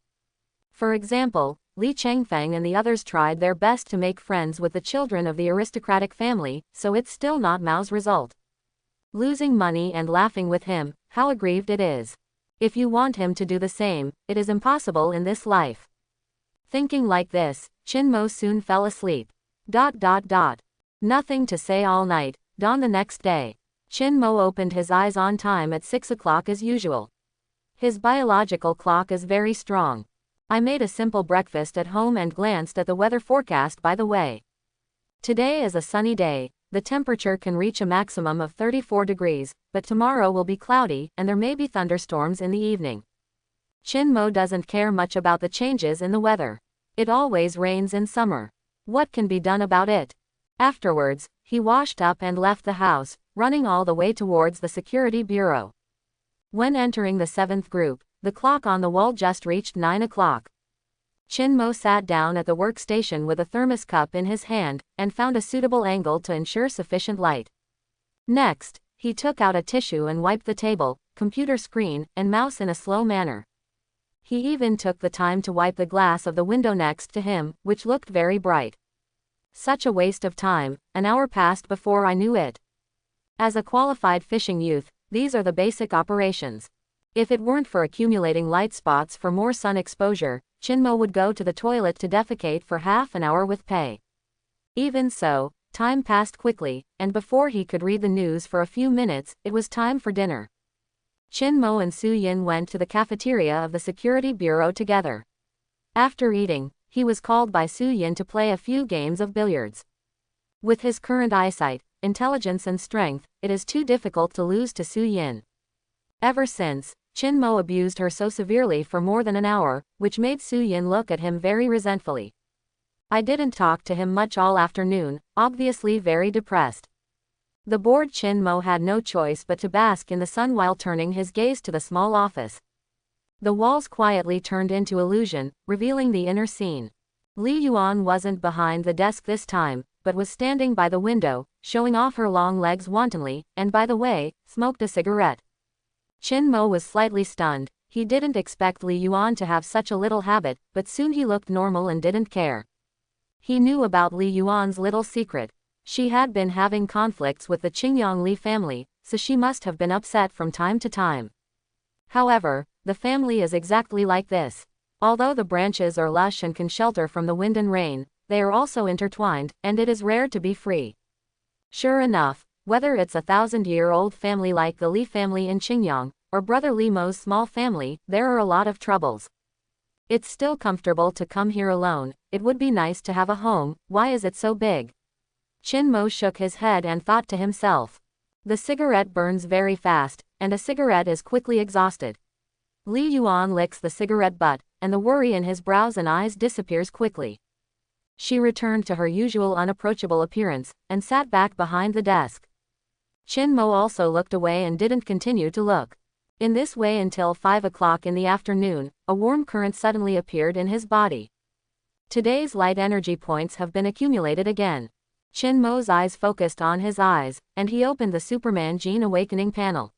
For example, Li Chengfeng and the others tried their best to make friends with the children of the aristocratic family, so it's still not Mao's result. Losing money and laughing with him, how aggrieved it is. If you want him to do the same, it is impossible in this life. Thinking like this, Qinmo soon fell asleep. Nothing to say all night. Dawn the next day. Chin Mo opened his eyes on time at 6 o'clock as usual. His biological clock is very strong. I made a simple breakfast at home and glanced at the weather forecast by the way. Today is a sunny day, the temperature can reach a maximum of 34 degrees, but tomorrow will be cloudy and there may be thunderstorms in the evening. Chin Mo doesn't care much about the changes in the weather. It always rains in summer. What can be done about it? Afterwards, he washed up and left the house, running all the way towards the security bureau. When entering the 7th group, the clock on the wall just reached 9 o'clock. Chin Mo sat down at the workstation with a thermos cup in his hand, and found a suitable angle to ensure sufficient light. Next, he took out a tissue and wiped the table, computer screen, and mouse in a slow manner. He even took the time to wipe the glass of the window next to him, which looked very bright. Such a waste of time, an hour passed before I knew it. As a qualified fishing youth, these are the basic operations. If it weren't for accumulating light spots for more sun exposure, Chin Mo would go to the toilet to defecate for half an hour with pay. Even so, time passed quickly, and before he could read the news for a few minutes, it was time for dinner. Chin Mo and Su Yin went to the cafeteria of the security bureau together. After eating, he was called by Su Yin to play a few games of billiards. With his current eyesight, intelligence and strength, it is too difficult to lose to Su Yin. Ever since, Chin Mo abused her so severely for more than an hour, which made Su Yin look at him very resentfully. I didn't talk to him much all afternoon, obviously very depressed. The bored Chin Mo had no choice but to bask in the sun while turning his gaze to the small office. The walls quietly turned into illusion, revealing the inner scene. Li Yuan wasn't behind the desk this time, but was standing by the window, showing off her long legs wantonly, and by the way, smoked a cigarette. Chin Mo was slightly stunned. He didn't expect Li Yuan to have such a little habit, but soon he looked normal and didn't care. He knew about Li Yuan's little secret. She had been having conflicts with the Qingyang Li family, so she must have been upset from time to time. However, the family is exactly like this. Although the branches are lush and can shelter from the wind and rain, they are also intertwined, and it is rare to be free. Sure enough, whether it's a 1,000-year-old family like the Li family in Qingyang, or brother Limo's small family, there are a lot of troubles. It's still comfortable to come here alone. It would be nice to have a home. Why is it so big? Chin Mo shook his head and thought to himself. The cigarette burns very fast, and a cigarette is quickly exhausted. Li Yuan licks the cigarette butt, and the worry in his brows and eyes disappears quickly. She returned to her usual unapproachable appearance, and sat back behind the desk. Chin Mo also looked away and didn't continue to look. In this way until 5 o'clock in the afternoon, a warm current suddenly appeared in his body. Today's light energy points have been accumulated again. Chin Mo's eyes focused on his eyes, and he opened the Superman Gene Awakening panel.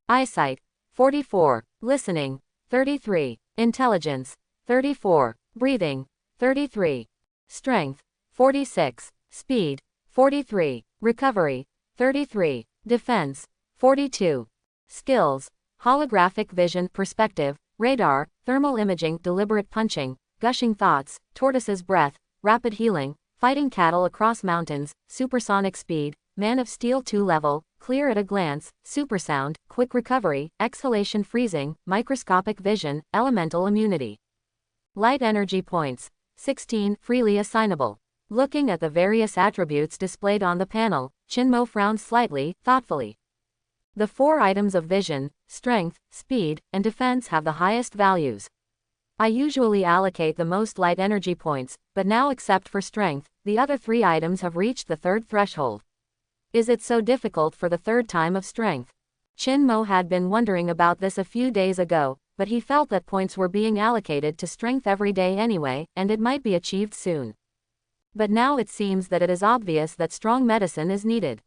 Eyesight, 44. Listening, 33. Intelligence, 34. Breathing, 33. Strength, 46. Speed, 43. Recovery, 33. Defense, 42. Skills, holographic vision, perspective, radar, thermal imaging, deliberate punching, gushing thoughts, tortoise's breath, rapid healing, fighting cattle across mountains, supersonic speed, man of steel 2 level, clear at a glance, supersound, quick recovery, exhalation freezing, microscopic vision, elemental immunity. Light energy points, 16, freely assignable. Looking at the various attributes displayed on the panel, Chin Mo frowned slightly, thoughtfully. The 4 items of vision, strength, speed, and defense have the highest values. I usually allocate the most light energy points, but now except for strength, the other 3 items have reached the 3rd threshold. Is it so difficult for the 3rd time of strength? Chin Mo had been wondering about this a few days ago, but he felt that points were being allocated to strength every day anyway, and it might be achieved soon. But now it seems that it is obvious that strong medicine is needed.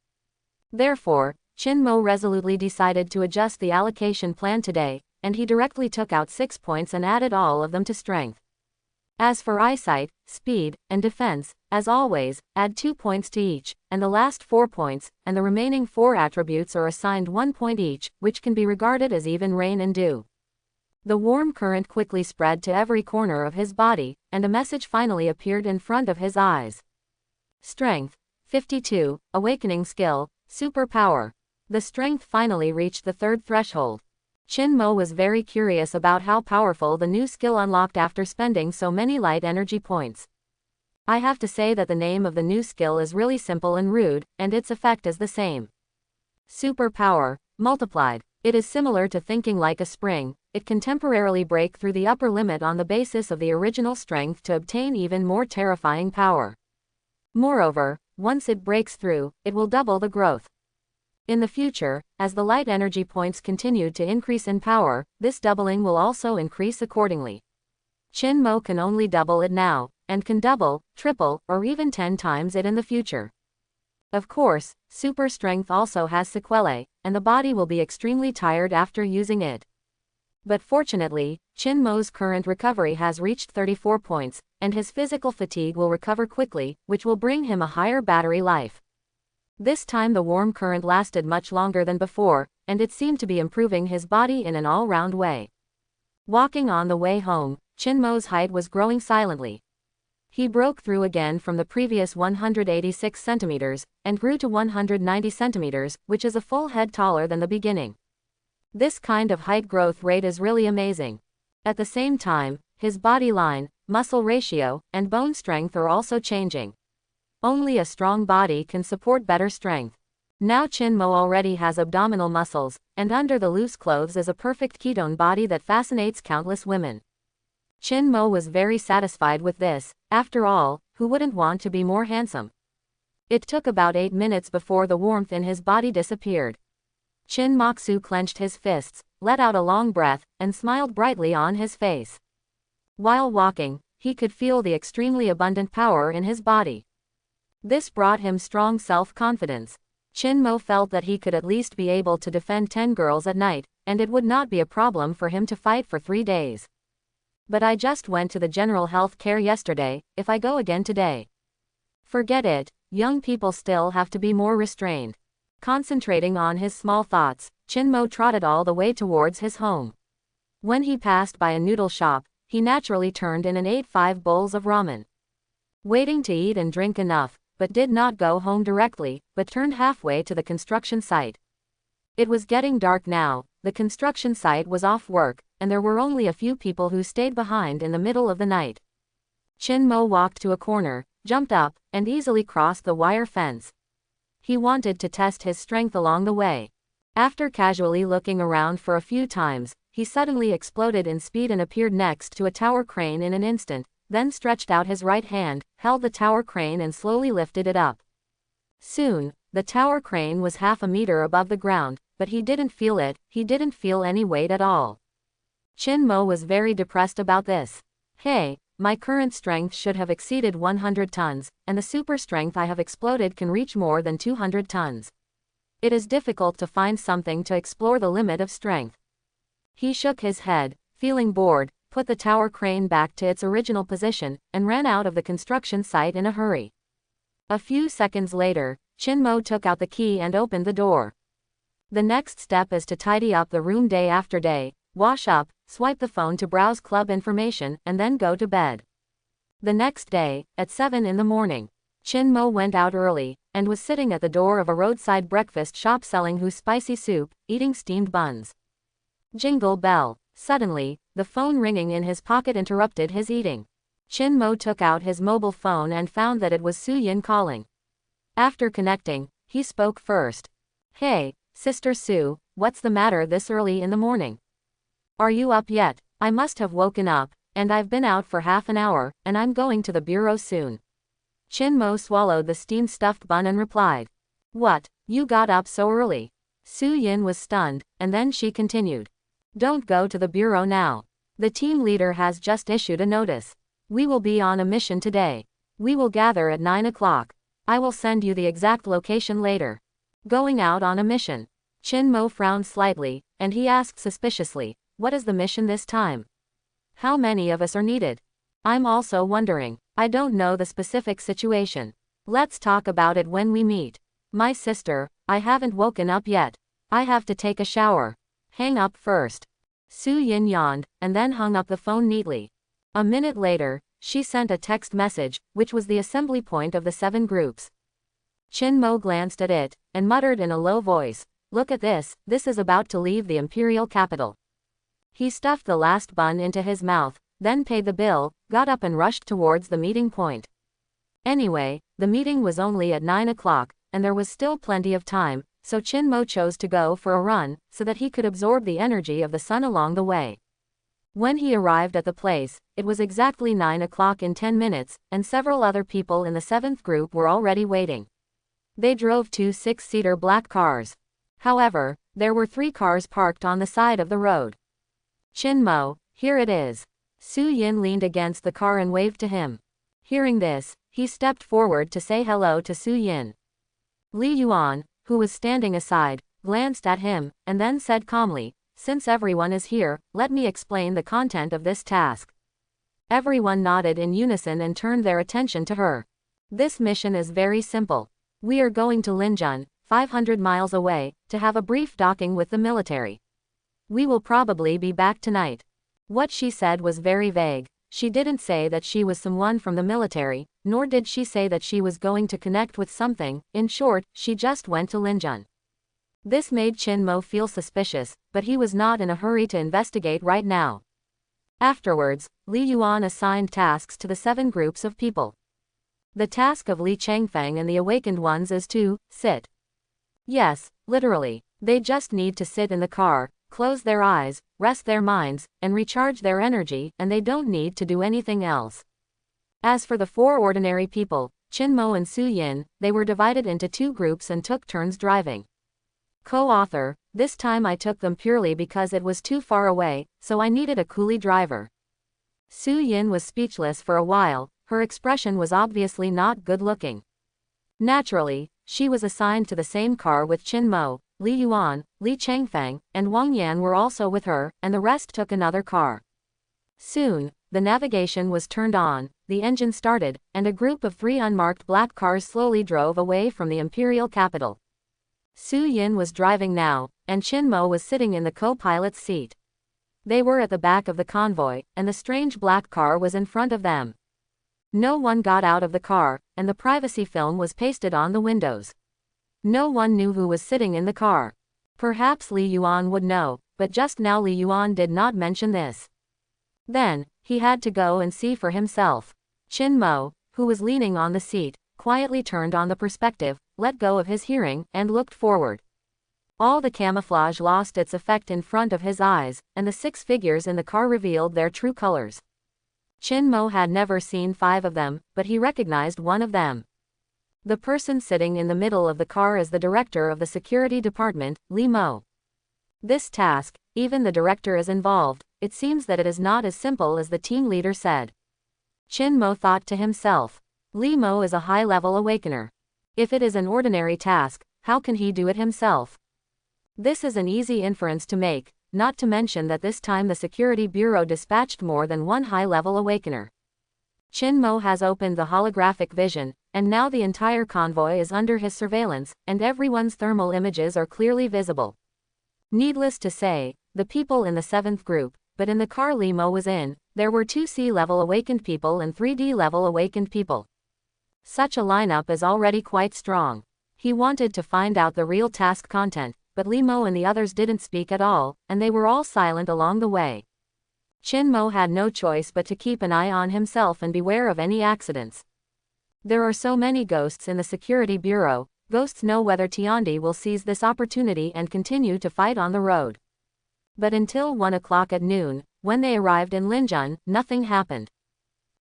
Therefore, Chin Mo resolutely decided to adjust the allocation plan today, and he directly took out 6 points and added all of them to strength. As for eyesight, speed, and defense, as always, add 2 points to each, and the last 4 points, and the remaining 4 attributes are assigned 1 point each, which can be regarded as even rain and dew. The warm current quickly spread to every corner of his body, and a message finally appeared in front of his eyes. Strength, 52, awakening skill, super power. The strength finally reached the third threshold. Qin Mo was very curious about how powerful the new skill unlocked after spending so many light energy points. I have to say that the name of the new skill is really simple and rude, and its effect is the same. Super power, multiplied. It is similar to thinking like a spring. It can temporarily break through the upper limit on the basis of the original strength to obtain even more terrifying power. Moreover, once it breaks through, it will double the growth. In the future, as the light energy points continue to increase in power, this doubling will also increase accordingly. Qin Mo can only double it now, and can double, triple, or even 10 times it in the future. Of course, super strength also has sequelae, and the body will be extremely tired after using it. But fortunately, Qin Mo's current recovery has reached 34 points, and his physical fatigue will recover quickly, which will bring him a higher battery life. This time the warm current lasted much longer than before, and it seemed to be improving his body in an all-round way. Walking on the way home, Qin Mo's height was growing silently. He broke through again from the previous 186 centimeters, and grew to 190 centimeters, which is a full head taller than the beginning. This kind of height growth rate is really amazing. At the same time, his body line, muscle ratio, and bone strength are also changing. Only a strong body can support better strength. Now Qin Mo already has abdominal muscles, and under the loose clothes is a perfect ketone body that fascinates countless women. Qin Mo was very satisfied with this. After all, who wouldn't want to be more handsome? It took about 8 minutes before the warmth in his body disappeared. Qin Moxu clenched his fists, let out a long breath, and smiled brightly on his face. While walking, he could feel the extremely abundant power in his body. This brought him strong self-confidence. Qin Mo felt that he could at least be able to defend 10 girls at night, and it would not be a problem for him to fight for 3 days. But I just went to the general health care yesterday. If I go again today, forget it. Young people still have to be more restrained. Concentrating on his small thoughts, Qin Mo trotted all the way towards his home. When he passed by a noodle shop, he naturally turned in and ate 5 bowls of ramen. Waiting to eat and drink enough, but did not go home directly, but turned halfway to the construction site. It was getting dark now. The construction site was off work, and there were only a few people who stayed behind in the middle of the night. Qin Mo walked to a corner, jumped up, and easily crossed the wire fence. He wanted to test his strength along the way. After casually looking around for a few times, he suddenly exploded in speed and appeared next to a tower crane in an instant, then stretched out his right hand, held the tower crane and slowly lifted it up. Soon, the tower crane was half a meter above the ground, but he didn't feel it. He didn't feel any weight at all. Qin Mo was very depressed about this. Hey, my current strength should have exceeded 100 tons, and the super strength I have exploded can reach more than 200 tons. It is difficult to find something to explore the limit of strength. He shook his head, feeling bored, put the tower crane back to its original position, and ran out of the construction site in a hurry. A few seconds later, Qin Mo took out the key and opened the door. The next step is to tidy up the room day after day, wash up, swipe the phone to browse club information, and then go to bed. The next day, at 7 in the morning, Qin Mo went out early, and was sitting at the door of a roadside breakfast shop selling whose spicy soup, eating steamed buns. Jingle bell. Suddenly, the phone ringing in his pocket interrupted his eating. Qin Mo took out his mobile phone and found that it was Su Yin calling. After connecting, he spoke first. Hey, Sister Su, what's the matter this early in the morning? Are you up yet? I must have woken up, and I've been out for half an hour, and I'm going to the bureau soon. Qin Mo swallowed the steamed stuffed bun and replied. What, you got up so early? Su Yin was stunned, and then she continued. Don't go to the bureau now. The team leader has just issued a notice. We will be on a mission today. We will gather at 9 o'clock. I will send you the exact location later. Going out on a mission. Qin Mo frowned slightly, and he asked suspiciously, what is the mission this time? How many of us are needed? I'm also wondering. I don't know the specific situation. Let's talk about it when we meet. My sister, I haven't woken up yet. I have to take a shower. Hang up first. Su Yin yawned, and then hung up the phone neatly. A minute later, she sent a text message, which was the assembly point of the 7 groups. Qin Mo glanced at it, and muttered in a low voice, look at this, this is about to leave the imperial capital. He stuffed the last bun into his mouth, then paid the bill, got up and rushed towards the meeting point. Anyway, the meeting was only at 9 o'clock, and there was still plenty of time, so Chin-mo chose to go for a run, so that he could absorb the energy of the sun along the way. When he arrived at the place, it was exactly 9 o'clock in 10 minutes, and several other people in the 7th group were already waiting. They drove 2 6-seater black cars. However, there were 3 cars parked on the side of the road. Chin-mo, here it is. Su Yin leaned against the car and waved to him. Hearing this, he stepped forward to say hello to Su Yin. Li Yuan, who was standing aside, glanced at him, and then said calmly, "Since everyone is here, let me explain the content of this task." Everyone nodded in unison and turned their attention to her. This mission is very simple. We are going to Linjun, 500 miles away, to have a brief docking with the military. We will probably be back tonight. What she said was very vague. She didn't say that she was someone from the military, nor did she say that she was going to connect with something. In short, she just went to Linjun. This made Chin-mo feel suspicious, but he was not in a hurry to investigate right now. Afterwards, Li Yuan assigned tasks to the 7 groups of people. The task of Li Changfeng and the awakened ones is to sit. Yes, literally, they just need to sit in the car, close their eyes, rest their minds, and recharge their energy, and they don't need to do anything else. As for the 4 ordinary people, Chin-mo and Su Yin, they were divided into 2 groups and took turns driving. Co-author, this time I took them purely because it was too far away, so I needed a coolie driver. Su Yin was speechless for a while, her expression was obviously not good-looking. Naturally, she was assigned to the same car with Chin-mo, Li Yuan, Li Changfeng, and Wang Yan were also with her, and the rest took another car. Soon, the navigation was turned on, the engine started, and a group of 3 unmarked black cars slowly drove away from the imperial capital. Su Yin was driving now, and Chin-mo was sitting in the co-pilot's seat. They were at the back of the convoy, and the strange black car was in front of them. No one got out of the car, and the privacy film was pasted on the windows. No one knew who was sitting in the car. Perhaps Li Yuan would know, but just now Li Yuan did not mention this. Then, he had to go and see for himself. Chin-mo, who was leaning on the seat, quietly turned on the perspective, let go of his hearing, and looked forward. All the camouflage lost its effect in front of his eyes, and the 6 figures in the car revealed their true colors. Chin-mo had never seen 5 of them, but he recognized one of them. The person sitting in the middle of the car is the director of the security department, Limo. This task, even the director is involved, it seems that it is not as simple as the team leader said. Chin-mo thought to himself, Limo is a high-level awakener. If it is an ordinary task, how can he do it himself? This is an easy inference to make, not to mention that this time the security bureau dispatched more than one high-level awakener. Chin-mo has opened the holographic vision, and now the entire convoy is under his surveillance, and everyone's thermal images are clearly visible. Needless to say, the people in the 7th group, but in the car Limo was in, there were 2 C-level awakened people and 3 D-level awakened people. Such a lineup is already quite strong. He wanted to find out the real task content, but Limo and the others didn't speak at all, and they were all silent along the way. Chin-mo had no choice but to keep an eye on himself and beware of any accidents. There are so many ghosts in the security bureau, ghosts know whether Tiandi will seize this opportunity and continue to fight on the road. But until 1 o'clock at noon, when they arrived in Linjun, nothing happened.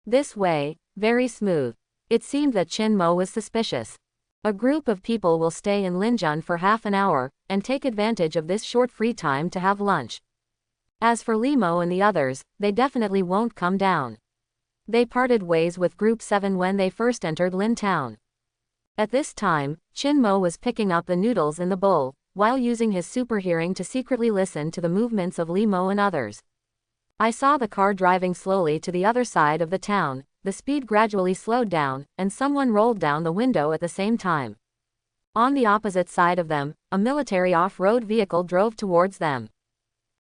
This way, very smooth. It seemed that Chin-mo was suspicious. A group of people will stay in Linjun for half an hour, and take advantage of this short free time to have lunch. As for Limo and the others, they definitely won't come down. They parted ways with Group 7 when they first entered Lin Town. At this time, Chin-mo was picking up the noodles in the bowl, while using his super hearing to secretly listen to the movements of Limo and others. I saw the car driving slowly to the other side of the town, the speed gradually slowed down, and someone rolled down the window at the same time. On the opposite side of them, a military off-road vehicle drove towards them.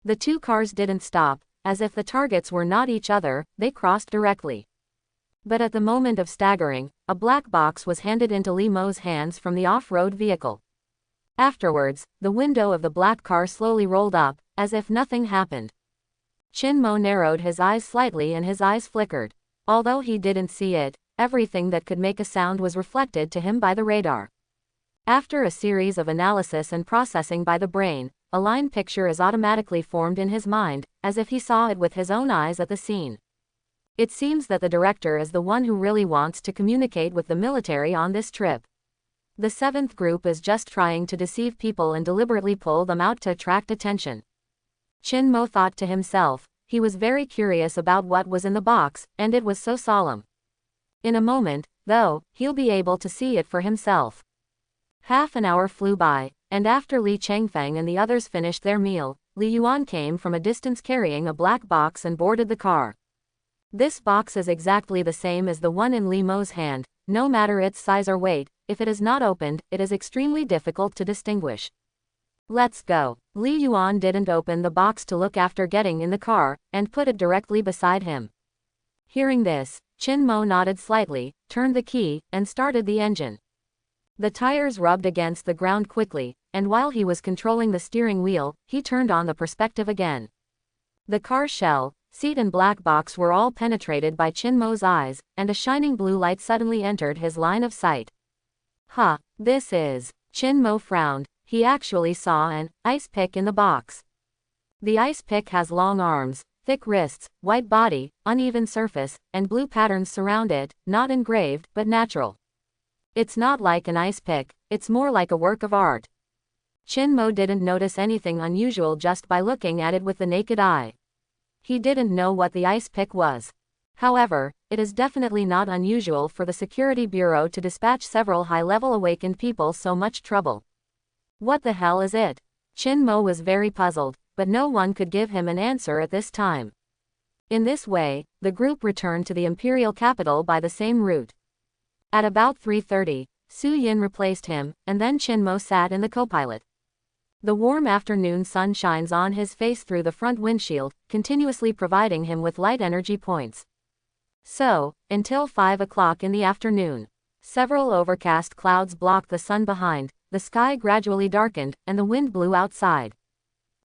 The 2 cars didn't stop, as if the targets were not each other, they crossed directly. But at the moment of staggering, a black box was handed into Limo's hands from the off-road vehicle. Afterwards, the window of the black car slowly rolled up, as if nothing happened. Chin-mo narrowed his eyes slightly and his eyes flickered. Although he didn't see it, everything that could make a sound was reflected to him by the radar. After a series of analysis and processing by the brain, a line picture is automatically formed in his mind, as if he saw it with his own eyes at the scene. It seems that the director is the one who really wants to communicate with the military on this trip. The seventh group is just trying to deceive people and deliberately pull them out to attract attention. Chin-mo thought to himself. He was very curious about what was in the box, and it was so solemn. In a moment, though, he'll be able to see it for himself. Half an hour flew by, and after Li Changfeng and the others finished their meal, Li Yuan came from a distance carrying a black box and boarded the car. This box is exactly the same as the one in Limo's hand, no matter its size or weight. If it is not opened, it is extremely difficult to distinguish. Let's go. Li Yuan didn't open the box to look after getting in the car, and put it directly beside him. Hearing this, Chin-mo nodded slightly, turned the key, and started the engine. The tires rubbed against the ground quickly, and while he was controlling the steering wheel, he turned on the perspective again. The car shell, seat and black box were all penetrated by Chin-mo's eyes, and a shining blue light suddenly entered his line of sight. This is... Chin-mo frowned. He actually saw an ice pick in the box. The ice pick has long arms, thick wrists, white body, uneven surface, and blue patterns surround it, not engraved, but natural. It's not like an ice pick, it's more like a work of art. Chin-mo didn't notice anything unusual just by looking at it with the naked eye. He didn't know what the ice pick was. However, it is definitely not unusual for the Security Bureau to dispatch several high-level awakened people so much trouble. What the hell is it? Chin-mo was very puzzled, but no one could give him an answer at this time. In this way, the group returned to the imperial capital by the same route. At about 3:30, Su-yin replaced him, and then Chin-mo sat in the co-pilot. The warm afternoon sun shines on his face through the front windshield, continuously providing him with light energy points. So, until 5 o'clock in the afternoon. Several overcast clouds blocked the sun behind, the sky gradually darkened, and the wind blew outside.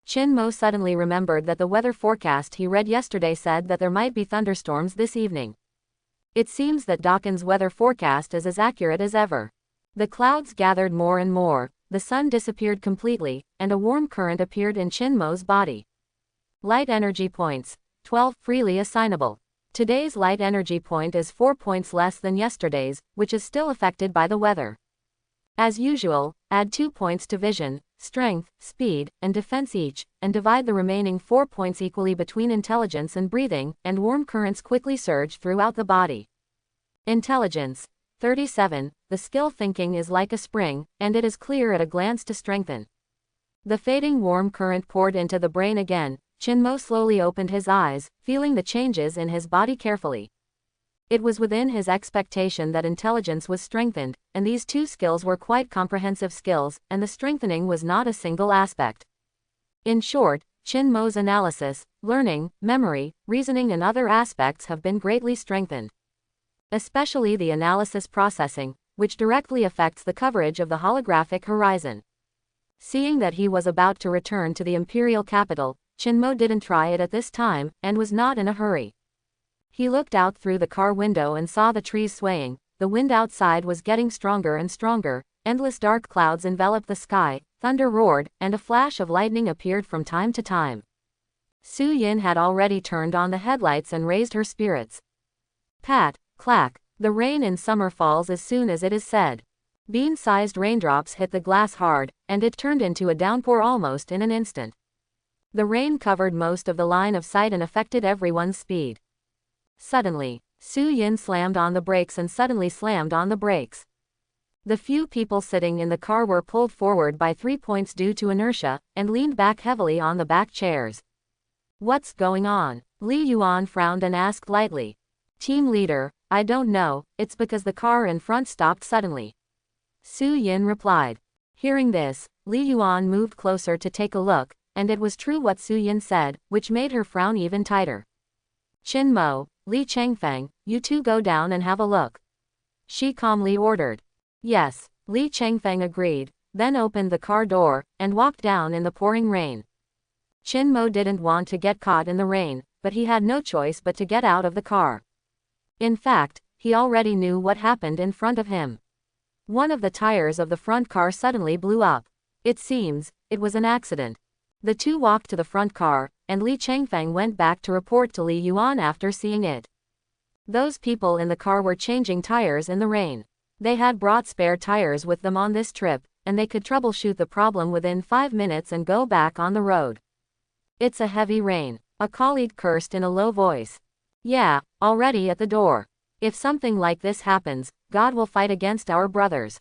Chin-mo suddenly remembered that the weather forecast he read yesterday said that there might be thunderstorms this evening. It seems that Dakin's weather forecast is as accurate as ever. The clouds gathered more and more, the sun disappeared completely, and a warm current appeared in Chin-mo's body. Light energy points. 12, freely assignable. Today's light energy point is 4 points less than yesterday's, which is still affected by the weather. As usual, add 2 points to vision, strength, speed, and defense each, and divide the remaining 4 points equally between intelligence and breathing, and warm currents quickly surge throughout the body. Intelligence. 37. The skill thinking is like a spring, and it is clear at a glance to strengthen. The fading warm current poured into the brain again. Chin-mo slowly opened his eyes, feeling the changes in his body carefully. It was within his expectation that intelligence was strengthened, and these two skills were quite comprehensive skills, and the strengthening was not a single aspect. In short, Chin-mo's analysis, learning, memory, reasoning and other aspects have been greatly strengthened. Especially the analysis processing, which directly affects the coverage of the holographic horizon. Seeing that he was about to return to the imperial capital, Chin-mo didn't try it at this time, and was not in a hurry. He looked out through the car window and saw the trees swaying. The wind outside was getting stronger and stronger, endless dark clouds enveloped the sky, thunder roared, and a flash of lightning appeared from time to time. Su-yin had already turned on the headlights and raised her spirits. Pat, clack, the rain in summer falls as soon as it is said. Bean-sized raindrops hit the glass hard, and it turned into a downpour almost in an instant. The rain covered most of the line of sight and affected everyone's speed. Suddenly, Su-yin slammed on the brakes and suddenly slammed on the brakes. The few people sitting in the car were pulled forward by 3 points due to inertia, and leaned back heavily on the back chairs. What's going on? Li Yuan frowned and asked lightly. Team leader, I don't know, it's because the car in front stopped suddenly. Su-yin replied. Hearing this, Li Yuan moved closer to take a look, and it was true what Su-yin said, which made her frown even tighter. Chin-mo, Li Changfeng, you two go down and have a look. She calmly ordered. Yes, Li Changfeng agreed. then opened the car door, and walked down in the pouring rain. Chinmo didn't want to get caught in the rain, but he had no choice but to get out of the car. In fact, he already knew what happened in front of him. One of the tires of the front car suddenly blew up. It seems, it was an accident. The two walked to the front car, and Li Changfeng went back to report to Li Yuan after seeing it. Those people in the car were changing tires in the rain. They had brought spare tires with them on this trip, and they could troubleshoot the problem within 5 minutes and go back on the road. It's a heavy rain. A colleague cursed in a low voice. Yeah, already at the door. If something like this happens, God will fight against our brothers.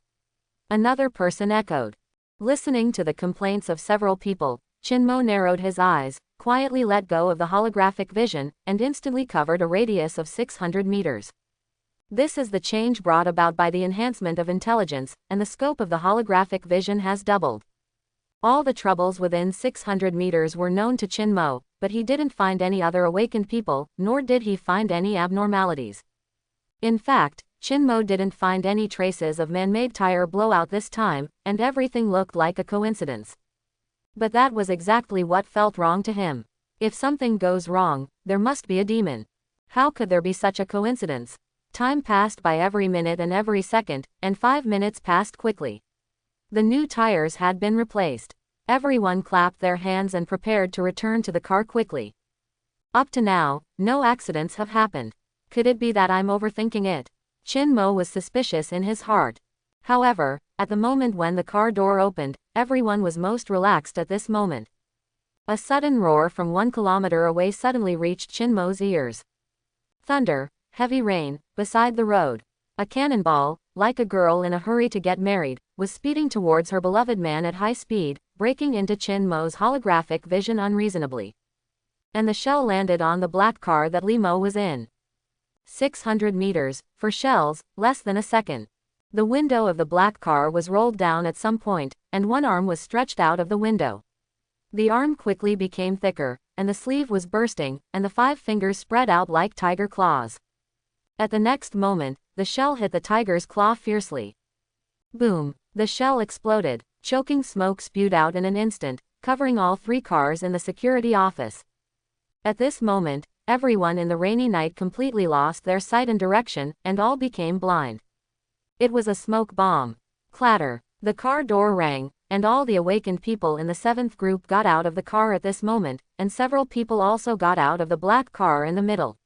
Another person echoed. Listening to the complaints of several people, Chinmo narrowed his eyes, quietly let go of the holographic vision, and instantly covered a radius of 600 meters. This is the change brought about by the enhancement of intelligence, and the scope of the holographic vision has doubled. All the troubles within 600 meters were known to Chinmo, but he didn't find any other awakened people, nor did he find any abnormalities. In fact, Chinmo didn't find any traces of man-made tire blowout this time, and everything looked like a coincidence. But that was exactly what felt wrong to him. If something goes wrong, there must be a demon. How could there be such a coincidence? Time passed by every minute and every second, and 5 minutes passed quickly. The new tires had been replaced. Everyone clapped their hands and prepared to return to the car quickly. Up to now, no accidents have happened. Could it be that I'm overthinking it? Chinmo was suspicious in his heart. However, at the moment when the car door opened, everyone was most relaxed at this moment. A sudden roar from 1 kilometer away suddenly reached Chinmo's ears. Thunder, heavy rain, beside the road. A cannonball, like a girl in a hurry to get married, was speeding towards her beloved man at high speed, breaking into Chinmo's holographic vision unreasonably. And the shell landed on the black car that Limo was in. 600 meters, for shells, less than a second. The window of the black car was rolled down at some point, and one arm was stretched out of the window. The arm quickly became thicker, and the sleeve was bursting, and the 5 fingers spread out like tiger claws. At the next moment, the shell hit the tiger's claw fiercely. Boom! The shell exploded, choking smoke spewed out in an instant, covering all 3 cars in the security office. At this moment, everyone in the rainy night completely lost their sight and direction, and all became blind. It was a smoke bomb. Clatter! The car door rang, and all the awakened people in the 7th group got out of the car at this moment, and several people also got out of the black car in the middle.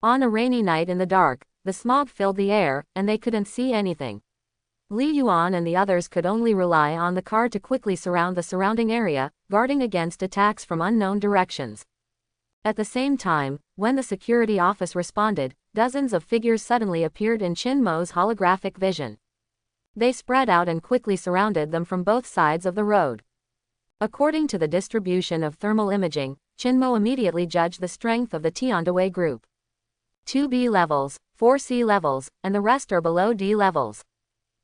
On a rainy night in the dark, the smog filled the air, and they couldn't see anything. Li Yuan and the others could only rely on the car to quickly surround the surrounding area, guarding against attacks from unknown directions. At the same time, when the security office responded, dozens of figures suddenly appeared in Chinmo's holographic vision. They spread out and quickly surrounded them from both sides of the road. According to the distribution of thermal imaging, Chinmo immediately judged the strength of the Tiandaway group. 2 B levels, 4 C levels, and the rest are below D levels.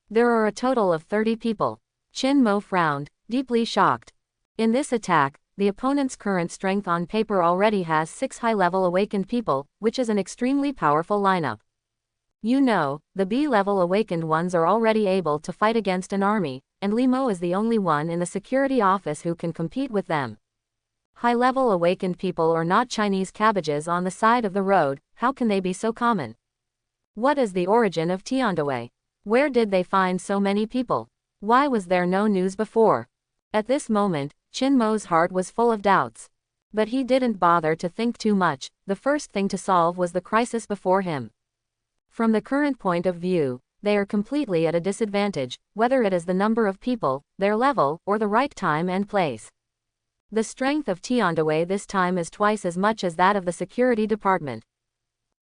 There are a total of 30 people. Chinmo frowned, deeply shocked. In this attack, the opponent's current strength on paper already has 6 high-level awakened people, which is an extremely powerful lineup. You know, the B-level awakened ones are already able to fight against an army, and Limo is the only one in the security office who can compete with them. High-level awakened people are not Chinese cabbages on the side of the road. How can they be so common? What is the origin of Tiandaway? Where did they find so many people? Why was there no news before? At this moment, Chinmo's heart was full of doubts. But he didn't bother to think too much. The first thing to solve was the crisis before him. From the current point of view, they are completely at a disadvantage, whether it is the number of people, their level, or the right time and place. The strength of Tiandaway this time is twice as much as that of the security department.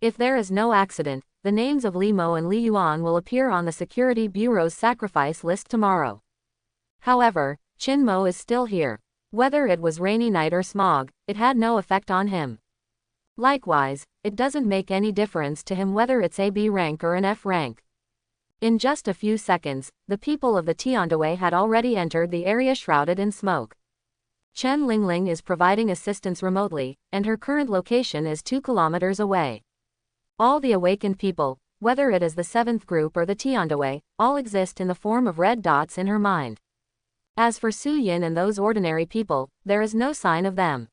If there is no accident, the names of Limo and Li Yuan will appear on the Security Bureau's sacrifice list tomorrow. However, Chinmo is still here. Whether it was rainy night or smog, it had no effect on him. Likewise, it doesn't make any difference to him whether it's a B rank or an F rank. In just a few seconds, the people of the Tiandaway had already entered the area shrouded in smoke. Chen Lingling is providing assistance remotely, and her current location is 2 kilometers away. All the awakened people, whether it is the 7th group or the Tiandaway, all exist in the form of red dots in her mind. As for Su Yin and those ordinary people, there is no sign of them.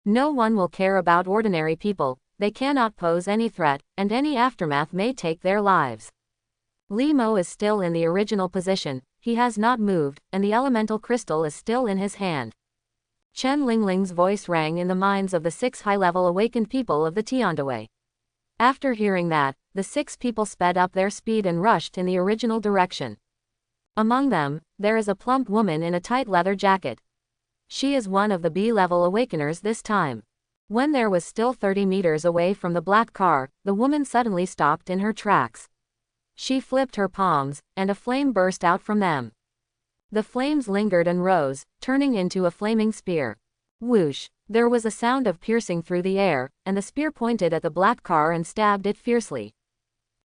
No one will care about ordinary people, they cannot pose any threat, and any aftermath may take their lives. Limo is still in the original position, he has not moved, and the elemental crystal is still in his hand. Chen Lingling's voice rang in the minds of the 6 high-level awakened people of the Tiandaway. After hearing that, the 6 people sped up their speed and rushed in the original direction. Among them, there is a plump woman in a tight leather jacket. She is one of the B-level awakeners this time. When there was still 30 meters away from the black car, the woman suddenly stopped in her tracks. She flipped her palms, and a flame burst out from them. The flames lingered and rose, turning into a flaming spear. Whoosh! There was a sound of piercing through the air, and the spear pointed at the black car and stabbed it fiercely.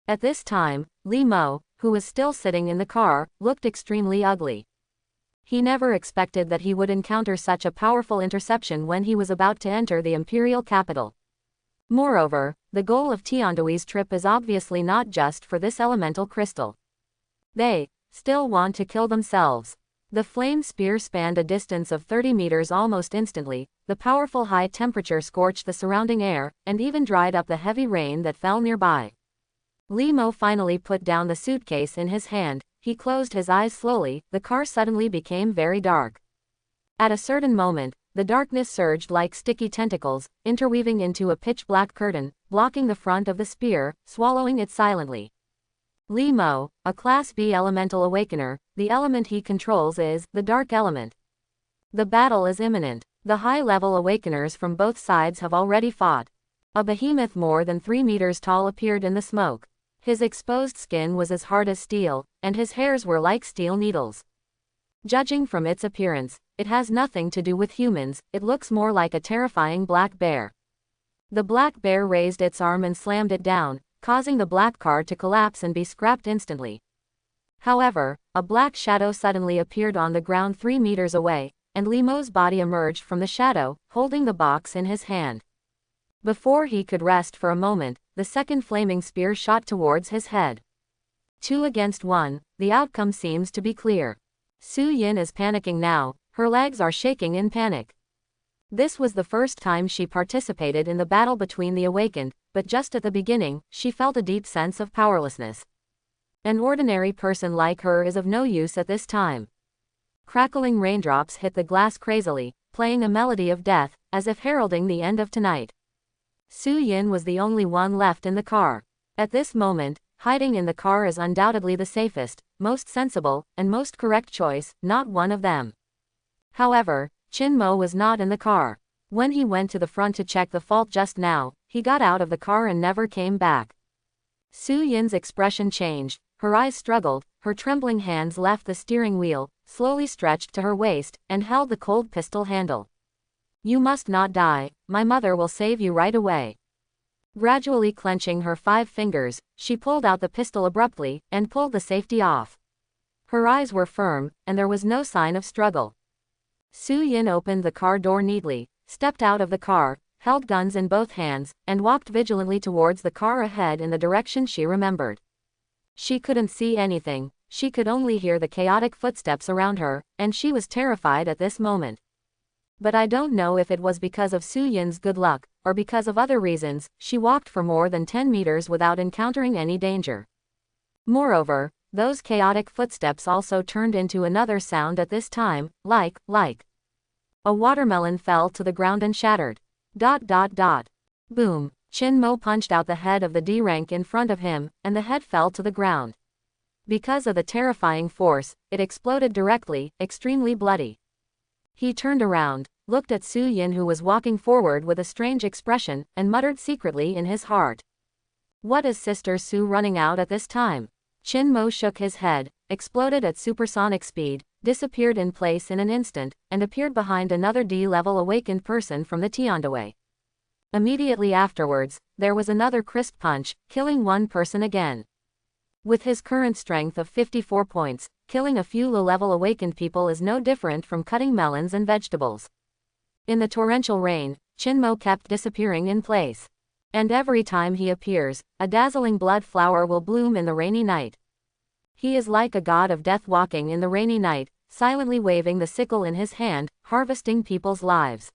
At this time, Limo, who was still sitting in the car, looked extremely ugly. He never expected that he would encounter such a powerful interception when he was about to enter the imperial capital. Moreover, the goal of Tiandaway's trip is obviously not just for this elemental crystal. They still want to kill themselves. The flame spear spanned a distance of 30 meters almost instantly, the powerful high temperature scorched the surrounding air, and even dried up the heavy rain that fell nearby. Limo finally put down the suitcase in his hand, he closed his eyes slowly, the car suddenly became very dark. At a certain moment, the darkness surged like sticky tentacles, interweaving into a pitch-black curtain, blocking the front of the spear, swallowing it silently. Limo, a Class B elemental awakener, the element he controls is the dark element. The battle is imminent. The high-level awakeners from both sides have already fought. A behemoth more than 3 meters tall appeared in the smoke. His exposed skin was as hard as steel, and his hairs were like steel needles. Judging from its appearance, it has nothing to do with humans, it looks more like a terrifying black bear. The black bear raised its arm and slammed it down, causing the black car to collapse and be scrapped instantly. However, a black shadow suddenly appeared on the ground 3 meters away, and Limo's body emerged from the shadow, holding the box in his hand. Before he could rest for a moment, the second flaming spear shot towards his head. 2 against 1, the outcome seems to be clear. Su Yin is panicking now, her legs are shaking in panic. This was the first time she participated in the battle between the awakened, but just at the beginning, she felt a deep sense of powerlessness. An ordinary person like her is of no use at this time. Crackling raindrops hit the glass crazily, playing a melody of death, as if heralding the end of tonight. Su Yin was the only one left in the car. At this moment, hiding in the car is undoubtedly the safest, most sensible, and most correct choice, not one of them. However, Qin Mo was not in the car. When he went to the front to check the fault just now, he got out of the car and never came back. Su Yin's expression changed, her eyes struggled, her trembling hands left the steering wheel, slowly stretched to her waist, and held the cold pistol handle. "You must not die, my mother will save you right away." Gradually clenching her 5 fingers, she pulled out the pistol abruptly, and pulled the safety off. Her eyes were firm, and there was no sign of struggle. Su Yin opened the car door neatly, stepped out of the car, held guns in both hands, and walked vigilantly towards the car ahead in the direction she remembered. She couldn't see anything, she could only hear the chaotic footsteps around her, and she was terrified at this moment. But I don't know if it was because of Su Yin's good luck, or because of other reasons, she walked for more than 10 meters without encountering any danger. Moreover, those chaotic footsteps also turned into another sound at this time, like. A watermelon fell to the ground and shattered. Boom. Qin Mo punched out the head of the D rank in front of him, and the head fell to the ground. Because of the terrifying force, it exploded directly, extremely bloody. He turned around, looked at Su Yin who was walking forward with a strange expression, and muttered secretly in his heart. What is Sister Su running out at this time? Qin Mo shook his head, exploded at supersonic speed, disappeared in place in an instant, and appeared behind another D-level awakened person from the Tiandaway. Immediately afterwards, there was another crisp punch, killing one person again. With his current strength of 54 points, killing a few low-level awakened people is no different from cutting melons and vegetables. In the torrential rain, Qin Mo kept disappearing in place. And every time he appears, a dazzling blood flower will bloom in the rainy night. He is like a god of death walking in the rainy night, silently waving the sickle in his hand, harvesting people's lives.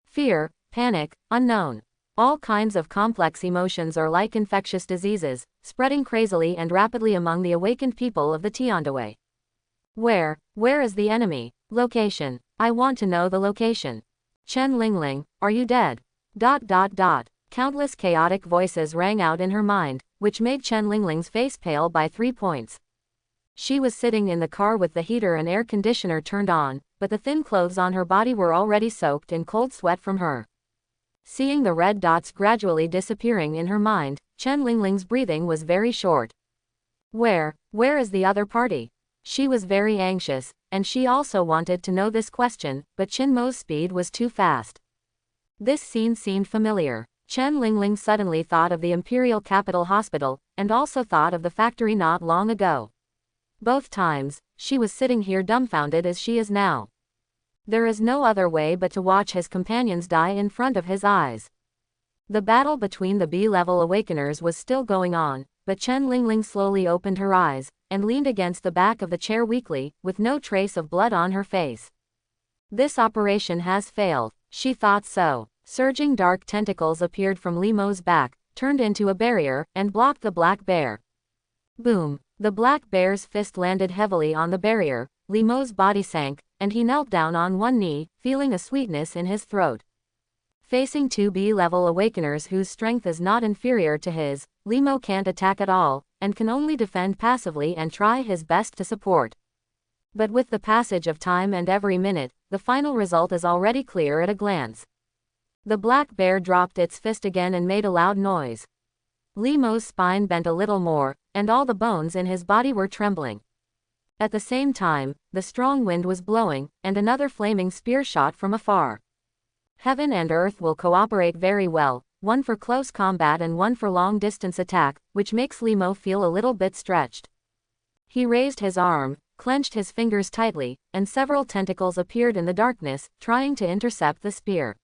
Fear, panic, unknown. All kinds of complex emotions are like infectious diseases, spreading crazily and rapidly among the awakened people of the Tiandaway. Where is the enemy? Location. I want to know the location. Chen Lingling, are you dead? ... Countless chaotic voices rang out in her mind, which made Chen Lingling's face pale by 3 points. She was sitting in the car with the heater and air conditioner turned on, but the thin clothes on her body were already soaked in cold sweat from her. Seeing the red dots gradually disappearing in her mind, Chen Lingling's breathing was very short. Where is the other party? She was very anxious, and she also wanted to know this question, but Chen Mo's speed was too fast. This scene seemed familiar. Chen Lingling suddenly thought of the Imperial Capital Hospital, and also thought of the factory not long ago. Both times, she was sitting here dumbfounded as she is now. There is no other way but to watch his companions die in front of his eyes. The battle between the B-level awakeners was still going on, but Chen Lingling slowly opened her eyes, and leaned against the back of the chair weakly, with no trace of blood on her face. This operation has failed. She thought so. Surging dark tentacles appeared from Limo's back, turned into a barrier, and blocked the black bear. Boom! The black bear's fist landed heavily on the barrier, Limo's body sank, and he knelt down on one knee, feeling a sweetness in his throat. Facing 2 B-level awakeners whose strength is not inferior to his, Limo can't attack at all, and can only defend passively and try his best to support. But with the passage of time and every minute, the final result is already clear at a glance. The black bear dropped its fist again and made a loud noise. Limo's spine bent a little more, and all the bones in his body were trembling. At the same time, the strong wind was blowing, and another flaming spear shot from afar. Heaven and earth will cooperate very well, one for close combat and one for long-distance attack, which makes Limo feel a little bit stretched. He raised his arm, clenched his fingers tightly, and several tentacles appeared in the darkness, trying to intercept the spear.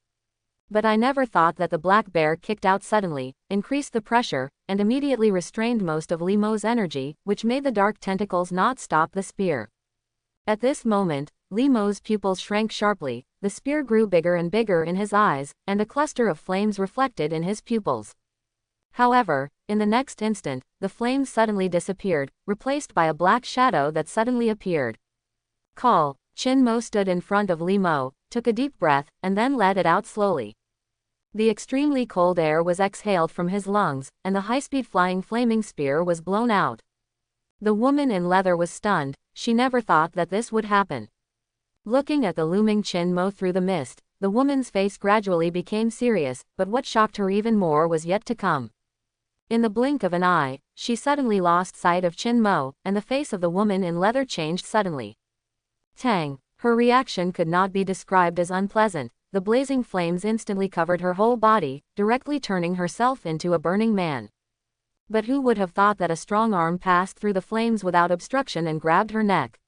But I never thought that the black bear kicked out suddenly, increased the pressure, and immediately restrained most of Limo's energy, which made the dark tentacles not stop the spear. At this moment, Limo's pupils shrank sharply, the spear grew bigger and bigger in his eyes, and a cluster of flames reflected in his pupils. However, in the next instant, the flames suddenly disappeared, replaced by a black shadow that suddenly appeared. Call. Chen Mo stood in front of Limo, took a deep breath, and then let it out slowly. The extremely cold air was exhaled from his lungs, and the high-speed flying flaming spear was blown out. The woman in leather was stunned, she never thought that this would happen. Looking at the looming Chen Mo through the mist, the woman's face gradually became serious, but what shocked her even more was yet to come. In the blink of an eye, she suddenly lost sight of Chen Mo, and the face of the woman in leather changed suddenly. Tang! Her reaction could not be described as unpleasant. The blazing flames instantly covered her whole body, directly turning herself into a burning man. But who would have thought that a strong arm passed through the flames without obstruction and grabbed her neck?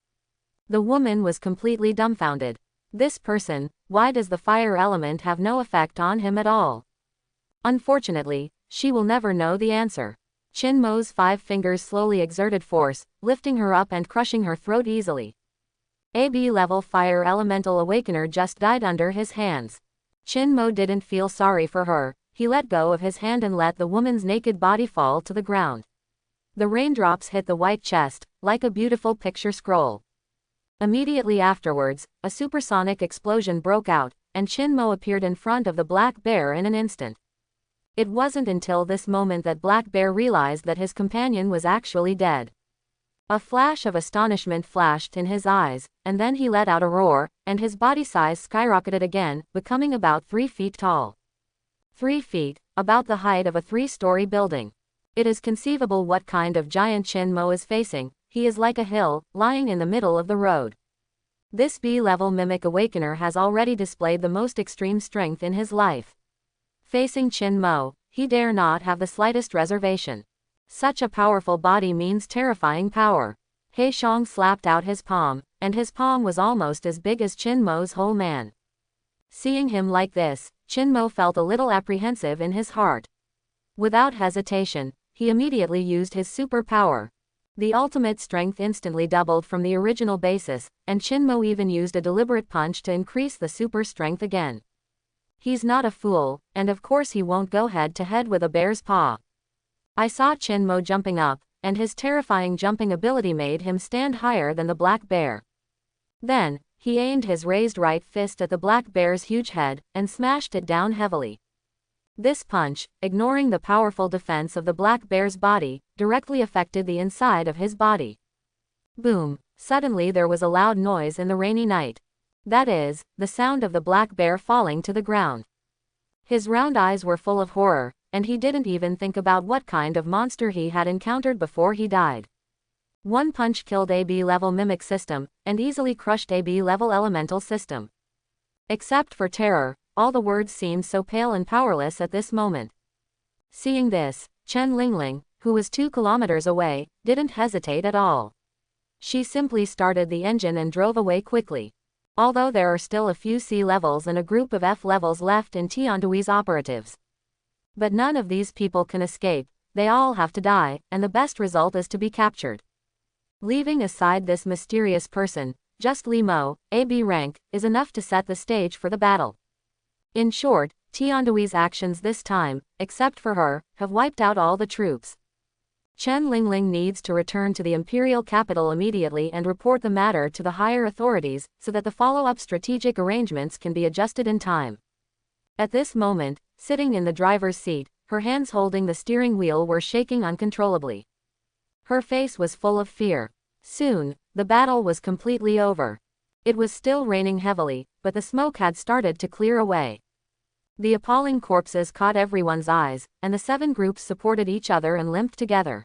The woman was completely dumbfounded. This person, why does the fire element have no effect on him at all? Unfortunately, she will never know the answer. Chen Mo's 5 fingers slowly exerted force, lifting her up and crushing her throat easily. A B-level fire elemental awakener just died under his hands. Chen Mo didn't feel sorry for her, he let go of his hand and let the woman's naked body fall to the ground. The raindrops hit the white chest, like a beautiful picture scroll. Immediately afterwards, a supersonic explosion broke out, and Chen Mo appeared in front of the black bear in an instant. It wasn't until this moment that Black Bear realized that his companion was actually dead. A flash of astonishment flashed in his eyes, and then he let out a roar, and his body size skyrocketed again, becoming about 3 feet tall. 3 feet, about the height of a 3-story building. It is conceivable what kind of giant Chen Mo is facing. He is like a hill, lying in the middle of the road. This B-level mimic awakener has already displayed the most extreme strength in his life. Facing Chen Mo, he dare not have the slightest reservation. Such a powerful body means terrifying power. He Shang slapped out his palm, and his palm was almost as big as Chen Mo's whole man. Seeing him like this, Chen Mo felt a little apprehensive in his heart. Without hesitation, he immediately used his super power. The ultimate strength instantly doubled from the original basis, and Chinmo even used a deliberate punch to increase the super strength again. He's not a fool, and of course he won't go head to head with a bear's paw. I saw Chinmo jumping up, and his terrifying jumping ability made him stand higher than the black bear. Then, he aimed his raised right fist at the black bear's huge head, and smashed it down heavily. This punch, ignoring the powerful defense of the black bear's body, directly affected the inside of his body. Boom! Suddenly there was a loud noise in the rainy night. That is, the sound of the black bear falling to the ground. His round eyes were full of horror, and he didn't even think about what kind of monster he had encountered before he died. One punch killed AB level mimic system, and easily crushed AB level elemental system. Except for terror, all the words seemed so pale and powerless at this moment. Seeing this, Chen Lingling, who was 2 kilometers away, didn't hesitate at all. She simply started the engine and drove away quickly. Although there are still a few C levels and a group of F levels left in Tiandui's operatives. But none of these people can escape, they all have to die, and the best result is to be captured. Leaving aside this mysterious person, just Limo, AB rank, is enough to set the stage for the battle. In short, Tiandui's actions this time, except for her, have wiped out all the troops. Chen Lingling needs to return to the imperial capital immediately and report the matter to the higher authorities, so that the follow-up strategic arrangements can be adjusted in time. At this moment, sitting in the driver's seat, her hands holding the steering wheel were shaking uncontrollably. Her face was full of fear. Soon, the battle was completely over. It was still raining heavily, but the smoke had started to clear away. The appalling corpses caught everyone's eyes, and the 7 groups supported each other and limped together.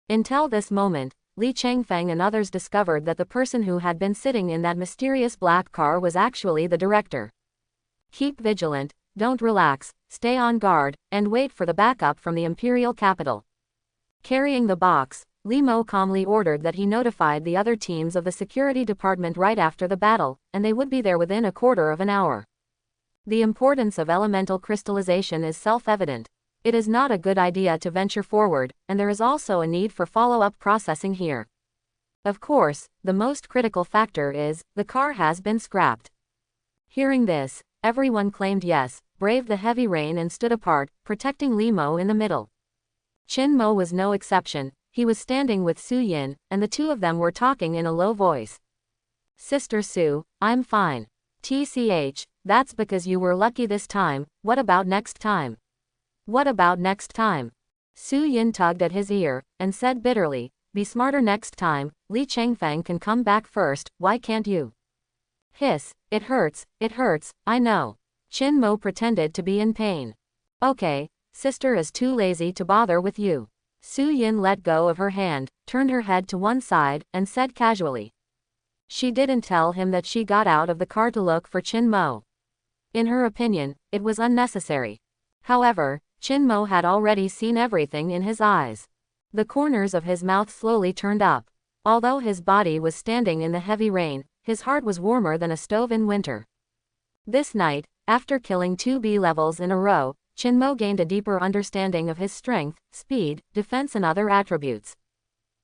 Until this moment, Li Changfeng and others discovered that the person who had been sitting in that mysterious black car was actually the director. Keep vigilant, don't relax, stay on guard, and wait for the backup from the imperial capital. Carrying the box, Limo calmly ordered that he notified the other teams of the security department right after the battle, and they would be there within a quarter of an hour. The importance of elemental crystallization is self-evident. It is not a good idea to venture forward, and there is also a need for follow-up processing here. Of course, the most critical factor is, the car has been scrapped. Hearing this, everyone claimed yes, braved the heavy rain and stood apart, protecting Limo in the middle. Chinmo was no exception. He was standing with Su Yin, and the two of them were talking in a low voice. Sister Su, I'm fine. TCH, that's because you were lucky this time, what about next time? What about next time? Su Yin tugged at his ear, and said bitterly, be smarter next time, Li Changfeng can come back first, why can't you? Hiss, it hurts, I know. Chinmo pretended to be in pain. Okay, sister is too lazy to bother with you. Su Yin let go of her hand, turned her head to one side, and said casually. She didn't tell him that she got out of the car to look for Chinmo. In her opinion, it was unnecessary. However, Chinmo had already seen everything in his eyes. The corners of his mouth slowly turned up. Although his body was standing in the heavy rain, his heart was warmer than a stove in winter. This night, after killing 2 B levels in a row, Chinmo gained a deeper understanding of his strength, speed, defense and other attributes.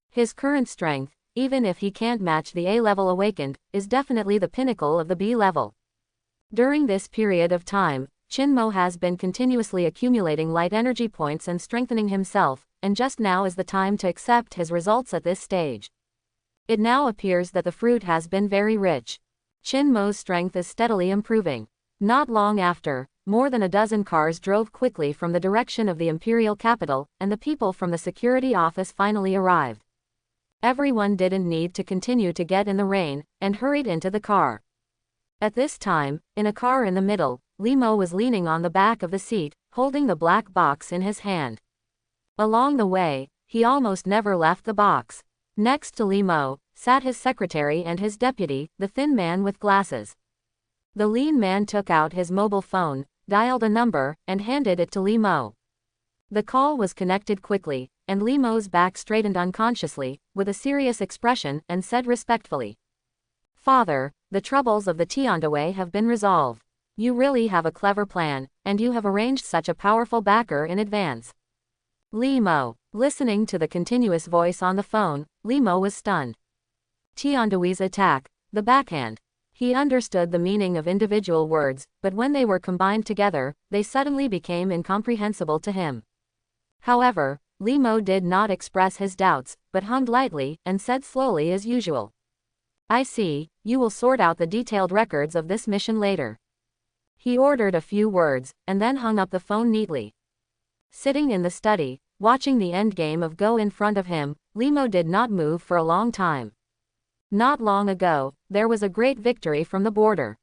His current strength, even if he can't match the A level awakened, is definitely the pinnacle of the B level. During this period of time, Chinmo has been continuously accumulating light energy points and strengthening himself, and just now is the time to accept his results at this stage. It now appears that the fruit has been very rich. Chinmo's strength is steadily improving. Not long after, more than a dozen cars drove quickly from the direction of the imperial capital, and the people from the security office finally arrived. Everyone didn't need to continue to get in the rain, and hurried into the car. At this time, in a car in the middle, Limo was leaning on the back of the seat, holding the black box in his hand. Along the way, he almost never left the box. Next to Limo, sat his secretary and his deputy, the thin man with glasses. The lean man took out his mobile phone, dialed a number, and handed it to Limo. The call was connected quickly, and Limo's back straightened unconsciously, with a serious expression, and said respectfully, Father, the troubles of the Tiandaway have been resolved. You really have a clever plan, and you have arranged such a powerful backer in advance. Limo. Listening to the continuous voice on the phone, Limo was stunned. Tiandui's attack, the backhand. He understood the meaning of individual words, but when they were combined together, they suddenly became incomprehensible to him. However, Limo did not express his doubts, but hummed lightly, and said slowly as usual. I see, you will sort out the detailed records of this mission later. He ordered a few words, and then hung up the phone neatly. Sitting in the study, watching the endgame of Go in front of him, Limo did not move for a long time. Not long ago, there was a great victory from the border.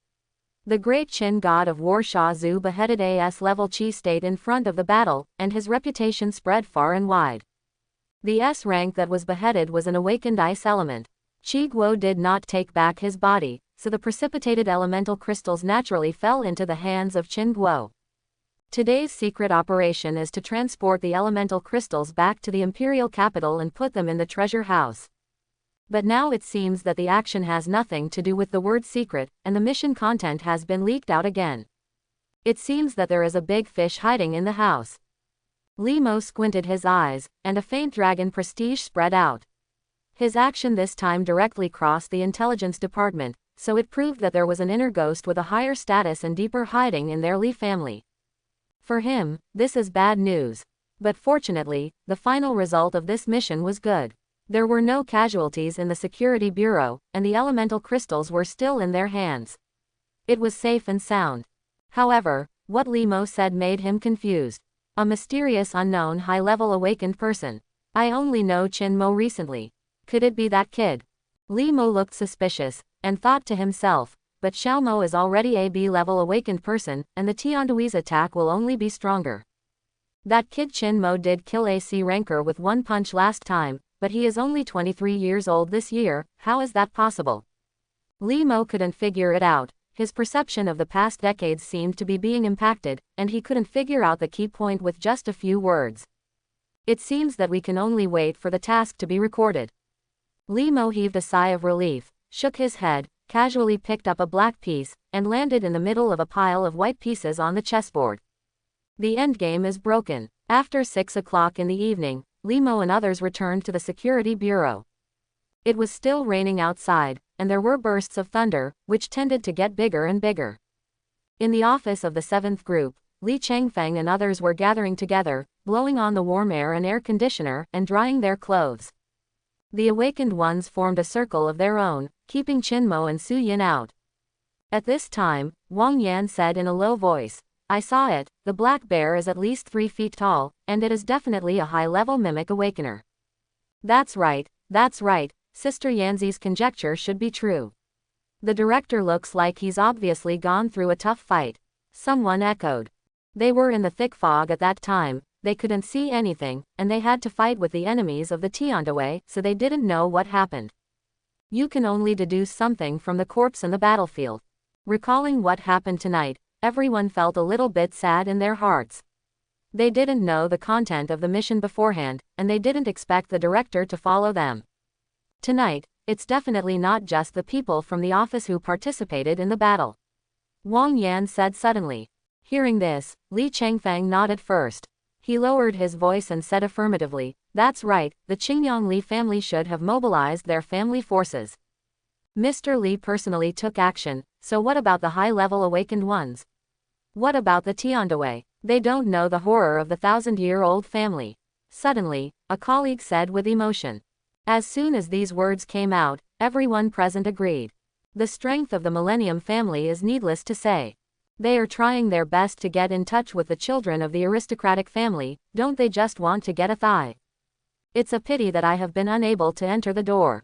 The great Qin god of war Sha Zhu beheaded a S-level Qi state in front of the battle, and his reputation spread far and wide. The S rank that was beheaded was an awakened ice element. Qi Guo did not take back his body, so the precipitated elemental crystals naturally fell into the hands of Qin Guo. Today's secret operation is to transport the elemental crystals back to the imperial capital and put them in the treasure house. But now it seems that the action has nothing to do with the word secret, and the mission content has been leaked out again. It seems that there is a big fish hiding in the house. Limo squinted his eyes, and a faint dragon prestige spread out. His action this time directly crossed the intelligence department, so it proved that there was an inner ghost with a higher status and deeper hiding in their Li family. For him, this is bad news. But fortunately, the final result of this mission was good. There were no casualties in the security bureau, and the elemental crystals were still in their hands. It was safe and sound. However, what Limo said made him confused. A mysterious unknown high-level awakened person. I only know Qin Mo recently. Could it be that kid? Limo looked suspicious, and thought to himself, but Xiao Mo is already a B-level awakened person, and the Tiandui's attack will only be stronger. That kid Qin Mo did kill a C ranker with one punch last time, but he is only 23 years old this year. How is that possible? Limo couldn't figure it out. His perception of the past decades seemed to be being impacted, and he couldn't figure out the key point with just a few words. It seems that we can only wait for the task to be recorded. Limo heaved a sigh of relief, shook his head, casually picked up a black piece, and landed in the middle of a pile of white pieces on the chessboard. The endgame is broken. After 6 o'clock in the evening, Limo and others returned to the security bureau. It was still raining outside, and there were bursts of thunder, which tended to get bigger and bigger. In the office of the 7th group, Li Changfeng and others were gathering together, blowing on the warm air and air conditioner, and drying their clothes. The awakened ones formed a circle of their own, keeping Qin Mo and Su Yin out. At this time, Wang Yan said in a low voice, I saw it, the black bear is at least 3 feet tall, and it is definitely a high-level mimic awakener. That's right, Sister Yanzi's conjecture should be true. The director looks like he's obviously gone through a tough fight. Someone echoed. They were in the thick fog at that time, they couldn't see anything, and they had to fight with the enemies of the Tiandaway, so they didn't know what happened. You can only deduce something from the corpse in the battlefield. Recalling what happened tonight, everyone felt a little bit sad in their hearts. They didn't know the content of the mission beforehand, and they didn't expect the director to follow them. Tonight, it's definitely not just the people from the office who participated in the battle. Wang Yan said suddenly. Hearing this, Li Changfeng nodded first. He lowered his voice and said affirmatively, that's right, the Qingyang Li family should have mobilized their family forces. Mr. Li personally took action, so what about the high-level awakened ones? What about the Tiandaway? They don't know the horror of the 1,000-year-old family. Suddenly, a colleague said with emotion. As soon as these words came out, everyone present agreed. The strength of the Millennium family is needless to say. They are trying their best to get in touch with the children of the aristocratic family, don't they just want to get a thigh? It's a pity that I have been unable to enter the door.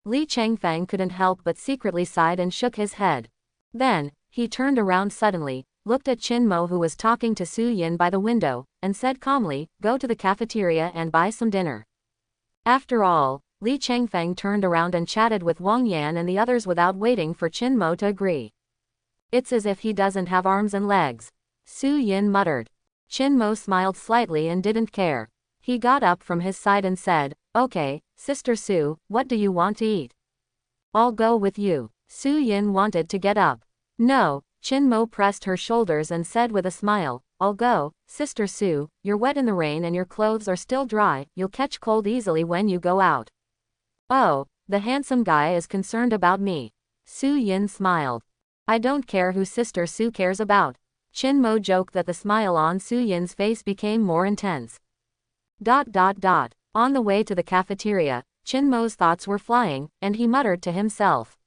Li Changfeng couldn't help but secretly sighed and shook his head. Then, he turned around suddenly, looked at Qin Mo who was talking to Su Yin by the window, and said calmly, go to the cafeteria and buy some dinner. After all, Li Changfeng turned around and chatted with Wang Yan and the others without waiting for Qin Mo to agree. It's as if he doesn't have arms and legs. Su Yin muttered. Qin Mo smiled slightly and didn't care. He got up from his side and said, okay, Sister Su, what do you want to eat? I'll go with you. Su Yin wanted to get up. No, Qin Mo pressed her shoulders and said with a smile, I'll go. Sister Sue, you're wet in the rain and your clothes are still dry, you'll catch cold easily when you go out. Oh, the handsome guy is concerned about me. Su Yin smiled. I don't care who Sister Sue cares about. Chin Mo joked that the smile on Su Yin's face became more intense. On the way to the cafeteria, Chin Mo's thoughts were flying, and he muttered to himself.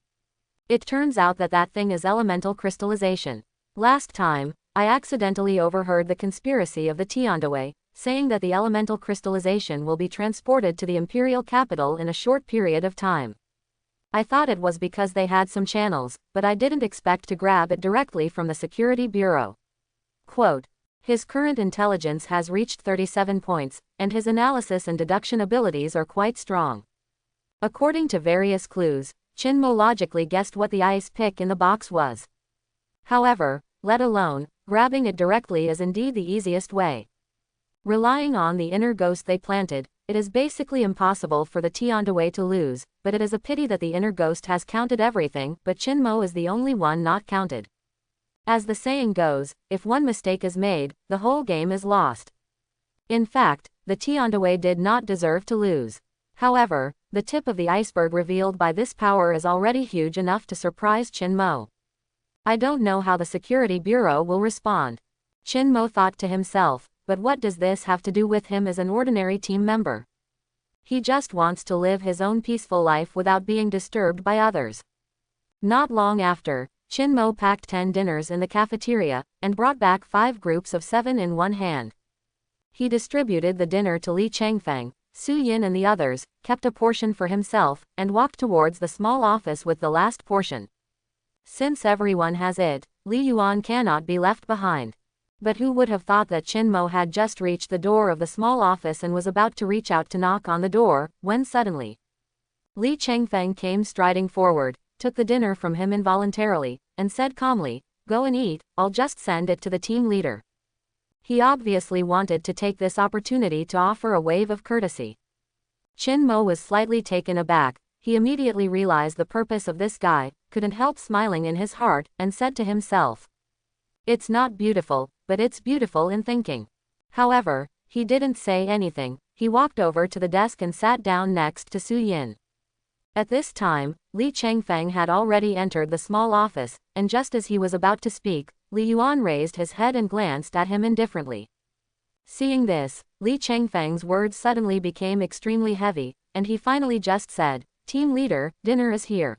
It turns out that thing is elemental crystallization. Last time, I accidentally overheard the conspiracy of the Tiandaway, saying that the elemental crystallization will be transported to the imperial capital in a short period of time. I thought it was because they had some channels, but I didn't expect to grab it directly from the Security Bureau. Quote, his current intelligence has reached 37 points, and his analysis and deduction abilities are quite strong. According to various clues, Chin Mo logically guessed what the ice pick in the box was. However, let alone, grabbing it directly is indeed the easiest way. Relying on the inner ghost they planted, it is basically impossible for the Tiandaway to lose, but it is a pity that the inner ghost has counted everything, but Chin Mo is the only one not counted. As the saying goes, if one mistake is made, the whole game is lost. In fact, the Tiandaway did not deserve to lose. However, the tip of the iceberg revealed by this power is already huge enough to surprise Chin Mo. I don't know how the Security Bureau will respond. Chin Mo thought to himself, but what does this have to do with him as an ordinary team member? He just wants to live his own peaceful life without being disturbed by others. Not long after, Chin Mo packed 10 dinners in the cafeteria, and brought back 5 groups of 7 in one hand. He distributed the dinner to Li Changfeng, Su Yin and the others, kept a portion for himself, and walked towards the small office with the last portion. Since everyone has it, Li Yuan cannot be left behind. But who would have thought that Chin Mo had just reached the door of the small office and was about to reach out to knock on the door, when suddenly Li Changfeng came striding forward, took the dinner from him involuntarily, and said calmly, "Go and eat, I'll just send it to the team leader." He obviously wanted to take this opportunity to offer a wave of courtesy. Chin Mo was slightly taken aback. He immediately realized the purpose of this guy, couldn't help smiling in his heart, and said to himself, "It's not beautiful, but it's beautiful in thinking." However, he didn't say anything. He walked over to the desk and sat down next to Su Yin. At this time, Li Changfeng had already entered the small office, and just as he was about to speak, Li Yuan raised his head and glanced at him indifferently. Seeing this, Li Changfeng's words suddenly became extremely heavy, and he finally just said, "Team leader, dinner is here."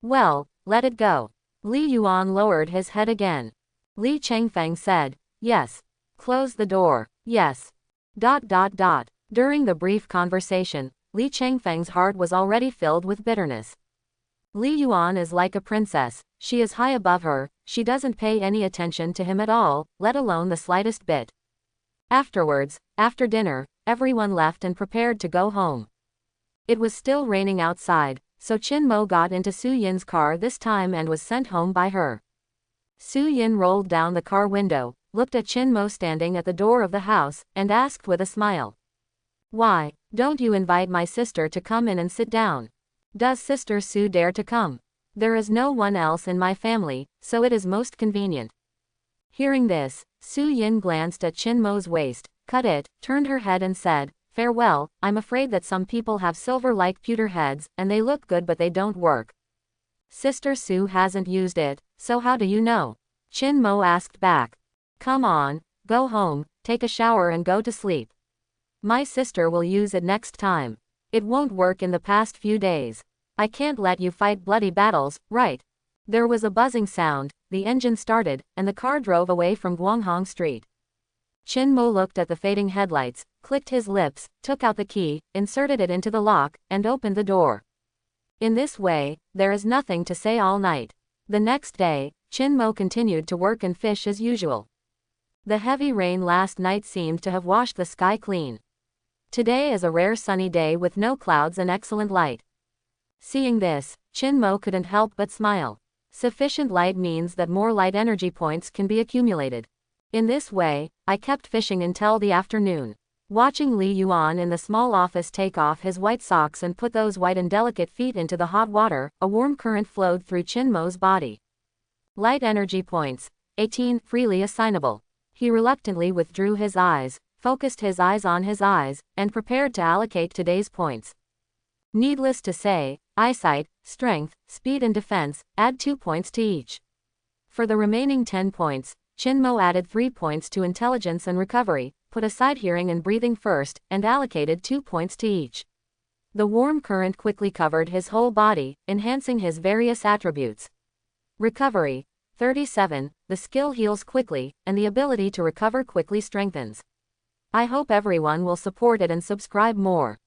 "Well, let it go." Li Yuan lowered his head again. Li Changfeng said, "Yes." "Close the door." "Yes." During the brief conversation, Li Changfeng's heart was already filled with bitterness. Li Yuan is like a princess, she is high above her, she doesn't pay any attention to him at all, let alone the slightest bit. Afterwards, after dinner, everyone left and prepared to go home. It was still raining outside, so Chin Mo got into Su Yin's car this time and was sent home by her. Su Yin rolled down the car window, looked at Chin Mo standing at the door of the house, and asked with a smile, "Why don't you invite my sister to come in and sit down? Does Sister Sue dare to come? There is no one else in my family, so it is most convenient." Hearing this, Su Yin glanced at Chin Mo's waist, cut it, turned her head and said, "Farewell, I'm afraid that some people have silver-like pewter heads, and they look good but they don't work." "Sister Sue hasn't used it, so how do you know?" Chin Mo asked back. "Come on, go home, take a shower and go to sleep. My sister will use it next time. It won't work in the past few days. I can't let you fight bloody battles, right?" There was a buzzing sound, the engine started, and the car drove away from Guanghong Street. Chin Mo looked at the fading headlights, clicked his lips, took out the key, inserted it into the lock, and opened the door. In this way, there is nothing to say all night. The next day, Chin Mo continued to work and fish as usual. The heavy rain last night seemed to have washed the sky clean. Today is a rare sunny day with no clouds and excellent light. Seeing this, Chin Mo couldn't help but smile. Sufficient light means that more light energy points can be accumulated. In this way, I kept fishing until the afternoon. Watching Li Yuan in the small office take off his white socks and put those white and delicate feet into the hot water, a warm current flowed through Chin Mo's body. Light energy points. 18, freely assignable. He reluctantly withdrew his eyes, focused his eyes on his eyes, and prepared to allocate today's points. Needless to say, eyesight, strength, speed and defense, add 2 points to each. For the remaining 10 points, Chinmo added 3 points to intelligence and recovery, put aside hearing and breathing first, and allocated 2 points to each. The warm current quickly covered his whole body, enhancing his various attributes. Recovery. 37. The skill heals quickly, and the ability to recover quickly strengthens. I hope everyone will support it and subscribe more.